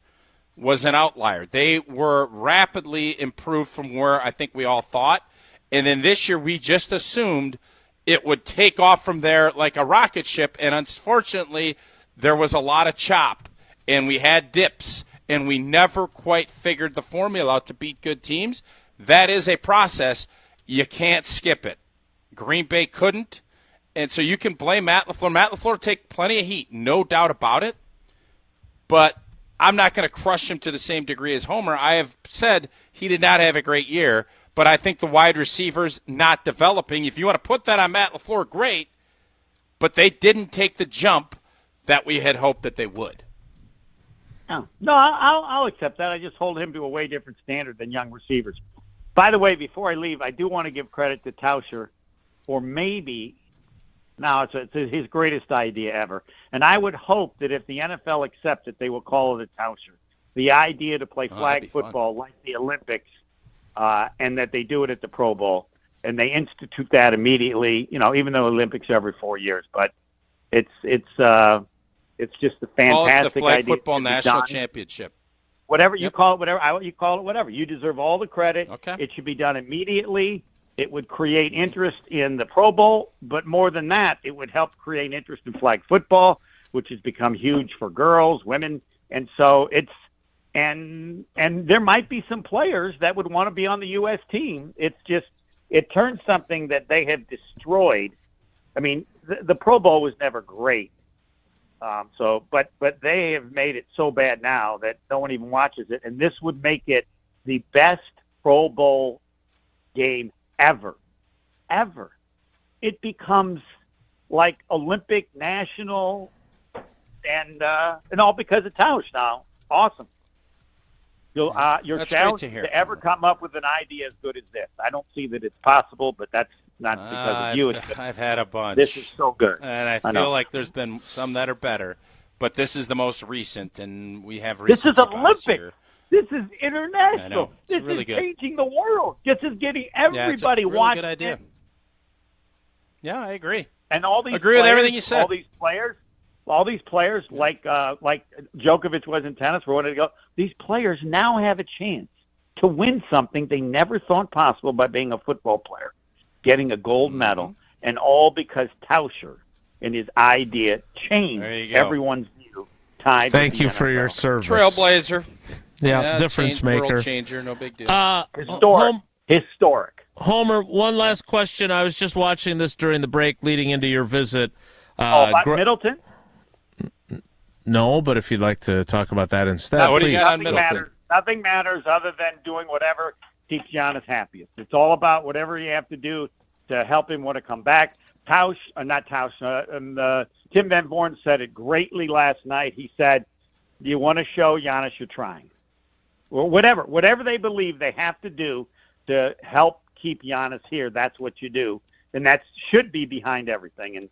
was an outlier. They were rapidly improved from where I think we all thought, and then this year we just assumed it would take off from there like a rocket ship, and unfortunately there was a lot of chop, and we had dips, and we never quite figured the formula out to beat good teams. That is a process. You can't skip it. Green Bay couldn't, and so you can blame Matt LaFleur. Matt LaFleur take plenty of heat, no doubt about it, but I'm not going to crush him to the same degree as Homer. I have said he did not have a great year, but I think the wide receivers not developing. If you want to put that on Matt LaFleur, great, but they didn't take the jump that we had hoped that they would. No, I'll accept that. I just hold him to a way different standard than young receivers. By the way, before I leave, I do want to give credit to Tauscher for maybe now it's his greatest idea ever. And I would hope that if the NFL accepts it, they will call it a Tauscher. The idea to play flag football like the Olympics, and that they do it at the Pro Bowl, and they institute that immediately. Even though Olympics every 4 years, but it's just a fantastic call it the Flag idea. Football National Championship. Whatever you call it, whatever. You deserve all the credit. Okay. It should be done immediately. It would create interest in the Pro Bowl, but more than that, it would help create interest in flag football, which has become huge for girls, women, and so and there might be some players that would want to be on the U.S. team. It's just it turns something that they have destroyed. I mean, the Pro Bowl was never great. But they have made it so bad now that no one even watches it. And this would make it the best Pro Bowl game ever. It becomes like Olympic, national, and all because of Tausch now. Awesome. Your That's challenge great to hear. to ever come up with an idea as good as this. I don't see that it's possible, but that's not because of you. I've had a bunch. This is so good. And I feel know. like there's been some that are better, but this is the most recent, and we have This is recency bias Olympic. here. This is international. I know. It's this really is good. changing the world. This is getting Yeah, it's everybody a really watching good idea. it. Yeah, I agree. And all these Agree players, with everything you said. All these players like Djokovic was in tennis for 1 year ago. These players now have a chance to win something they never thought possible by being a football player, getting a gold medal, and all because Tauscher and his idea changed There you go. everyone's view. Tied. Thank with the you for NFL. your service. Trailblazer. Yeah, difference maker. World changer, no big deal. Historic. Homer, one last question. I was just watching this during the break leading into your visit. About Middleton? No, but if you'd like to talk about that instead, What do please. you got on Middleton? Nothing matters other than doing whatever keeps Giannis happiest. It's all about whatever you have to do to help him want to come back. Tim Van Born said it greatly last night. He said, "Do you want to show Giannis you're trying?" Or whatever they believe they have to do to help keep Giannis here. That's what you do, and that should be behind everything. And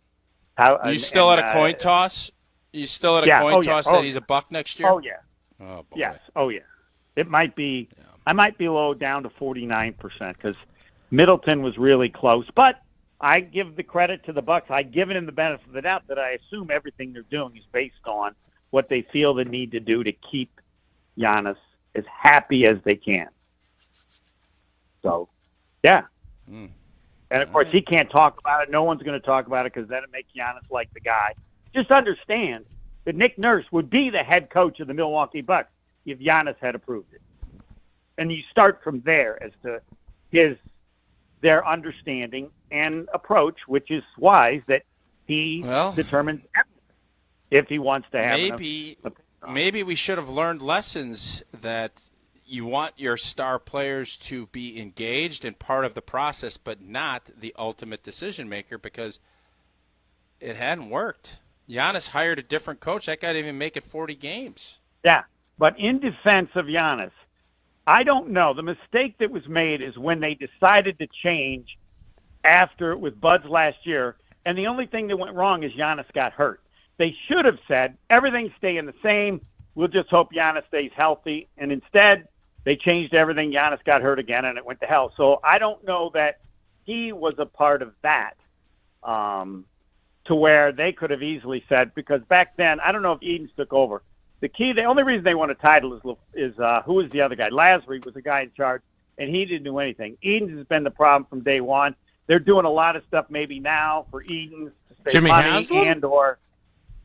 how You still at a coin toss? You still at a coin toss that he's a buck next year? Oh yeah. Oh boy. Yes. Oh yeah. It might be. Yeah. I might be low down to 49% because Middleton was really close. But I give the credit to the Bucks. I give them the benefit of the doubt that I assume everything they're doing is based on what they feel they need to do to keep Giannis as happy as they can. So, yeah. And of course, he can't talk about it. No one's going to talk about it because then it makes Giannis like the guy. Just understand that Nick Nurse would be the head coach of the Milwaukee Bucks if Giannis had approved it. And you start from there as to their understanding and approach, which is wise, that he determines if he wants to have Maybe we should have learned lessons that you want your star players to be engaged and part of the process, but not the ultimate decision maker, because it hadn't worked. Giannis hired a different coach. That guy didn't even make it 40 games. Yeah, but in defense of Giannis, I don't know. The mistake that was made is when they decided to change after with Bud's last year, and the only thing that went wrong is Giannis got hurt. They should have said, everything's staying the same. We'll just hope Giannis stays healthy. And instead, they changed everything. Giannis got hurt again, and it went to hell. So I don't know that he was a part of that to where they could have easily said, because back then, I don't know if Edens took over. The only reason they won a title is who was the other guy? Lasry was the guy in charge, and he didn't do anything. Edens has been the problem from day one. They're doing a lot of stuff maybe now for Edens to save Jimmy money Haslam? and/or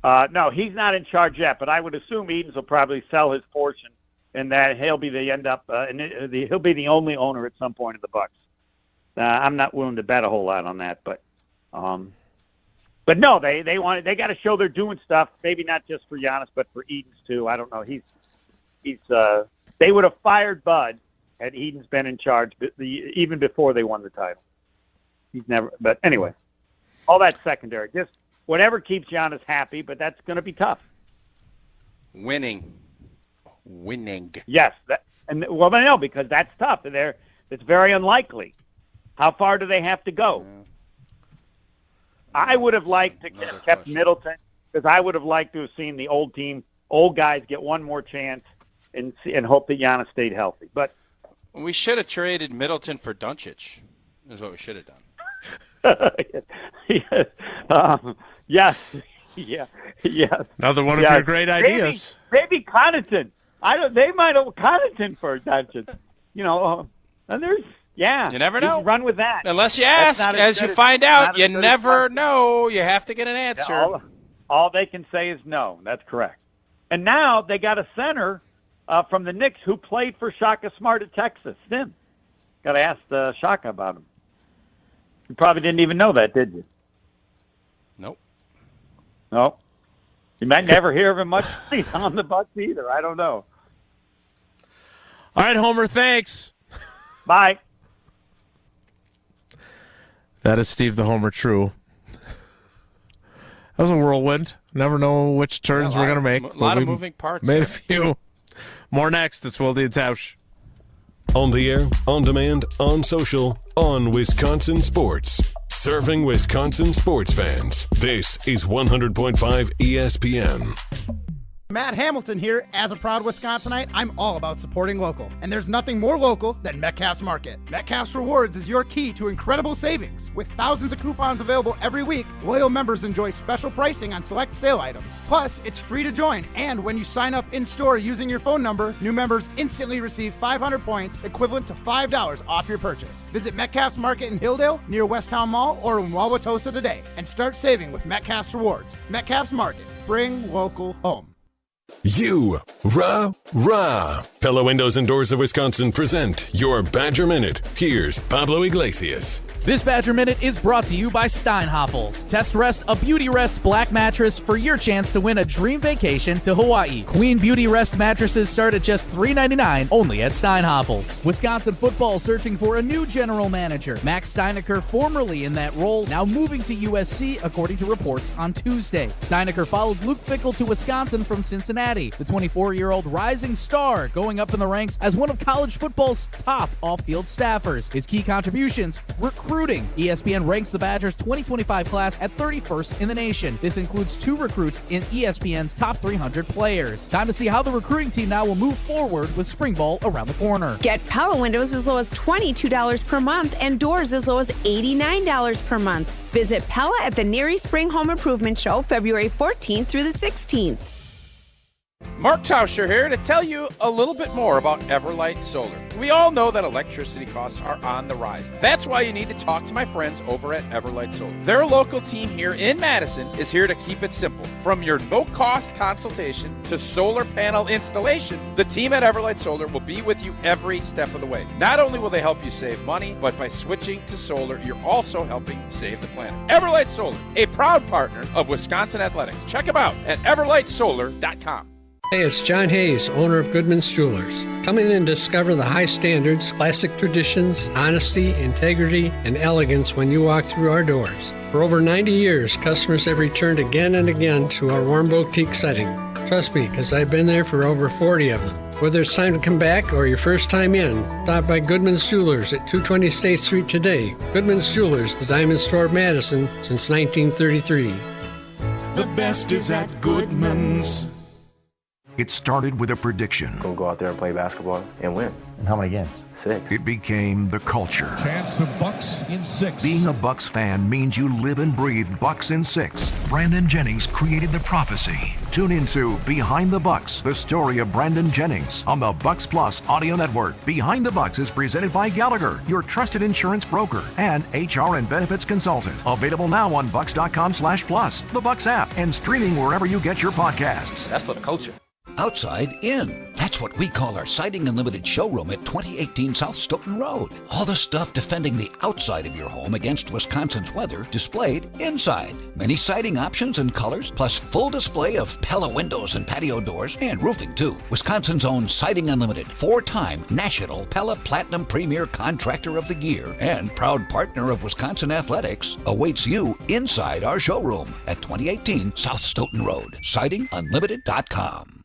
no, he's not in charge yet. But I would assume Edens will probably sell his portion, and that he'll be he'll be the only owner at some point of the Bucks. I'm not willing to bet a whole lot on that, but no, they got to show they're doing stuff. Maybe not just for Giannis, but for Edens too. I don't know. They would have fired Bud had Edens been in charge, even before they won the title. He's never. But anyway, all that's secondary. Just whatever keeps Giannis happy, but that's going to be tough. Winning. Yes, I know, because that's tough. It's very unlikely. How far do they have to go? I would have liked to have kept Middleton, because I would have liked to have seen the old guys get one more chance and hope that Giannis stayed healthy. But we should have traded Middleton for Doncic. Is what we should have done. Yes. Yes. Another one of your great ideas. Maybe Connaughton. They might have Connaughton for Doncic. And there's. Yeah. You never know. Run with that. Unless you ask, as you find out, you never know. You have to get an answer. Yeah, all they can say is no. That's correct. And now they got a center from the Knicks who played for Shaka Smart at Texas. Got to ask Shaka about him. You probably didn't even know that, did you? Nope. No. You might never hear of him much on the Bucs either. I don't know. All right, Homer, thanks. Bye. That is Steve the Homer True. That was a whirlwind. Never know which turns we're going to make. A lot of moving parts. Made a few. More next. It's Wilde and Tausch. On the air, on demand, on social, on Wisconsin Sports. Serving Wisconsin sports fans. This is 100.5 ESPN. Matt Hamilton here. As a proud Wisconsinite, I'm all about supporting local. And there's nothing more local than Metcalf's Market. Metcalf's Rewards is your key to incredible savings. With thousands of coupons available every week, loyal members enjoy special pricing on select sale items. Plus, it's free to join. And when you sign up in-store using your phone number, new members instantly receive 500 points, equivalent to $5 off your purchase. Visit Metcalf's Market in Hilldale, near Westtown Mall, or in Wauwatosa today. And start saving with Metcalf's Rewards. Metcalf's Market. Bring local home. Rah. Pella Windows and Doors of Wisconsin present your Badger Minute. Here's Pablo Iglesias. This Badger Minute is brought to you by Steinhoffels. Test Rest, a Beauty Rest black mattress for your chance to win a dream vacation to Hawaii. Queen Beauty Rest mattresses start at just $3.99 only at Steinhoffels. Wisconsin football searching for a new general manager. Max Steinecker, formerly in that role, now moving to USC, according to reports on Tuesday. Steinecker followed Luke Fickell to Wisconsin from Cincinnati. The 24-year-old rising star going up in the ranks as one of college football's top off-field staffers. His key contributions, recruiting. ESPN ranks the Badgers' 2025 class at 31st in the nation. This includes 2 recruits in ESPN's top 300 players. Time to see how the recruiting team now will move forward with spring ball around the corner. Get Pella windows as low as $22 per month and doors as low as $89 per month. Visit Pella at the Neary Spring Home Improvement Show February 14th through the 16th. Mark Tauscher here to tell you a little bit more about Everlight Solar. We all know that electricity costs are on the rise. That's why you need to talk to my friends over at Everlight Solar. Their local team here in Madison is here to keep it simple. From your no-cost consultation to solar panel installation, the team at Everlight Solar will be with you every step of the way. Not only will they help you save money, but by switching to solar, you're also helping save the planet. Everlight Solar, a proud partner of Wisconsin Athletics. Check them out at everlightsolar.com. Hey, it's John Hayes, owner of Goodman's Jewelers. Come in and discover the high standards, classic traditions, honesty, integrity, and elegance when you walk through our doors. For over 90 years, customers have returned again and again to our warm boutique setting. Trust me, because I've been there for over 40 of them. Whether it's time to come back or your first time in, stop by Goodman's Jewelers at 220 State Street today. Goodman's Jewelers, the diamond store of Madison since 1933. The best is at Goodman's. It started with a prediction. We'll go out there and play basketball and win. And how many games? 6. It became the culture. Chance of Bucks in 6. Being a Bucks fan means you live and breathe Bucks in 6. Brandon Jennings created the prophecy. Tune into Behind the Bucks, the story of Brandon Jennings on the Bucks Plus audio network. Behind the Bucks is presented by Gallagher, your trusted insurance broker and HR and benefits consultant. Available now on bucks.com/plus, the Bucks app, and streaming wherever you get your podcasts. That's for the culture. Outside in. That's what we call our Siding Unlimited showroom at 2018 South Stoughton Road. All the stuff defending the outside of your home against Wisconsin's weather displayed inside. Many siding options and colors, plus full display of Pella windows and patio doors, and roofing too. Wisconsin's own Siding Unlimited, 4-time National Pella Platinum Premier Contractor of the Year, and proud partner of Wisconsin Athletics, awaits you inside our showroom at 2018 South Stoughton Road. SidingUnlimited.com.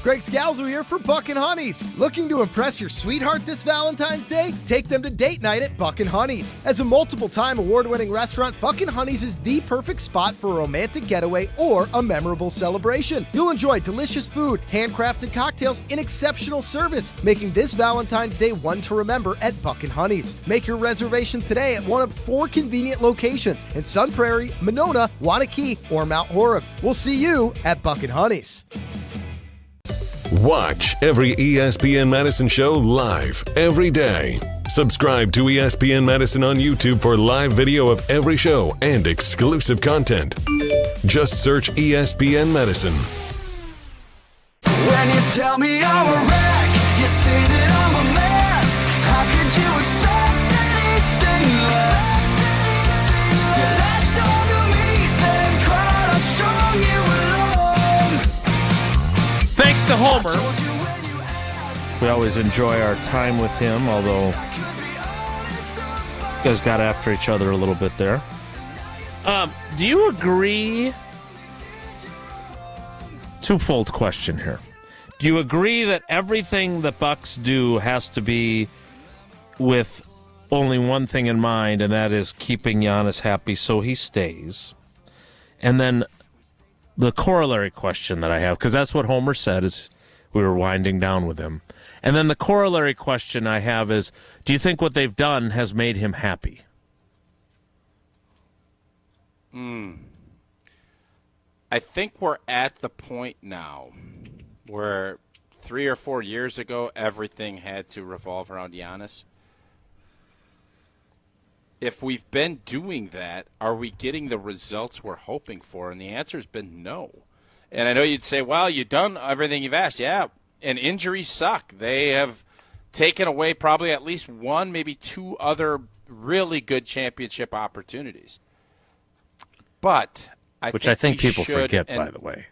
Greg Scalzo here for Buck and Honey's. Looking to impress your sweetheart this Valentine's Day? Take them to date night at Buck and Honey's. As a multiple-time award-winning restaurant, Buck and Honey's is the perfect spot for a romantic getaway or a memorable celebration. You'll enjoy delicious food, handcrafted cocktails, and exceptional service, making this Valentine's Day one to remember at Buck and Honey's. Make your reservation today at one of 4 convenient locations in Sun Prairie, Monona, Wanakee, or Mount Horeb. We'll see you at Buck and Honey's. Watch every ESPN Madison show live every day. Subscribe to ESPN Madison on YouTube for live video of every show and exclusive content. Just search ESPN Madison. When you tell me I'm a wreck, you say that I'm a mess. How could you expect anything less? to Homer. We always enjoy our time with him, although you guys got after each other a little bit there. Do you agree? Twofold question here. Do you agree that everything the Bucks do has to be with only one thing in mind, and that is keeping Giannis happy so he stays? And then the corollary question that I have, because that's what Homer said as we were winding down with him. And then the corollary question I have is, do you think what they've done has made him happy? I think we're at the point now where 3 or 4 years ago, everything had to revolve around Giannis. If we've been doing that, are we getting the results we're hoping for? And the answer's been no. And I know you'd say, well, you've done everything you've asked. Yeah, and injuries suck. They have taken away probably at least one, maybe two other really good championship opportunities. But I think people forget, by the way.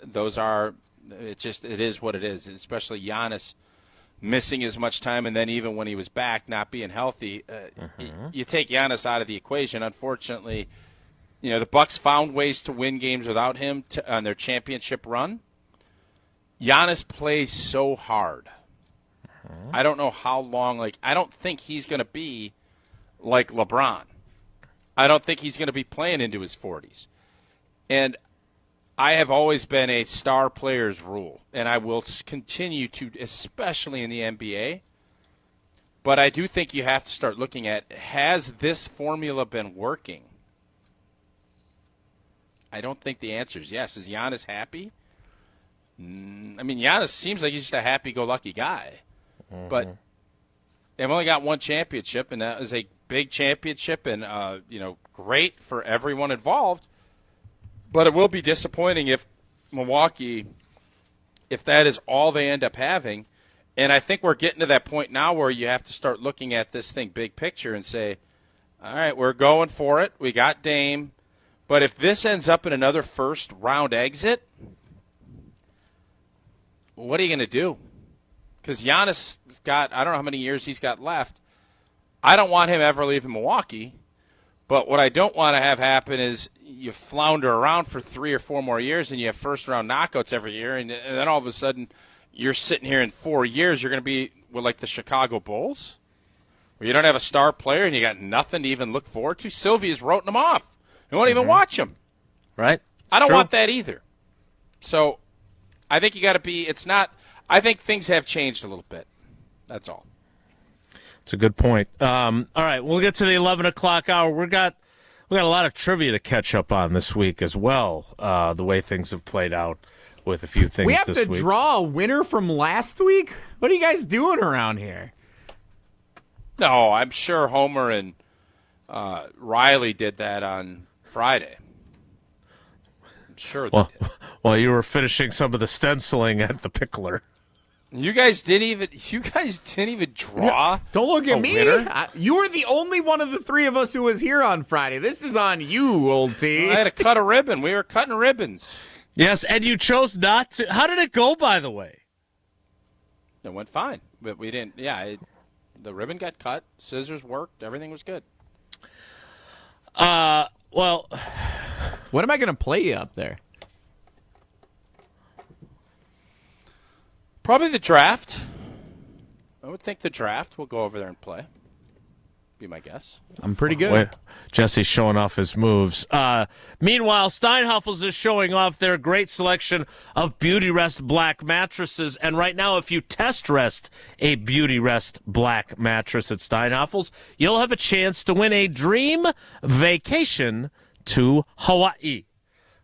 Those are it is what it is, especially Giannis missing as much time, and then even when he was back, not being healthy. You take Giannis out of the equation. Unfortunately, the Bucks found ways to win games without him on their championship run. Giannis plays so hard. I don't know how long. I don't think he's going to be like LeBron. I don't think he's going to be playing into his 40s. And I have always been a star player's rule, and I will continue to, especially in the NBA. But I do think you have to start looking at, has this formula been working? I don't think the answer is yes. Is Giannis happy? Giannis seems like he's just a happy-go-lucky guy. But they've only got one championship, and that was a big championship and, great for everyone involved. But it will be disappointing if Milwaukee, if that is all they end up having. And I think we're getting to that point now where you have to start looking at this thing big picture and say, all right, we're going for it. We got Dame. But if this ends up in another first-round exit, what are you going to do? Because Giannis has got, I don't know how many years he's got left. I don't want him ever leaving Milwaukee. But what I don't want to have happen is you flounder around for 3 or 4 more years and you have first-round knockouts every year, and then all of a sudden you're sitting here in 4 years, you're going to be with the Chicago Bulls, where you don't have a star player and you got nothing to even look forward to. Sylvia's wrote them off. You won't even watch them. Right. I don't want that either. So I think you got to be – it's not – I think things have changed a little bit. That's all. It's a good point. All right, we'll get to the 11 o'clock hour. We got a lot of trivia to catch up on this week as well, the way things have played out with a few things this week. We have to draw a winner from last week? What are you guys doing around here? No, I'm sure Homer and Riley did that on Friday. I'm sure they did. While you were finishing some of the stenciling at the Pickler. You guys didn't even draw. Don't look at me. Winner? You were the only one of the three of us who was here on Friday. This is on you, old T. I had to cut a ribbon. We were cutting ribbons. Yes, and you chose not to. How did it go, by the way? It went fine, but we didn't. Yeah, the ribbon got cut. Scissors worked. Everything was good. Well, what am I going to play you up there? Probably the draft. I would think the draft. We'll go over there and play. Be my guess. I'm pretty good. Wait, Jesse's showing off his moves. Meanwhile, Steinhafels is showing off their great selection of Beauty Rest black mattresses. And right now, if you test rest a Beauty Rest black mattress at Steinhafels, you'll have a chance to win a dream vacation to Hawaii.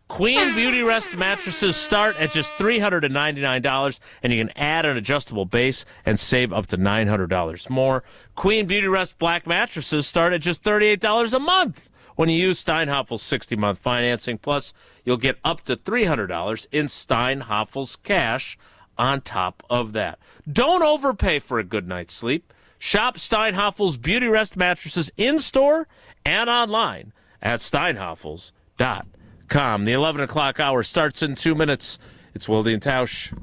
Queen Beauty Rest mattresses start at just $399, and you can add an adjustable base and save up to $900 more. Queen Beauty Rest black mattresses start at just $38 a month when you use Steinhafels 60-month financing. Plus, you'll get up to $300 in Steinhafels cash on top of that. Don't overpay for a good night's sleep. Shop Steinhafels Beauty Rest mattresses in-store and online at steinhafels.com. The 11 o'clock hour starts in 2 minutes. It's Wilde and Tausch.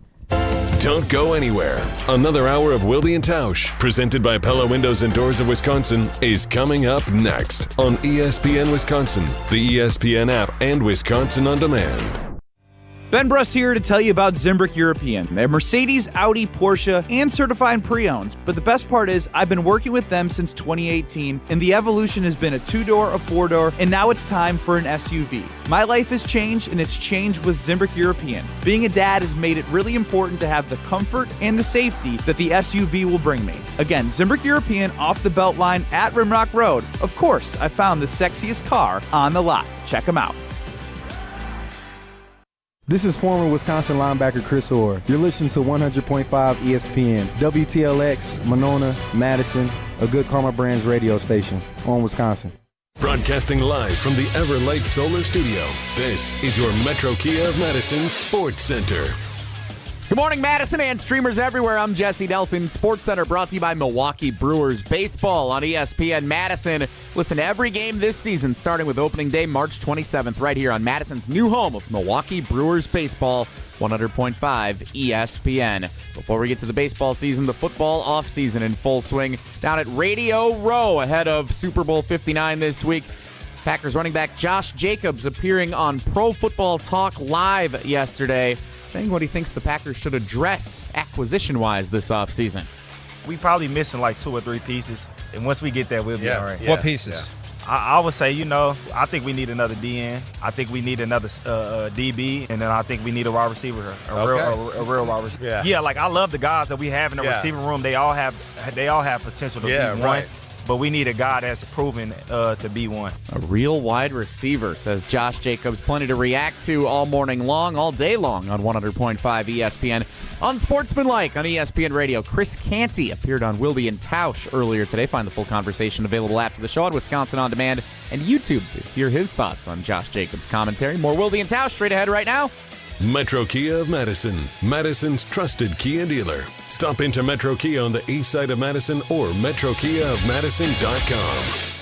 Don't go anywhere. Another hour of Wilde and Tausch, presented by Pella Windows and Doors of Wisconsin, is coming up next on ESPN Wisconsin, the ESPN app, and Wisconsin On Demand. Ben Brust here to tell you about Zimbrick European. They're Mercedes, Audi, Porsche, and certified pre-owns. But the best part is I've been working with them since 2018, and the evolution has been a 2-door, a 4-door, and now it's time for an SUV. My life has changed, and it's changed with Zimbrick European. Being a dad has made it really important to have the comfort and the safety that the SUV will bring me. Again, Zimbrick European off the belt line at Rimrock Road. Of course, I found the sexiest car on the lot. Check them out. This is former Wisconsin linebacker Chris Orr. You're listening to 100.5 ESPN, WTLX, Monona, Madison, a good Karma Brands radio station on Wisconsin. Broadcasting live from the Everlight Solar Studio, this is your Metro Kia of Madison Sports Center. Good morning, Madison and streamers everywhere. I'm Jesse Nelson. Sports Center brought to you by Milwaukee Brewers Baseball on ESPN Madison. Listen to every game this season, starting with opening day, March 27th, right here on Madison's new home of Milwaukee Brewers Baseball, 100.5 ESPN. Before we get to the baseball season, the football offseason in full swing down at Radio Row ahead of Super Bowl 59 this week. Packers running back Josh Jacobs appearing on Pro Football Talk Live yesterday, saying what he thinks the Packers should address acquisition-wise this offseason. We probably missing like 2 or 3 pieces, and once we get that, we'll be all right. What pieces? Yeah. I would say, I think we need another DN. I think we need another DB, and then I think we need a wide receiver, a real wide receiver. Yeah, like I love the guys that we have in the receiving room. They all have potential to be one. Right. But we need a guy that's proven to be one. A real wide receiver, says Josh Jacobs. Plenty to react to all morning long, all day long on 100.5 ESPN. Unsportsmanlike on ESPN Radio. Chris Canty appeared on Wilde and Tausch earlier today. Find the full conversation available after the show on Wisconsin On Demand and YouTube to hear his thoughts on Josh Jacobs' commentary. More Wilde and Tausch straight ahead right now. Metro Kia of Madison, Madison's trusted Kia dealer. Stop into Metro Kia on the east side of Madison or metrokiaofmadison.com.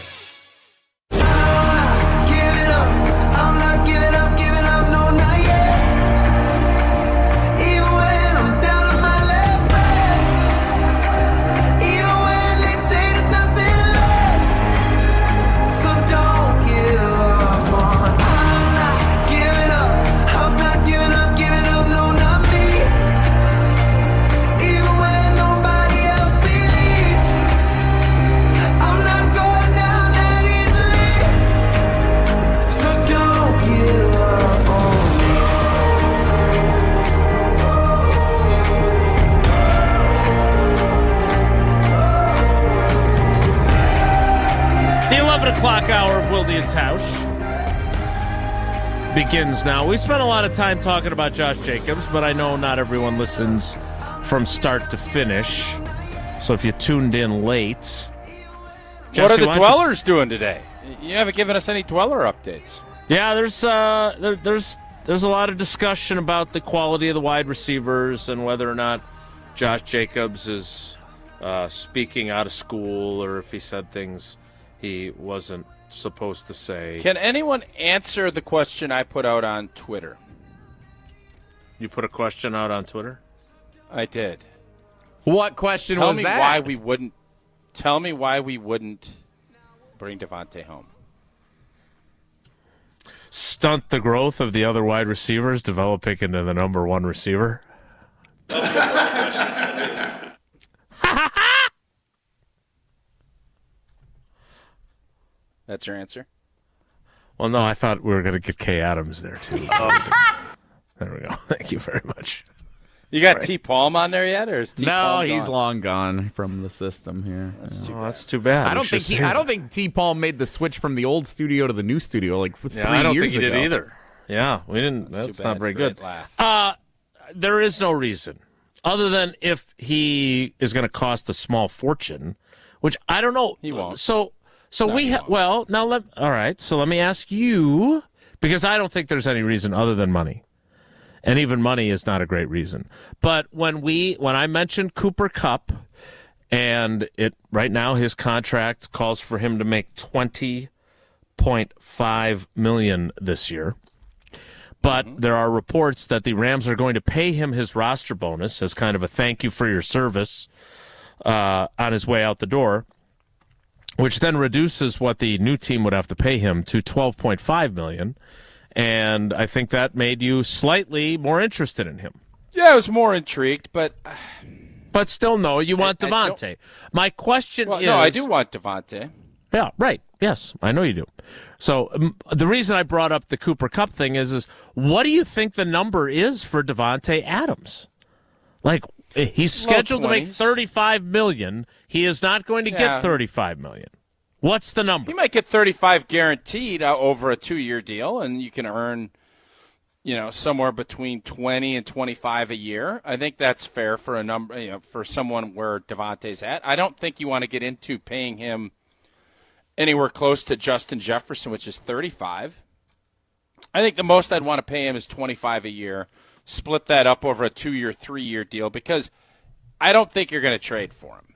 Clock hour of Wilde and Tausch begins now. We spent a lot of time talking about Josh Jacobs, but I know not everyone listens from start to finish. So if you tuned in late, Jesse, what are the Dwellers doing today? You haven't given us any Dweller updates. Yeah, there's a lot of discussion about the quality of the wide receivers and whether or not Josh Jacobs is speaking out of school or if he said things he wasn't supposed to say. Can anyone answer the question I put out on Twitter? You put a question out on Twitter? I did. What question was that? Tell me why we wouldn't bring Devontae home. Stunt the growth of the other wide receivers, developing into the number 1 receiver? That's your answer? Well, no, I thought we were going to get Kay Adams there, too. There we go. Thank you very much. You got T. Palm on there yet, or is T. Palm No, he's gone? long gone from the system here. That's too bad. I don't think T. Palm made the switch from the old studio to the new studio like 3 years ago. I don't think he did either. Yeah, we didn't. That's not very good. There is no reason other than if he is going to cost a small fortune, which I don't know. He won't. So all right. So let me ask you, because I don't think there's any reason other than money. And even money is not a great reason. But when I mentioned Cooper Kupp, and right now his contract calls for him to make $20.5 million this year. But there are reports that the Rams are going to pay him his roster bonus as kind of a thank you for your service on his way out the door, which then reduces what the new team would have to pay him to $12.5 million. And I think that made you slightly more interested in him. Yeah, I was more intrigued, but still, no, you want Davante. My question is... No, I do want Davante. Yeah, right. Yes, I know you do. So the reason I brought up the Cooper Kupp thing is what do you think the number is for Davante Adams? Like, he's scheduled to make $35 million. He is not going to get $35 million. What's the number? He might get $35 guaranteed over a 2-year deal, and you can earn, somewhere between $20 and $25 a year. I think that's fair for a number, for someone where Davante's at. I don't think you want to get into paying him anywhere close to Justin Jefferson, which is $35. I think the most I'd want to pay him is $25 a year. Split that up over a 2-year, 3-year deal because I don't think you're going to trade for him.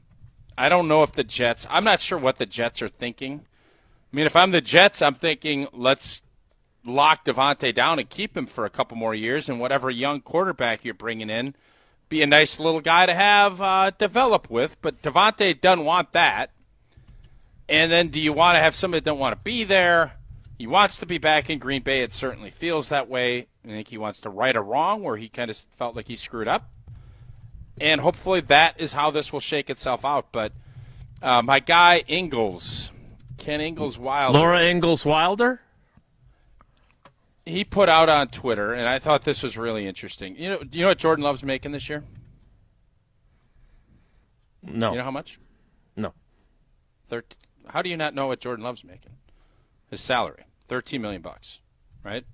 I don't know if the Jets – I'm not sure what the Jets are thinking. I mean, if I'm the Jets, I'm thinking let's lock Davante down and keep him for a couple more years, and whatever young quarterback you're bringing in, be a nice little guy to have develop with. But Davante doesn't want that. And then do you want to have somebody that don't want to be there? He wants to be back in Green Bay. It certainly feels that way. I think he wants to right a wrong where he kind of felt like he screwed up. And hopefully that is how this will shake itself out. But my guy Ingles, Ken Ingles Wilder. Laura Ingles Wilder? He put out on Twitter, and I thought this was really interesting. Do you know what Jordan Love's making this year? No. You know how much? No. How do you not know what Jordan Love's making? His salary, $13 million, right?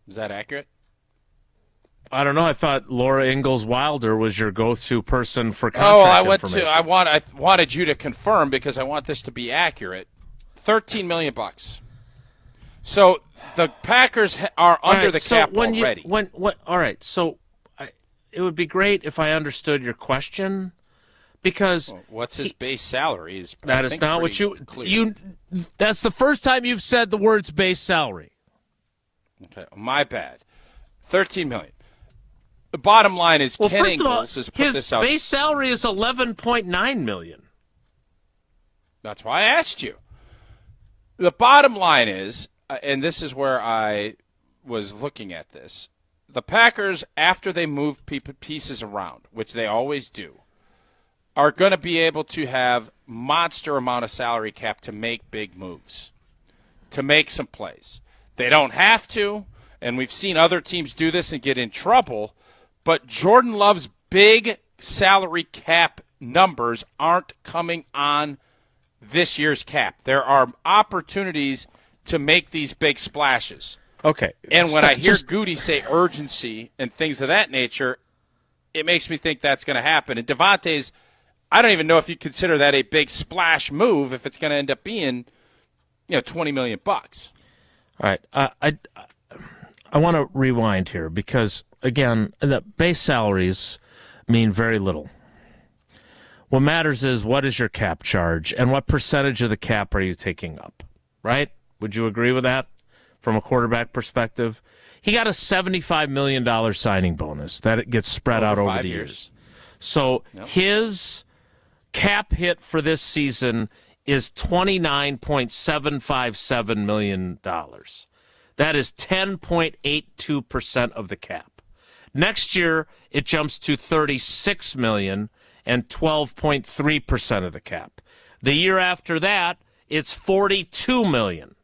Is that accurate? I don't know. I thought Laura Ingalls Wilder was your go-to person for contract information. I wanted you to confirm because I want this to be accurate. $13 million. So the Packers are under the cap already. All right. So it would be great if I understood your question. Because what's his base salary? That is not what you. That's the first time you've said the words base salary. Okay, my bad. $13 million. The bottom line is Ken Ingles has put this out. His base salary is $11.9 million. That's why I asked you. The bottom line is, and this is where I was looking at this. The Packers, after they move pieces around, which they always do, are going to be able to have monster amount of salary cap to make big moves, to make some plays. They don't have to, and we've seen other teams do this and get in trouble, but Jordan Love's big salary cap numbers aren't coming on this year's cap. There are opportunities to make these big splashes. Okay. And when I hear Goody say urgency and things of that nature, it makes me think that's going to happen. And Davante's, I don't even know if you consider that a big splash move if it's going to end up being, $20 million. All right. I want to rewind here because, again, the base salaries mean very little. What matters is what is your cap charge and what percentage of the cap are you taking up, right? Would you agree with that from a quarterback perspective? He got a $75 million signing bonus that it gets spread out over the years. So his cap hit for this season is $29.757 million. That is 10.82% of the cap. Next year, it jumps to $36 million and 12.3% of the cap. The year after that, it's $42 million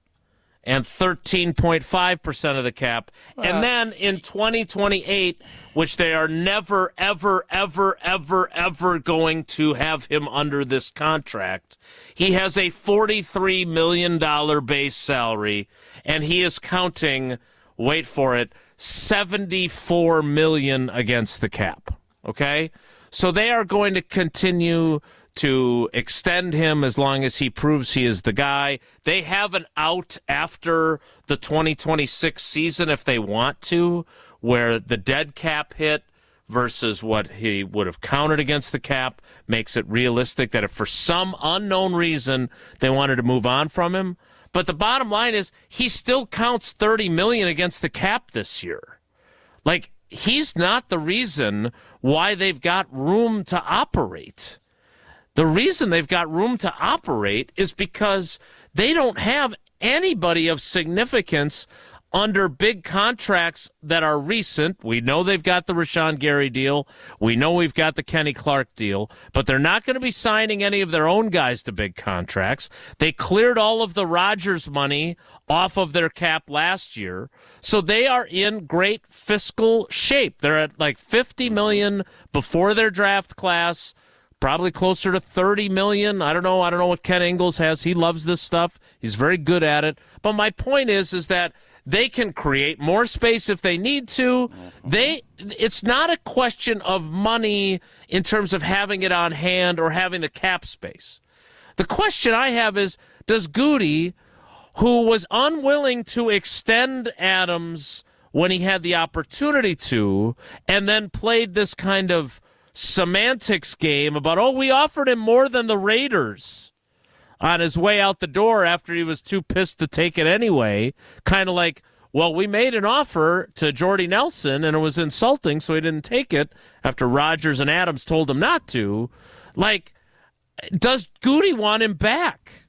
and 13.5% of the cap. And then in 2028, which they are never, ever, ever, ever, ever going to have him under this contract, he has a $43 million base salary, and he is counting, wait for it, $74 million against the cap. Okay? So they are going to continue to extend him as long as he proves he is the guy. They have an out after the 2026 season if they want to, where the dead cap hit versus what he would have counted against the cap makes it realistic that if for some unknown reason they wanted to move on from him. But the bottom line is he still counts $30 million against the cap this year. Like, he's not the reason why they've got room to operate. The reason they've got room to operate is because they don't have anybody of significance under big contracts that are recent. We know they've got the Rashawn Gary deal. We know we've got the Kenny Clark deal, but they're not going to be signing any of their own guys to big contracts. They cleared all of the Rodgers money off of their cap last year, so they are in great fiscal shape. They're at like $50 million before their draft class, probably closer to $30 million. I don't know what Ken Ingles has. He loves this stuff. He's very good at it. But my point is that they can create more space if they need to. It's not a question of money in terms of having it on hand or having the cap space. The question I have is, does Goody, who was unwilling to extend Adams when he had the opportunity to, and then played this kind of semantics game about, we offered him more than the Raiders on his way out the door after he was too pissed to take it anyway, kind of like, we made an offer to Jordy Nelson and it was insulting, so he didn't take it after Rodgers and Adams told him not to. Like, does Goody want him back?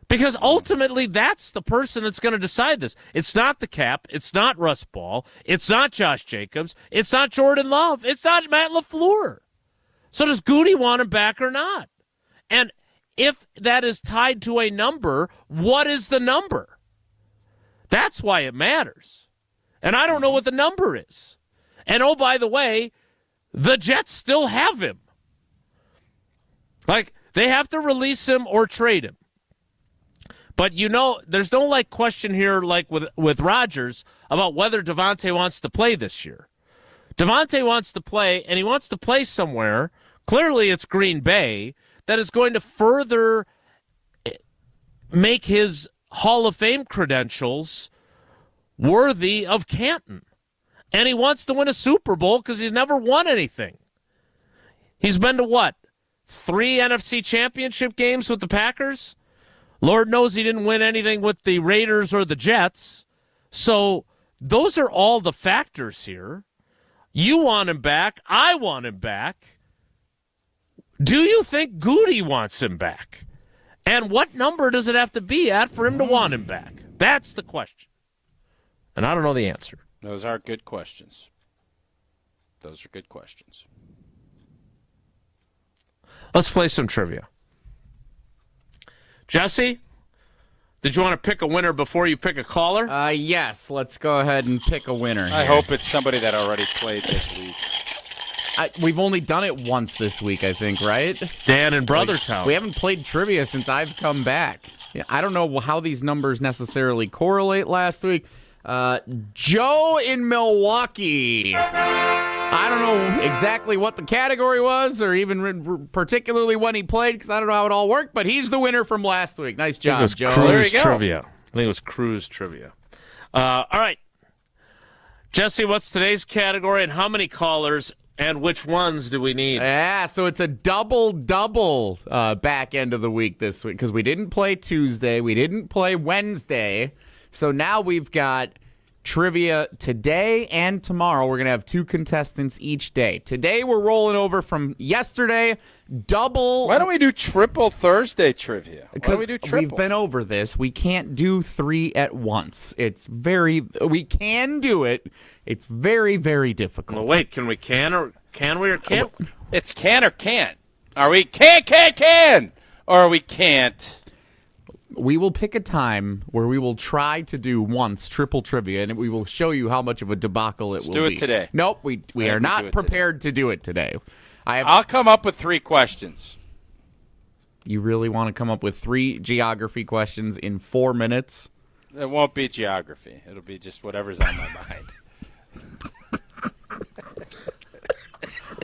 Because ultimately that's the person that's going to decide this. It's not the cap. It's not Russ Ball. It's not Josh Jacobs. It's not Jordan Love. It's not Matt LaFleur. So does Goody want him back or not? And if that is tied to a number, what is the number? That's why it matters. And I don't know what the number is. And by the way, the Jets still have him. Like, they have to release him or trade him. But, there's no, question here, like with Rodgers, about whether Devontae wants to play this year. Devontae wants to play, and he wants to play somewhere. Clearly, it's Green Bay. That is going to further make his Hall of Fame credentials worthy of Canton. And he wants to win a Super Bowl because he's never won anything. He's been to 3 NFC championship games with the Packers? Lord knows he didn't win anything with the Raiders or the Jets. So those are all the factors here. You want him back. I want him back. Do you think Goody wants him back? And what number does it have to be at for him to want him back? That's the question. And I don't know the answer. Those are good questions. Those are good questions. Let's play some trivia. Jesse, did you want to pick a winner before you pick a caller? Yes, let's go ahead and pick a winner here. I hope it's somebody that already played this week. We've only done it once this week, I think, right? Dan in Brothertown. We haven't played trivia since I've come back. I don't know how these numbers necessarily correlate last week. Joe in Milwaukee. I don't know exactly what the category was or even particularly when he played because I don't know how it all worked, but he's the winner from last week. Nice job, Joe. Cruise trivia. I think it was Cruise trivia. All right. Jesse, what's today's category and how many callers and which ones do we need? Yeah, so it's a double back end of the week this week because we didn't play Tuesday. We didn't play Wednesday. So now we've got trivia today and tomorrow. We're going to have 2 contestants each day. Today we're rolling over from yesterday. Double. Why don't we do triple Thursday trivia? Why Because don't we do triple? we've been over this. We can't do 3 at once. We can do it. It's very, very difficult. Well, wait, can we or can't? It's can or can't. Are we can? Or we can't? We will pick a time where we will try to do once triple trivia, and we will show you how much of a debacle it will be. Let's do it today. Nope, we are not prepared to do it today. I'll come up with 3 questions. You really want to come up with 3 geography questions in 4 minutes? It won't be geography. It'll be just whatever's on my mind.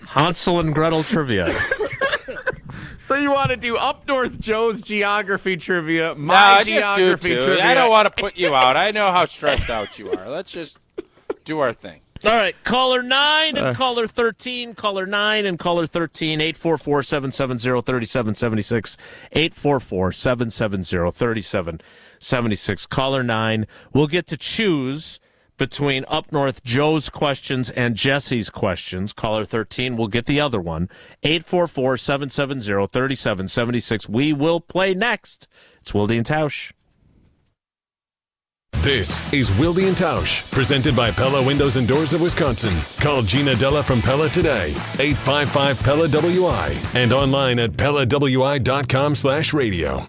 Hansel and Gretel trivia. So you want to do Up North Joe's geography trivia, my geography trivia? I don't want to put you out. I know how stressed out you are. Let's just do our thing. All right, caller 9 and caller 13. Caller 9 and caller 13, 844-770-3776. 844-770-3776. Caller 9 will get to choose between Up North Joe's questions and Jesse's questions. Caller 13 will get the other one. 844-770-3776. We will play next. It's Wilde and Tausch. This is Wilde and Tausch, presented by Pella Windows and Doors of Wisconsin. Call Gina Della from Pella today, 855-PELLA-WI, and online at PellaWI.com/radio.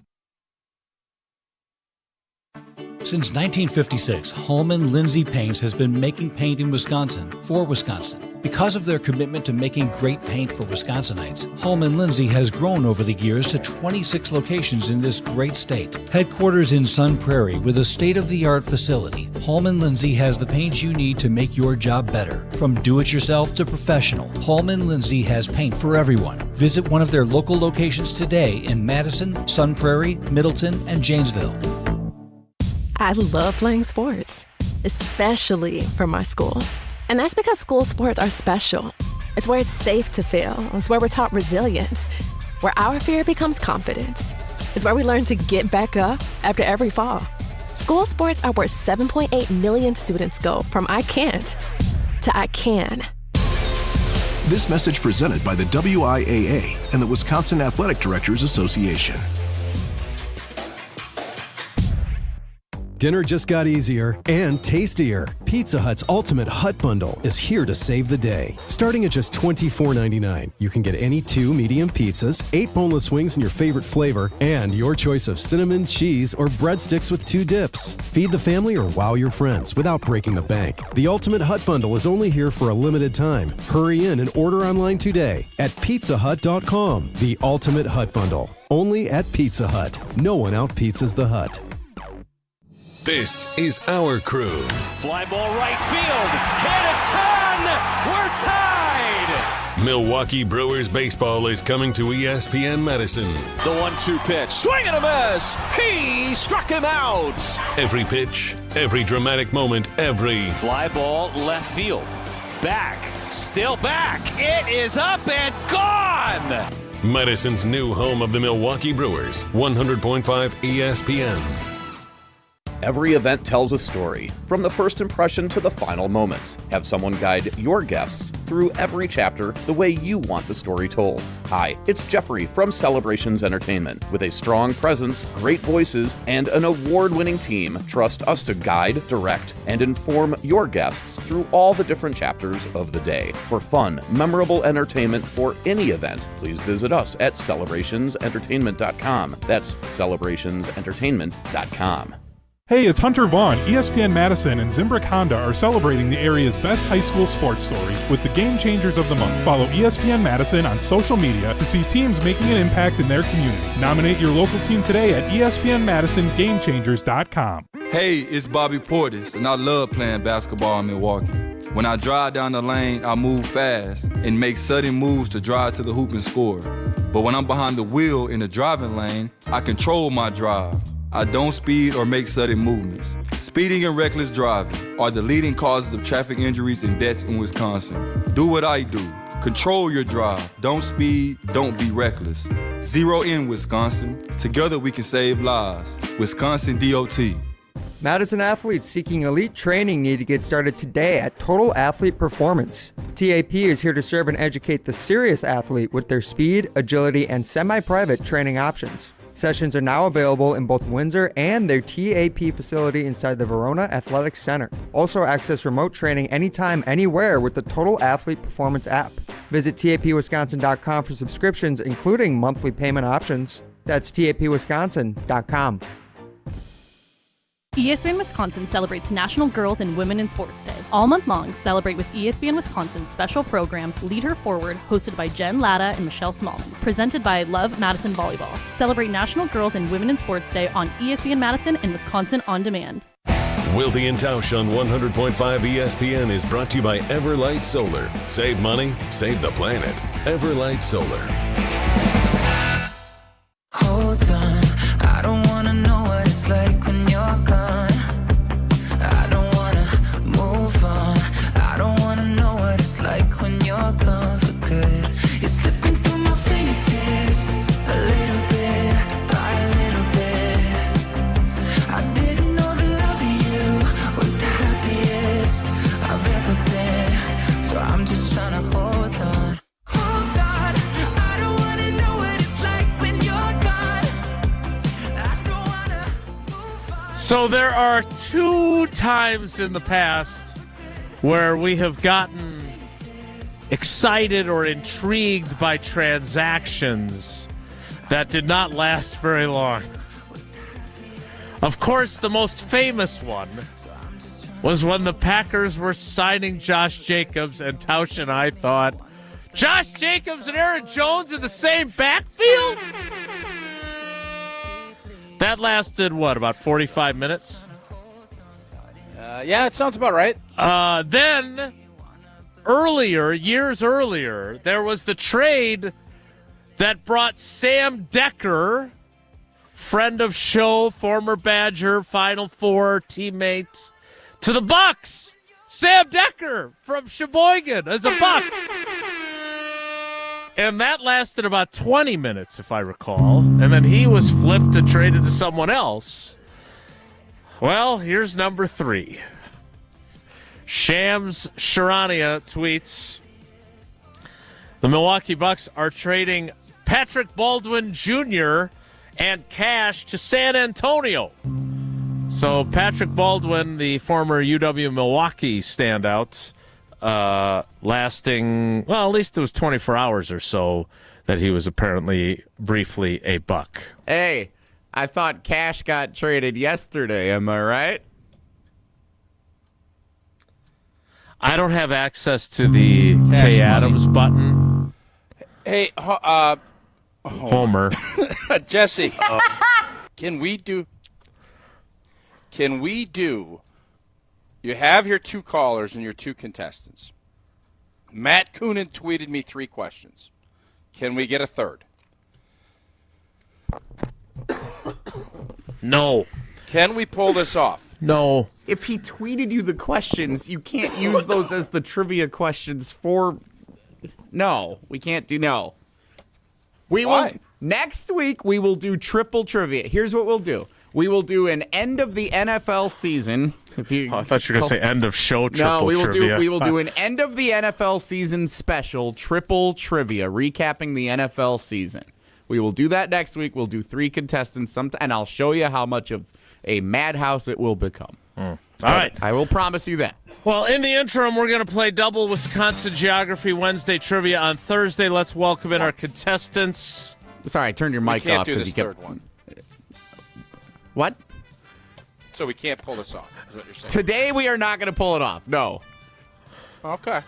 Since 1956, Holman Lindsay Paints has been making paint in Wisconsin for Wisconsin. Because of their commitment to making great paint for Wisconsinites, Holman Lindsay has grown over the years to 26 locations in this great state. Headquarters in Sun Prairie with a state-of-the-art facility, Holman Lindsay has the paint you need to make your job better. From do-it-yourself to professional, Holman Lindsay has paint for everyone. Visit one of their local locations today in Madison, Sun Prairie, Middleton, and Janesville. I love playing sports, especially for my school. And that's because school sports are special. It's where it's safe to fail. It's where we're taught resilience, where our fear becomes confidence. It's where we learn to get back up after every fall. School sports are where 7.8 million students go from I can't to I can. This message presented by the WIAA and the Wisconsin Athletic Directors Association. Dinner just got easier and tastier. Pizza Hut's Ultimate Hut Bundle is here to save the day. Starting at just $24.99, you can get any 2 medium pizzas, 8 boneless wings in your favorite flavor, and your choice of cinnamon, cheese, or breadsticks with 2 dips. Feed the family or wow your friends without breaking the bank. The Ultimate Hut Bundle is only here for a limited time. Hurry in and order online today at pizzahut.com. The Ultimate Hut Bundle. Only at Pizza Hut. No one out-pizzas the Hut. This is our crew. Fly ball right field. Hit a ton. We're tied. Milwaukee Brewers baseball is coming to ESPN Madison. The 1-2 pitch. Swing and a miss. He struck him out. Every pitch, every dramatic moment, every fly ball left field. Back. Still back. It is up and gone. Madison's new home of the Milwaukee Brewers. 100.5 ESPN. Every event tells a story, from the first impression to the final moments. Have someone guide your guests through every chapter the way you want the story told. Hi, it's Jeffrey from Celebrations Entertainment. With a strong presence, great voices, and an award-winning team, trust us to guide, direct, and inform your guests through all the different chapters of the day. For fun, memorable entertainment for any event, please visit us at celebrationsentertainment.com. That's celebrationsentertainment.com. Hey, it's Hunter Vaughn. ESPN Madison and Zimbrick Honda are celebrating the area's best high school sports stories with the Game Changers of the Month. Follow ESPN Madison on social media to see teams making an impact in their community. Nominate your local team today at ESPNMadisonGameChangers.com. Hey, it's Bobby Portis, and I love playing basketball in Milwaukee. When I drive down the lane, I move fast and make sudden moves to drive to the hoop and score. But when I'm behind the wheel in the driving lane, I control my drive. I don't speed or make sudden movements. Speeding and reckless driving are the leading causes of traffic injuries and deaths in Wisconsin. Do what I do. Control your drive. Don't speed. Don't be reckless. Zero in Wisconsin. Together we can save lives. Wisconsin DOT. Madison athletes seeking elite training need to get started today at Total Athlete Performance. TAP is here to serve and educate the serious athlete with their speed, agility, and semi-private training options. Sessions are now available in both Windsor and their TAP facility inside the Verona Athletics Center. Also access remote training anytime, anywhere with the Total Athlete Performance app. Visit tapwisconsin.com for subscriptions, including monthly payment options. That's tapwisconsin.com. ESPN Wisconsin celebrates National Girls and Women in Sports Day. All month long, celebrate with ESPN Wisconsin's special program, Lead Her Forward, hosted by Jen Latta and Michelle Smallman, presented by Love Madison Volleyball. Celebrate National Girls and Women in Sports Day on ESPN Madison and Wisconsin On Demand. Wilde and Tausch on 100.5 ESPN is brought to you by Everlight Solar. Save money, save the planet. Everlight Solar. Hold on, I don't wanna know what it's like when you're gone. I don't wanna move on. I don't wanna So there are 2 times in the past where we have gotten excited or intrigued by transactions that did not last very long. Of course, the most famous one was when the Packers were signing Josh Jacobs, and Tausch and I thought, Josh Jacobs and Aaron Jones in the same backfield? That lasted, about 45 minutes? Yeah, it sounds about right. Then, years earlier, there was the trade that brought Sam Decker, friend of show, former Badger, Final Four teammate, to the Bucks. Sam Decker from Sheboygan as a Buck. And that lasted about 20 minutes, if I recall. And then he was flipped and traded to someone else. Well, here's number 3. Shams Charania tweets, the Milwaukee Bucks are trading Patrick Baldwin Jr. and cash to San Antonio. So Patrick Baldwin, the former UW-Milwaukee standout, lasting, well, at least it was 24 hours or so that he was apparently briefly a Buck. Hey, I thought Cash got traded yesterday. Am I right? I don't have access to the K Adams button. Hey, Homer. Jesse, can we do, you have your 2 callers and your 2 contestants. Matt Coonan tweeted me 3 questions. Can we get a third? No. Can we pull this off? No. If he tweeted you the questions, you can't use those as the trivia questions for... No, we can't do no. Why? Next week, we will do triple trivia. Here's what we'll do. We will do an end of the NFL season. I thought you were going to say end of show triple trivia. We will do an end of the NFL season special triple trivia, recapping the NFL season. We will do that next week. We'll do 3 contestants, and I'll show you how much of a madhouse it will become. All right. I will promise you that. Well, in the interim, we're going to play double Wisconsin Geography Wednesday trivia on Thursday. Let's welcome in our contestants. Sorry, turn your mic off because you kept... one. What? So we can't pull this off, is what you're saying. Today we are not going to pull it off. No. Okay.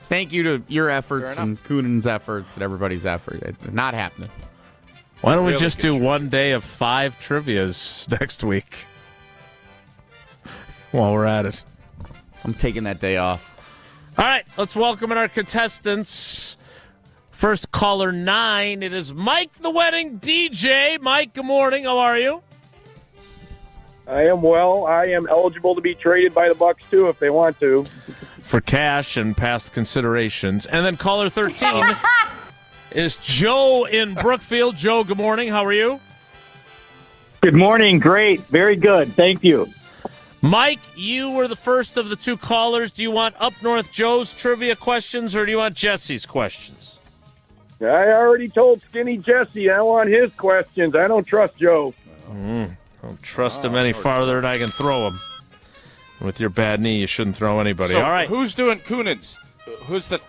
Thank you to your efforts and Coonan's efforts and everybody's effort. It's not happening. Why don't we just do one day of 5 trivias next week while we're at it? I'm taking that day off. All right, let's welcome in our contestants. First caller 9, it is Mike the Wedding DJ. Mike, good morning. How are you? I am well. I am eligible to be traded by the Bucks too if they want to. For cash and past considerations. And then caller 13 is Joe in Brookfield. Joe, good morning. How are you? Good morning. Great. Very good. Thank you. Mike, you were the first of the 2 callers. Do you want Up North Joe's trivia questions or do you want Jesse's questions? I already told Skinny Jesse I want his questions. I don't trust Joe. Don't trust him any farther than I can throw him. With your bad knee, you shouldn't throw anybody. So all right. Who's doing Coonan's?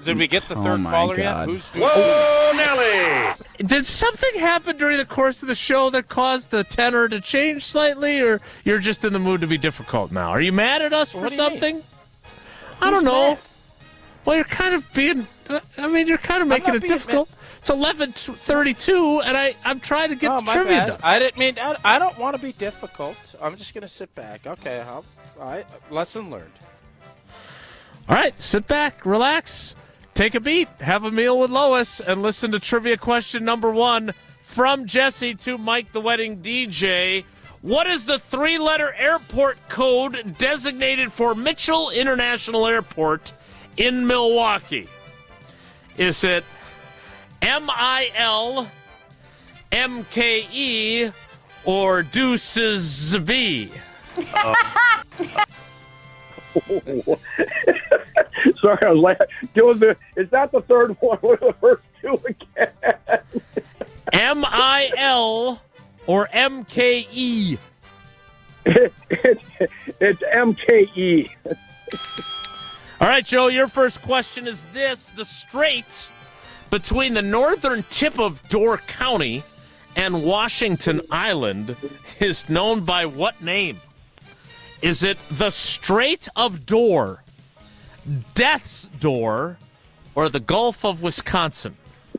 Did we get the third caller yet? Who's doing Whoa, Nelly! Did something happen during the course of the show that caused the tenor to change slightly, or you're just in the mood to be difficult now? Are you mad at us for something? I don't know. Mad? Well, you're kind of being, you're kind of making it difficult. It's 11:32, and I'm trying to get the trivia done. I didn't mean, I don't want to be difficult. I'm just going to sit back. Okay, all right, lesson learned. All right, sit back, relax, take a beat, have a meal with Lois, and listen to trivia question number 1 from Jesse to Mike the Wedding DJ. What is the 3-letter airport code designated for Mitchell International Airport in Milwaukee? Is it MIL, MKE, or Deuces B? Sorry, I was laughing. Is that the third one? What are the first 2 again? MIL, or MKE? It's MKE. All right, Joe, your first question is this. The strait between the northern tip of Door County and Washington Island is known by what name? Is it the Strait of Door, Death's Door, or the Gulf of Wisconsin? I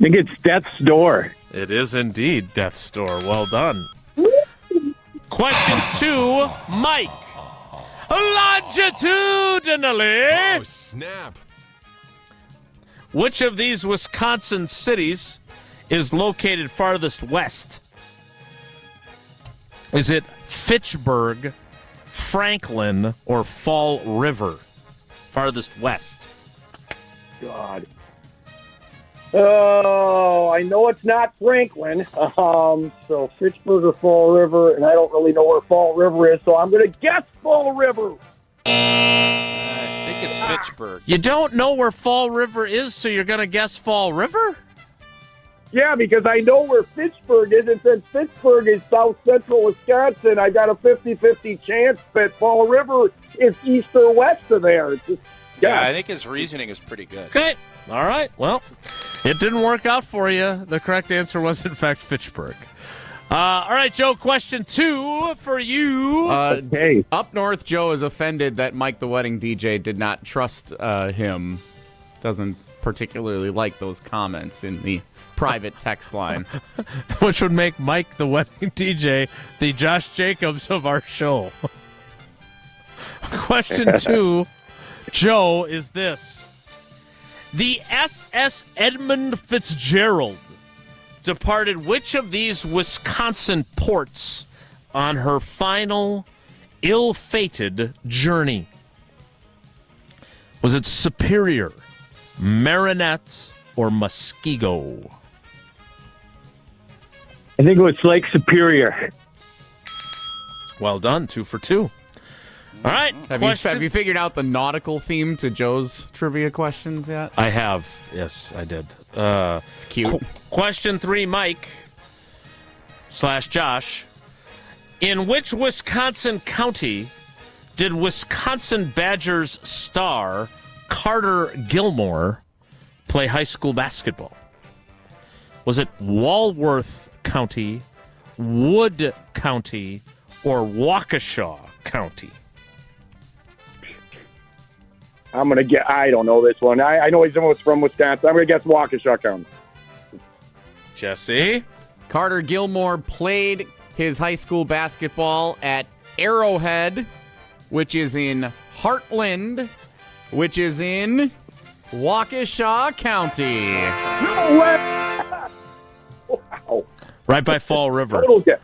think it's Death's Door. It is indeed Death's Door. Well done. Question 2, Mike. Longitudinally. Oh, snap. Which of these Wisconsin cities is located farthest west? Is it Fitchburg, Franklin, or Fall River? Farthest west. God. Oh, I know it's not Franklin. So Fitchburg or Fall River, and I don't really know where Fall River is, so I'm going to guess Fall River. I think it's Fitchburg. You don't know where Fall River is, so you're going to guess Fall River? Yeah, because I know where Fitchburg is, and since Fitchburg is south central Wisconsin, I got a 50-50 chance that Fall River is east or west of there. Yeah, I think his reasoning is pretty good. Okay. All right. Well, it didn't work out for you. The correct answer was, in fact, Fitchburg. All right, Joe, question 2 for you. Okay. Up north, Joe is offended that Mike the Wedding DJ did not trust him. Doesn't particularly like those comments in the private text line. Which would make Mike the Wedding DJ the Josh Jacobs of our show. Question 2, Joe, is this. The SS Edmund Fitzgerald departed which of these Wisconsin ports on her final ill-fated journey? Was it Superior, Marinette, or Muskego? I think it was Lake Superior. Well done, 2 for 2. All right. Have you figured out the nautical theme to Joe's trivia questions yet? I have. Yes, I did. It's cute. Question 3, Mike / Josh. In which Wisconsin county did Wisconsin Badgers star Carter Gilmore play high school basketball? Was it Walworth County, Wood County, or Waukesha County? I'm going to get, I don't know this one. I know he's almost from Wisconsin. I'm going to guess Waukesha County. Jesse? Carter Gilmore played his high school basketball at Arrowhead, which is in Heartland, which is in Waukesha County. No way! Wow. Right by Fall River. Total guess.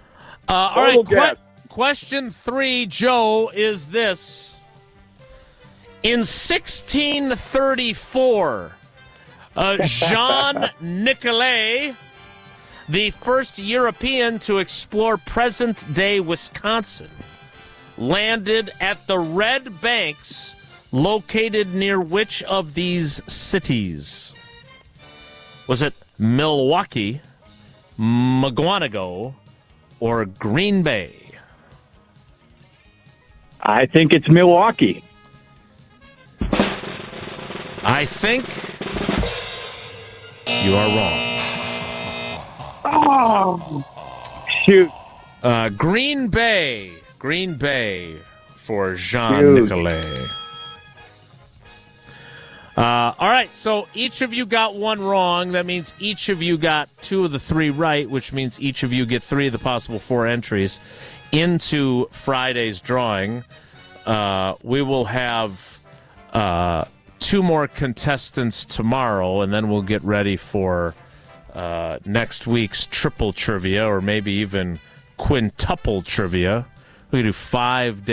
All right, question 3, Joe, is this. In 1634, Jean Nicolet, the first European to explore present-day Wisconsin, landed at the Red Banks, located near which of these cities? Was it Milwaukee, Mugwanago, or Green Bay? I think it's Milwaukee. I think you are wrong. Oh, shoot. Green Bay for Jean Nicolet. All right, so each of you got 1 wrong. That means each of you got 2 of the 3 right, which means each of you get 3 of the possible 4 entries into Friday's drawing. We will have 2 more contestants tomorrow, and then we'll get ready for next week's triple trivia, or maybe even quintuple trivia. We do 5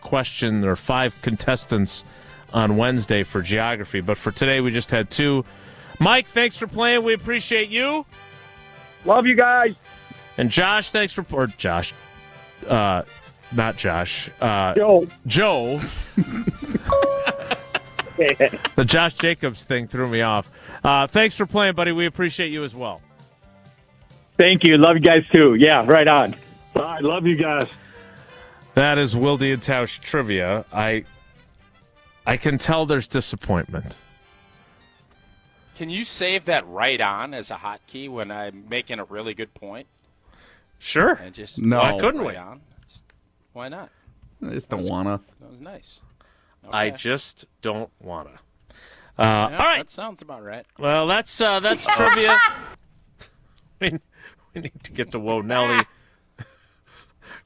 questions or 5 contestants on Wednesday for geography, but for today we just had 2. Mike, thanks for playing. We appreciate you. Love you guys. And Josh, thanks for Josh. Not Josh. Joe. The Josh Jacobs thing threw me off. Thanks for playing, buddy. We appreciate you as well. Thank you. Love you guys too. Yeah, right on. All right, love you guys. That is Wilde and Tausch trivia. I can tell there's disappointment. Can you save that right on as a hotkey when I'm making a really good point? Sure. And just Why couldn't right we? on? Why not? I just don't wanna. That was nice. I just don't wanna. All right. That sounds about right. Well, that's trivia. We need to get to Whoa Nelly.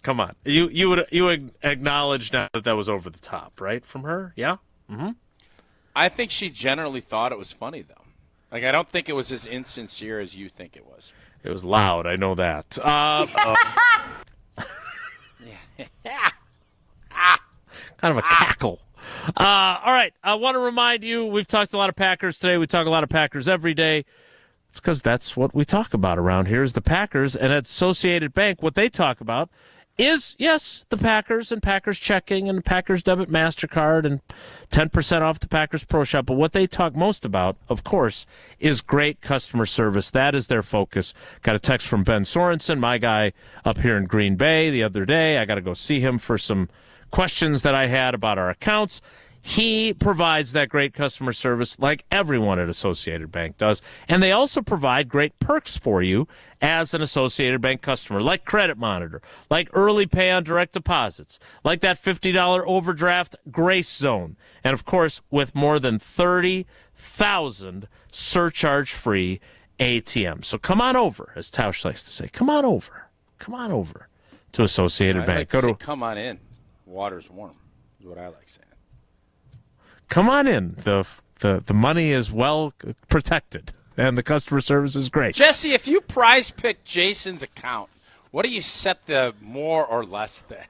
Come on, you would acknowledge now that was over the top, right, from her? Yeah. Mm-hmm. I think she generally thought it was funny though. Like I don't think it was as insincere as you think it was. It was loud. I know that. Kind of a cackle. All right. I want to remind you, we've talked a lot of Packers today. We talk a lot of Packers every day. It's because that's what we talk about around here is the Packers. And at Associated Bank, what they talk about is, yes, the Packers and Packers checking and Packers debit MasterCard and 10% off the Packers Pro Shop. But what they talk most about, of course, is great customer service. That is their focus. Got a text from Ben Sorensen, my guy up here in Green Bay the other day. I got to go see him for some questions that I had about our accounts. He provides that great customer service like everyone at Associated Bank does. And they also provide great perks for you as an Associated Bank customer, like Credit Monitor, like early pay on direct deposits, like that $50 overdraft grace zone. And, of course, with more than 30,000 surcharge-free ATMs. So come on over, as Tausch likes to say. Come on over. Come on over to Associated Bank. Like to say, come on in. Water's warm is what I like saying. Come on in. The money is well protected, and the customer service is great. Jesse, if you prize pick Jason's account, what do you set the more or less then?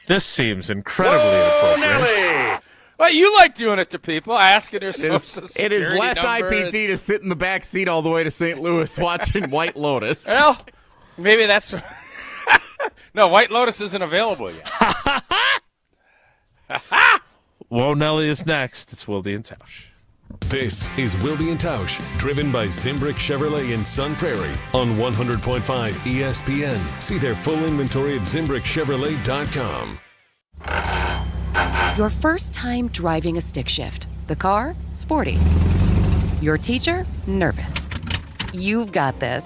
This seems incredibly inappropriate. Nelly! Well, you like doing it to people, asking their social security It is less number IPT to sit in the back seat all the way to St. Louis watching White Lotus. Well, maybe that's... No, White Lotus isn't available yet. Whoa, Nelly is next. It's Wilde and Tausch. This is Wilde and Tausch, driven by Zimbrick Chevrolet in Sun Prairie on 100.5 ESPN. See their full inventory at ZimbrickChevrolet.com. Your first time driving a stick shift. The car, sporty. Your teacher, nervous. You've got this.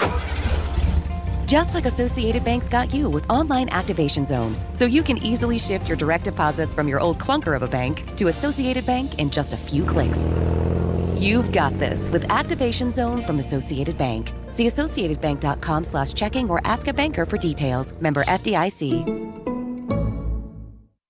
Just like Associated Bank's got you with Online Activation Zone, so you can easily shift your direct deposits from your old clunker of a bank to Associated Bank in just a few clicks. You've got this with Activation Zone from Associated Bank. See associatedbank.com/checking or ask a banker for details. Member FDIC.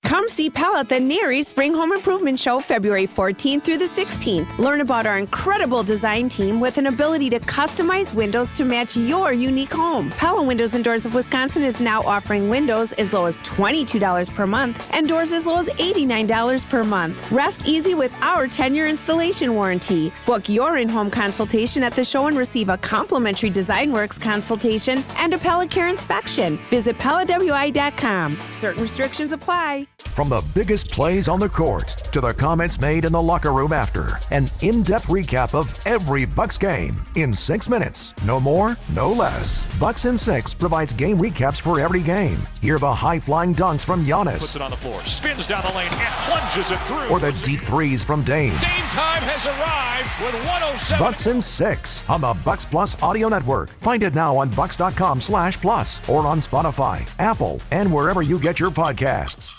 Come see Pella at the Neary Spring Home Improvement Show February 14th through the 16th. Learn about our incredible design team with an ability to customize windows to match your unique home. Pella Windows and Doors of Wisconsin is now offering windows as low as $22 per month and doors as low as $89 per month. Rest easy with our 10-year installation warranty. Book your in-home consultation at the show and receive a complimentary Design Works consultation and a Pella Care inspection. Visit PellaWI.com. Certain restrictions apply. From the biggest plays on the court to the comments made in the locker room after, an in-depth recap of every Bucks game in 6 minutes. No more, no less. Bucks in 6 provides game recaps for every game. Hear the high-flying dunks from Giannis. Puts it on the floor, spins down the lane, and plunges it through. Or the deep threes from Dame. Dame time has arrived with 107. Bucks in 6 on the Bucks Plus Audio Network. Find it now on bucks.com/plus or on Spotify, Apple, and wherever you get your podcasts.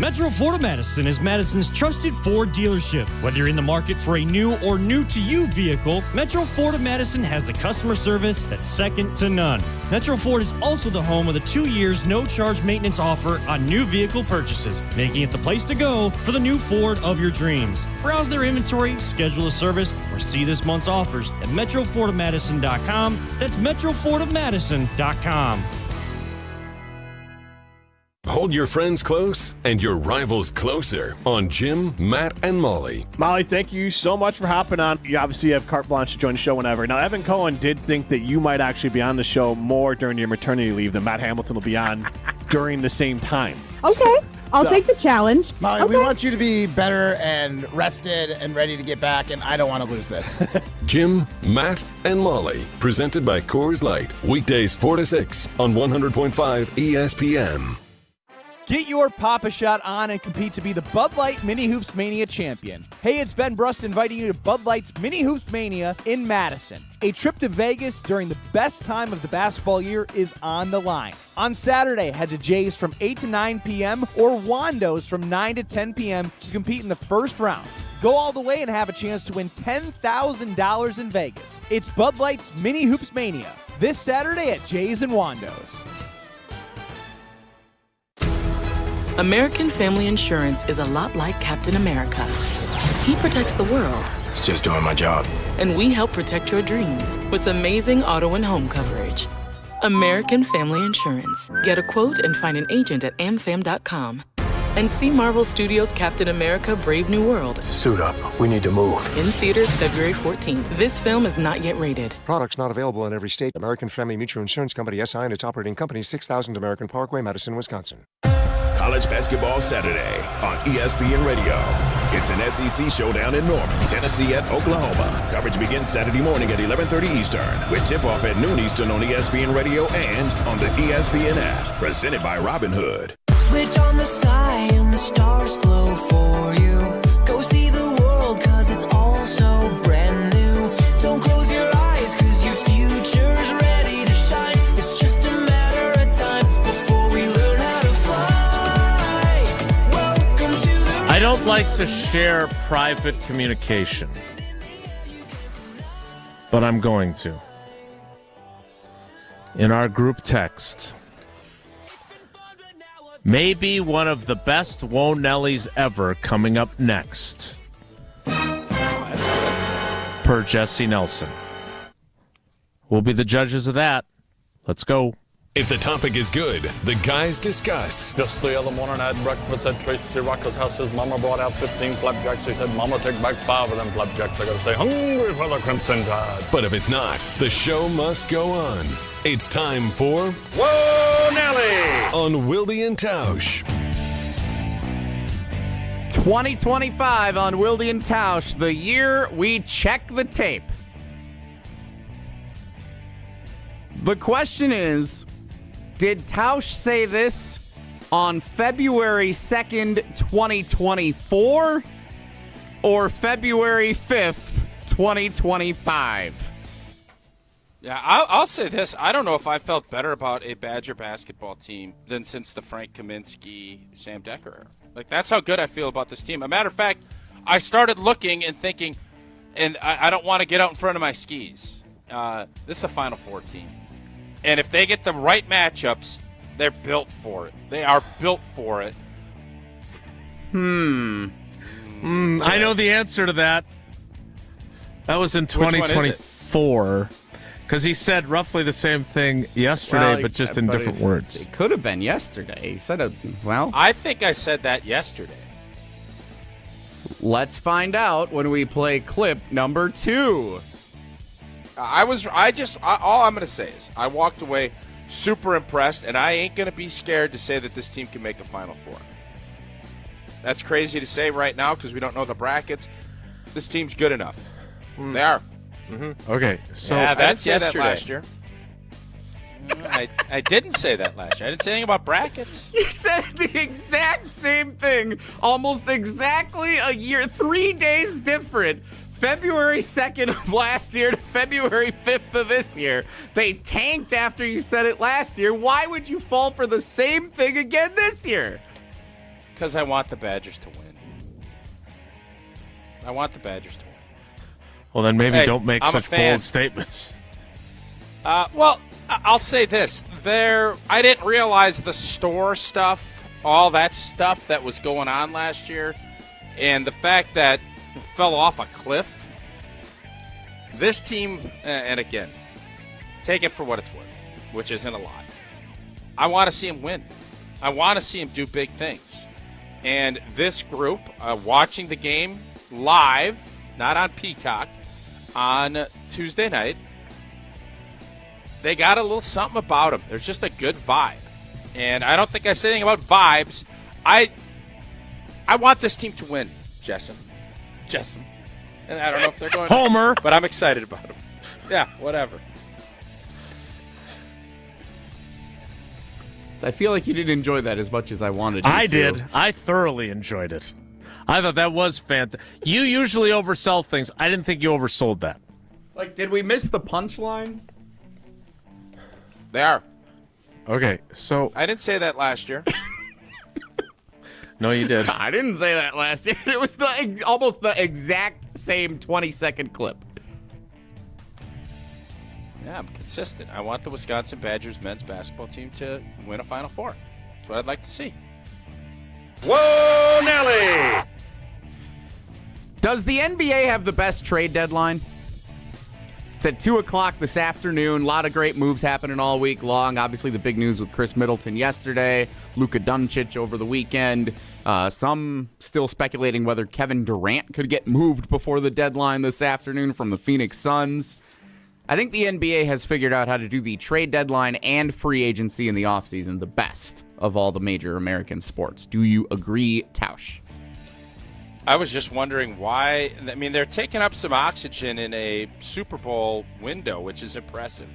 Metro Ford of Madison is Madison's trusted Ford dealership. Whether you're in the market for a new or new-to-you vehicle, Metro Ford of Madison has the customer service that's second to none. Metro Ford is also the home of the 2 years no-charge maintenance offer on new vehicle purchases, making it the place to go for the new Ford of your dreams. Browse their inventory, schedule a service, or see this month's offers at MetroFordOfMadison.com. That's MetroFordOfMadison.com. Hold your friends close and your rivals closer on Jim, Matt, and Molly. Molly, thank you so much for hopping on. You obviously have carte blanche to join the show whenever. Now, Evan Cohen did think that you might actually be on the show more during your maternity leave than Matt Hamilton will be on during the same time. Okay. I'll take the challenge. Molly, okay. we want you to be better and rested and ready to get back, and I don't want to lose this. Jim, Matt, and Molly, presented by Coors Light. Weekdays 4 to 6 on 100.5 ESPN. Get your Pop-A-Shot on and compete to be the Bud Light Mini Hoops Mania champion. Hey, it's Ben Brust inviting you to Bud Light's Mini Hoops Mania in Madison. A trip to Vegas during the best time of the basketball year is on the line. On Saturday, head to Jay's from 8 to 9 p.m. or Wando's from 9 to 10 p.m. to compete in the first round. Go all the way and have a chance to win $10,000 in Vegas. It's Bud Light's Mini Hoops Mania this Saturday at Jay's and Wando's. American Family Insurance is a lot like Captain America. He protects the world. It's just doing my job. And we help protect your dreams with amazing auto and home coverage. American Family Insurance. Get a quote and find an agent at amfam.com. And see Marvel Studios' Captain America: Brave New World. Suit up. We need to move. In theaters February 14th. This film is not yet rated. Products not available in every state. American Family Mutual Insurance Company, SI, and its operating company, 6000 American Parkway, Madison, Wisconsin. College Basketball Saturday on ESPN Radio. It's an SEC showdown in Norman, Tennessee at Oklahoma. Coverage begins Saturday morning at 11:30 Eastern with tip-off at noon Eastern on ESPN Radio and on the ESPN app. Presented by Robinhood. Switch on the sky and the stars glow for you. Go see the world 'cause it's all so brand new. Don't close your eyes 'cause your future's ready to shine. It's just a matter of time before we learn how to fly. Welcome to the... I don't like to share private communication, but I'm going to. In our group text, maybe one of the best Whoa Nellies ever coming up next. Per Jesse Nelson. We'll be the judges of that. Let's go. If the topic is good, the guys discuss. Just the other morning I had breakfast at Tracy Rocker's house. His mama brought out 15 flapjacks. He said, Mama, take back 5 of them flapjacks. I gotta stay hungry for the Crimson Tide. But if it's not, the show must go on. It's time for Whoa, Nelly! On Wilde and Tausch. 2025 on Wilde and Tausch, the year we check the tape. The question is, did Tausch say this on February 2nd, 2024 or February 5th, 2025? Yeah, I'll say this. I don't know if I felt better about a Badger basketball team than since the Frank Kaminsky, Sam Decker era. Like, that's how good I feel about this team. As a matter of fact, I started looking and thinking, and I don't want to get out in front of my skis. This is a Final Four team. And if they get the right matchups, they're built for it. They are built for it. I know the answer to that. That was in 2024. Because he said roughly the same thing yesterday, but just in different words. It could have been yesterday. He said it, well. I think I said that yesterday. Let's find out when we play clip number 2. All I'm going to say is I walked away super impressed, and I ain't going to be scared to say that this team can make the Final Four. That's crazy to say right now because we don't know the brackets. This team's good enough. They are. Mm-hmm. Okay, so yeah, that's yesterday. That last year. I didn't say that last year. I didn't say anything about brackets. You said the exact same thing, almost exactly a year, 3 days different. February 2nd of last year to February 5th of this year. They tanked after you said it last year. Why would you fall for the same thing again this year? Because I want the Badgers to win. I want the Badgers to win. Well, then maybe don't make I'm such bold statements. Well, I'll say this. I didn't realize the store stuff, all that stuff that was going on last year, and the fact that it fell off a cliff. This team, and again, take it for what it's worth, which isn't a lot. I want to see him win. I want to see him do big things. And this group, watching the game live, not on Peacock, on Tuesday night, they got a little something about them. There's just a good vibe. And I don't think I said anything about vibes. I want this team to win, Jessen. And I don't know if they're going Homer, but I'm excited about them. Yeah, whatever. I feel like you didn't enjoy that as much as I wanted you to. I did. I thoroughly enjoyed it. I thought that was fantastic. You usually oversell things. I didn't think you oversold that. Like, did we miss the punchline? They are. Okay, so I didn't say that last year. No, you did. I didn't say that last year. It was almost the exact same 20-second clip. Yeah, I'm consistent. I want the Wisconsin Badgers men's basketball team to win a Final Four. That's what I'd like to see. Whoa, Nelly! Does the NBA have the best trade deadline? It's at 2 o'clock this afternoon. A lot of great moves happening all week long. Obviously, the big news with Chris Middleton yesterday, Luka Doncic over the weekend. Some still speculating whether Kevin Durant could get moved before the deadline this afternoon from the Phoenix Suns. I think the NBA has figured out how to do the trade deadline and free agency in the offseason the best of all the major American sports. Do you agree, Tausch? I was just wondering why. I mean, they're taking up some oxygen in a Super Bowl window, which is impressive.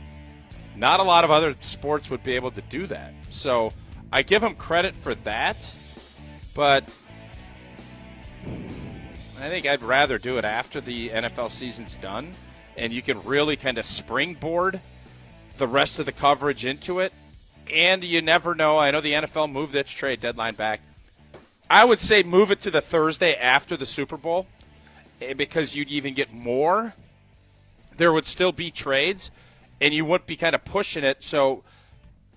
Not a lot of other sports would be able to do that. So I give them credit for that, but I think I'd rather do it after the NFL season's done, and you can really kind of springboard the rest of the coverage into it. And you never know. I know the NFL moved its trade deadline back. I would say move it to the Thursday after the Super Bowl because you'd even get more. There would still be trades, and you wouldn't be kind of pushing it. So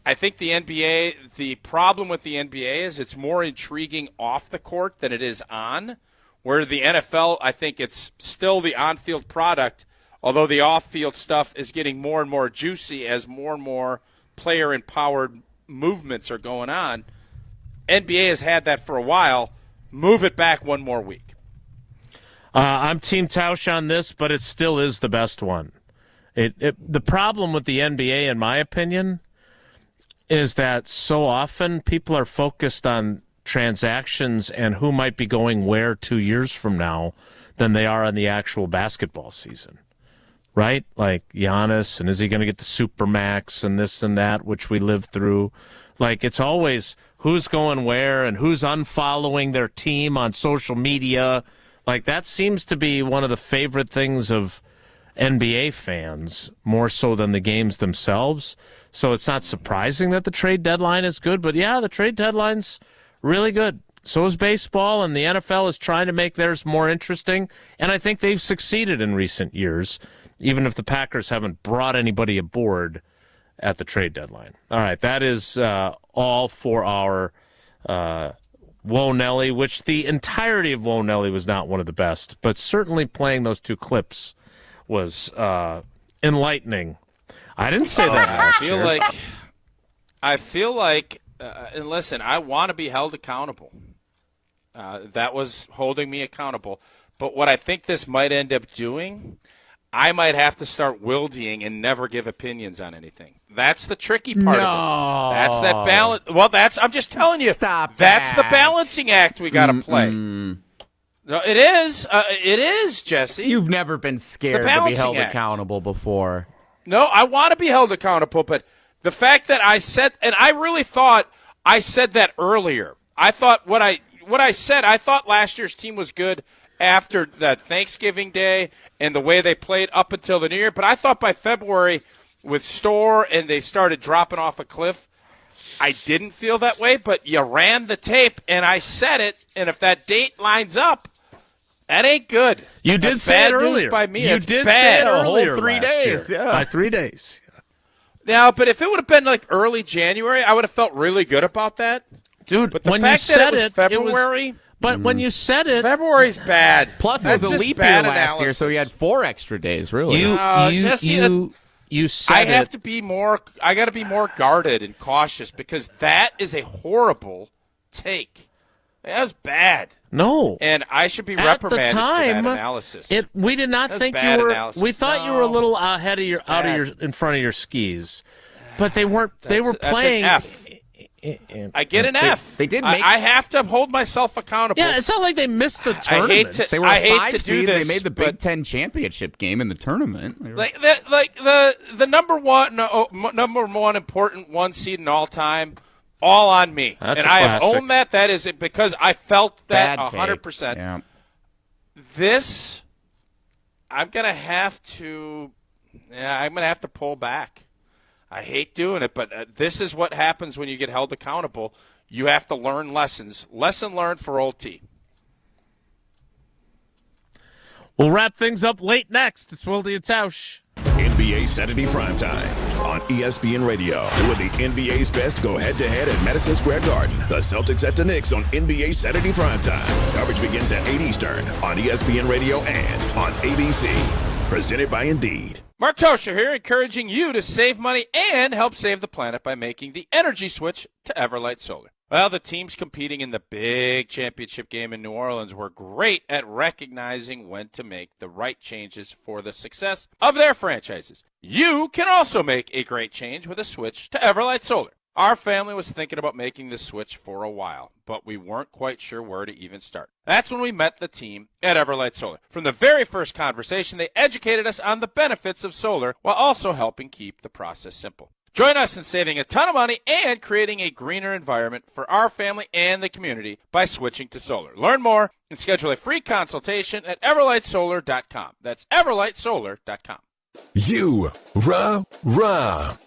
I think the problem with the NBA is it's more intriguing off the court than it is on, where the NFL, I think it's still the on-field product, although the off-field stuff is getting more and more juicy as more and more player-empowered movements are going on. NBA has had that for a while. Move it back one more week. I'm Team Tausch on this, but it still is the best one. The problem with the NBA, in my opinion, is that so often people are focused on transactions and who might be going where 2 years from now than they are on the actual basketball season. Right? Like Giannis, and is he going to get the Supermax and this and that, which we lived through? Like, it's always who's going where and who's unfollowing their team on social media. Like, that seems to be one of the favorite things of NBA fans, more so than the games themselves. So it's not surprising that the trade deadline is good. But, yeah, the trade deadline's really good. So is baseball, and the NFL is trying to make theirs more interesting. And I think they've succeeded in recent years, even if the Packers haven't brought anybody aboard at the trade deadline. All right, that is all for our Whoa Nelly, which the entirety of Whoa Nelly was not one of the best, but certainly playing those two clips was enlightening. I didn't say that last year. I feel like, and listen, I want to be held accountable. That was holding me accountable. But what I think this might end up doing, I might have to start wildying and never give opinions on anything. That's the tricky part of this. That's that balance. Well, I'm just telling you. Stop That's that. the balancing act we got to play. No, it is. It is, Jesse. You've never been scared to be held accountable before. No, I want to be held accountable, but the fact that I said, and I really thought I said that earlier. I thought what I said, I thought last year's team was good after that Thanksgiving Day and the way they played up until the New Year. But I thought by February with Storr and they started dropping off a cliff, I didn't feel that way, but you ran the tape, and I said it, and if that date lines up, that ain't good. You did say it earlier. By me. You It's did bad. say it earlier. Whole 3 days, Year. yeah. By 3 days. Now, but if it would have been like early January, I would have felt really good about that. Dude, but the when fact you said that it was February... But when you said it... February's bad. Plus, it was a leap year last year, so he had 4 extra days, really. You said I have to be more. I got to be more guarded and cautious because that is a horrible take. That was bad. No, and I should be at reprimanded the time, for that analysis. We did not think you were. Analysis. We thought you were a little ahead of in front of your skis, but they weren't. They were playing. That's an F. I get an F. They did make. I have to hold myself accountable. Yeah, it's not like they missed the tournament. They were I a hate 5 to seed. do this. They made the Big Ten championship game in the tournament. The number one important 1 seed in all time, all on me. That's and a I have classic. owned that. That is it because I felt that Bad take. 100%. Yeah. This, I'm gonna have to. Yeah, I'm gonna have to pull back. I hate doing it, but this is what happens when you get held accountable. You have to learn lessons. Lesson learned for Old T. We'll wrap things up late next. It's Wilde and Tausch. NBA Saturday Primetime on ESPN Radio. 2 of the NBA's best go head-to-head at Madison Square Garden. The Celtics at the Knicks on NBA Saturday Primetime. Coverage begins at 8 Eastern on ESPN Radio and on ABC. Presented by Indeed. Mark Toscher here, encouraging you to save money and help save the planet by making the energy switch to Everlight Solar. Well, the teams competing in the big championship game in New Orleans were great at recognizing when to make the right changes for the success of their franchises. You can also make a great change with a switch to Everlight Solar. Our family was thinking about making this switch for a while, but we weren't quite sure where to even start. That's when we met the team at Everlight Solar. From the very first conversation, they educated us on the benefits of solar while also helping keep the process simple. Join us in saving a ton of money and creating a greener environment for our family and the community by switching to solar. Learn more and schedule a free consultation at everlightsolar.com. That's everlightsolar.com.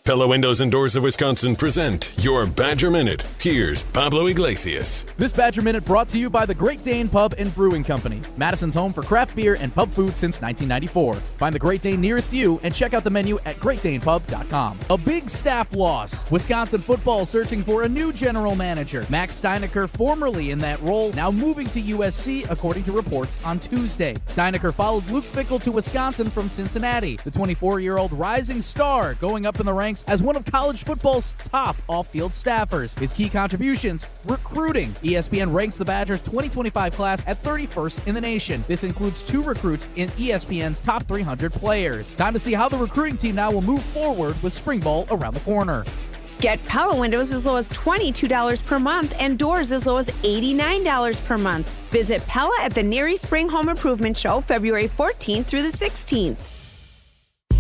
Pella Windows and Doors of Wisconsin present your Badger Minute. Here's Pablo Iglesias. This Badger Minute brought to you by the Great Dane Pub and Brewing Company, Madison's home for craft beer and pub food since 1994. Find the Great Dane nearest you and check out the menu at greatdanepub.com. A big staff loss. Wisconsin football searching for a new general manager. Max Steinecker, formerly in that role, now moving to USC, according to reports on Tuesday. Steinecker followed Luke Fickell to Wisconsin from Cincinnati. The 24-year-old rising star going up in the ranks as one of college football's top off-field staffers. His key contributions, recruiting. ESPN ranks the Badgers' 2025 class at 31st in the nation. This includes 2 recruits in ESPN's top 300 players. Time to see how the recruiting team now will move forward with spring ball around the corner. Get Pella windows as low as $22 per month and doors as low as $89 per month. Visit Pella at the Neary Spring Home Improvement Show February 14th through the 16th.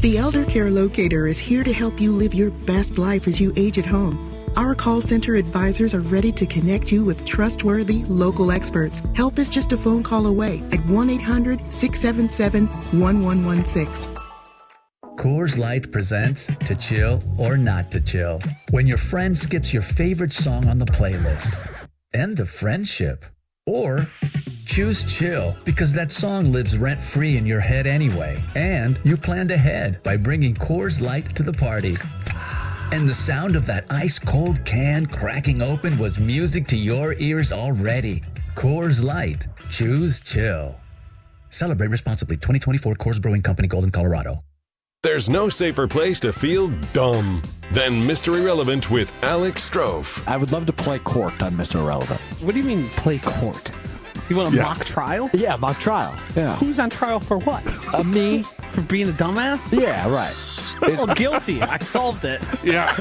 The Elder Care Locator is here to help you live your best life as you age at home. Our call center advisors are ready to connect you with trustworthy local experts. Help is just a phone call away at 1-800-677-1116. Coors Light presents To Chill or Not to Chill. When your friend skips your favorite song on the playlist. End the friendship. Or choose chill because that song lives rent-free in your head anyway. And you planned ahead by bringing Coors Light to the party. And the sound of that ice-cold can cracking open was music to your ears already. Coors Light. Choose chill. Celebrate responsibly. 2024 Coors Brewing Company, Golden, Colorado. There's no safer place to feel dumb than Mr. Irrelevant with Alex Strofe. I would love to play court on Mr. Irrelevant. What do you mean play court? You want a mock trial? Yeah, mock trial. Yeah. Who's on trial for what? Me. For being a dumbass? Yeah, right. Oh, guilty. I solved it. Yeah.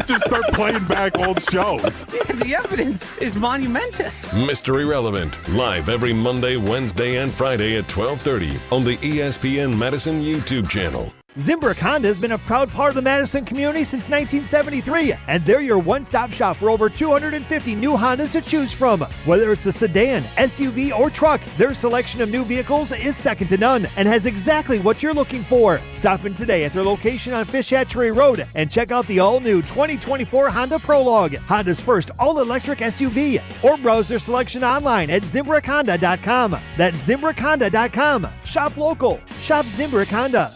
Just start playing back old shows. Yeah, the evidence is monumentous. Mr. Irrelevant, live every Monday, Wednesday, and Friday at 12:30 on the ESPN Madison YouTube channel. Zimbrick Honda has been a proud part of the Madison community since 1973, and they're your one-stop shop for over 250 new Hondas to choose from. Whether it's the sedan, SUV, or truck, their selection of new vehicles is second to none and has exactly what you're looking for. Stop in today at their location on Fish Hatchery Road and check out the all-new 2024 Honda Prologue, Honda's first all-electric SUV, or browse their selection online at ZimbrickHonda.com. That's ZimbrickHonda.com. Shop local. Shop Zimbrick Honda.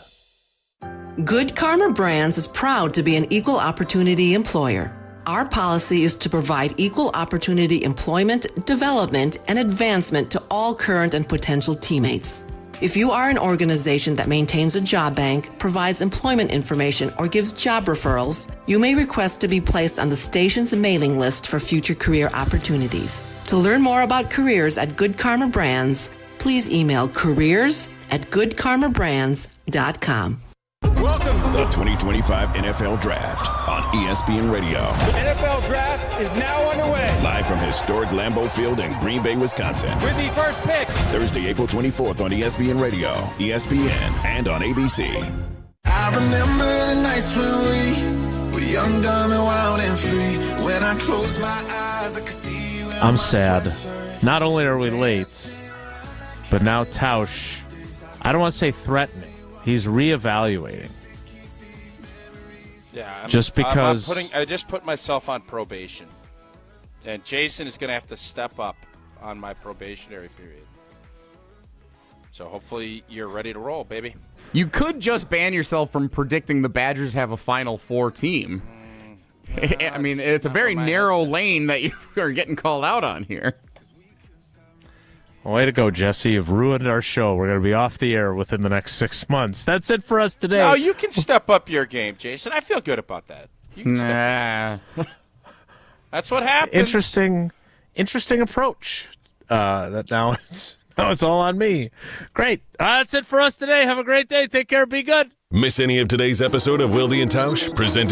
Good Karma Brands is proud to be an equal opportunity employer. Our policy is to provide equal opportunity employment, development, and advancement to all current and potential teammates. If you are an organization that maintains a job bank, provides employment information, or gives job referrals, you may request to be placed on the station's mailing list for future career opportunities. To learn more about careers at Good Karma Brands, please email careers@goodkarmabrands.com. Welcome to the 2025 NFL Draft on ESPN Radio. The NFL Draft is now underway. Live from historic Lambeau Field in Green Bay, Wisconsin. With the first pick. Thursday, April 24th on ESPN Radio, ESPN, and on ABC. I remember the nights when we were young, dumb, and wild and free. When I closed my eyes, I could see you. I'm sad. Not only are we late, but now Tausch, I don't want to say threatening. He's reevaluating. Yeah, just because I just put myself on probation, and Jason is going to have to step up on my probationary period. So hopefully you're ready to roll, baby. You could just ban yourself from predicting the Badgers have a Final Four team. I mean, it's a very narrow lane that you are getting called out on here. Way to go, Jesse. You've ruined our show. We're going to be off the air within the next 6 months. That's it for us today. No, you can step up your game, Jason. I feel good about that. You can step up. That's what happens. Interesting approach. That now it's all on me. Great. That's it for us today. Have a great day. Take care. Be good. Miss any of today's episode of Wilde and Tausch? Presented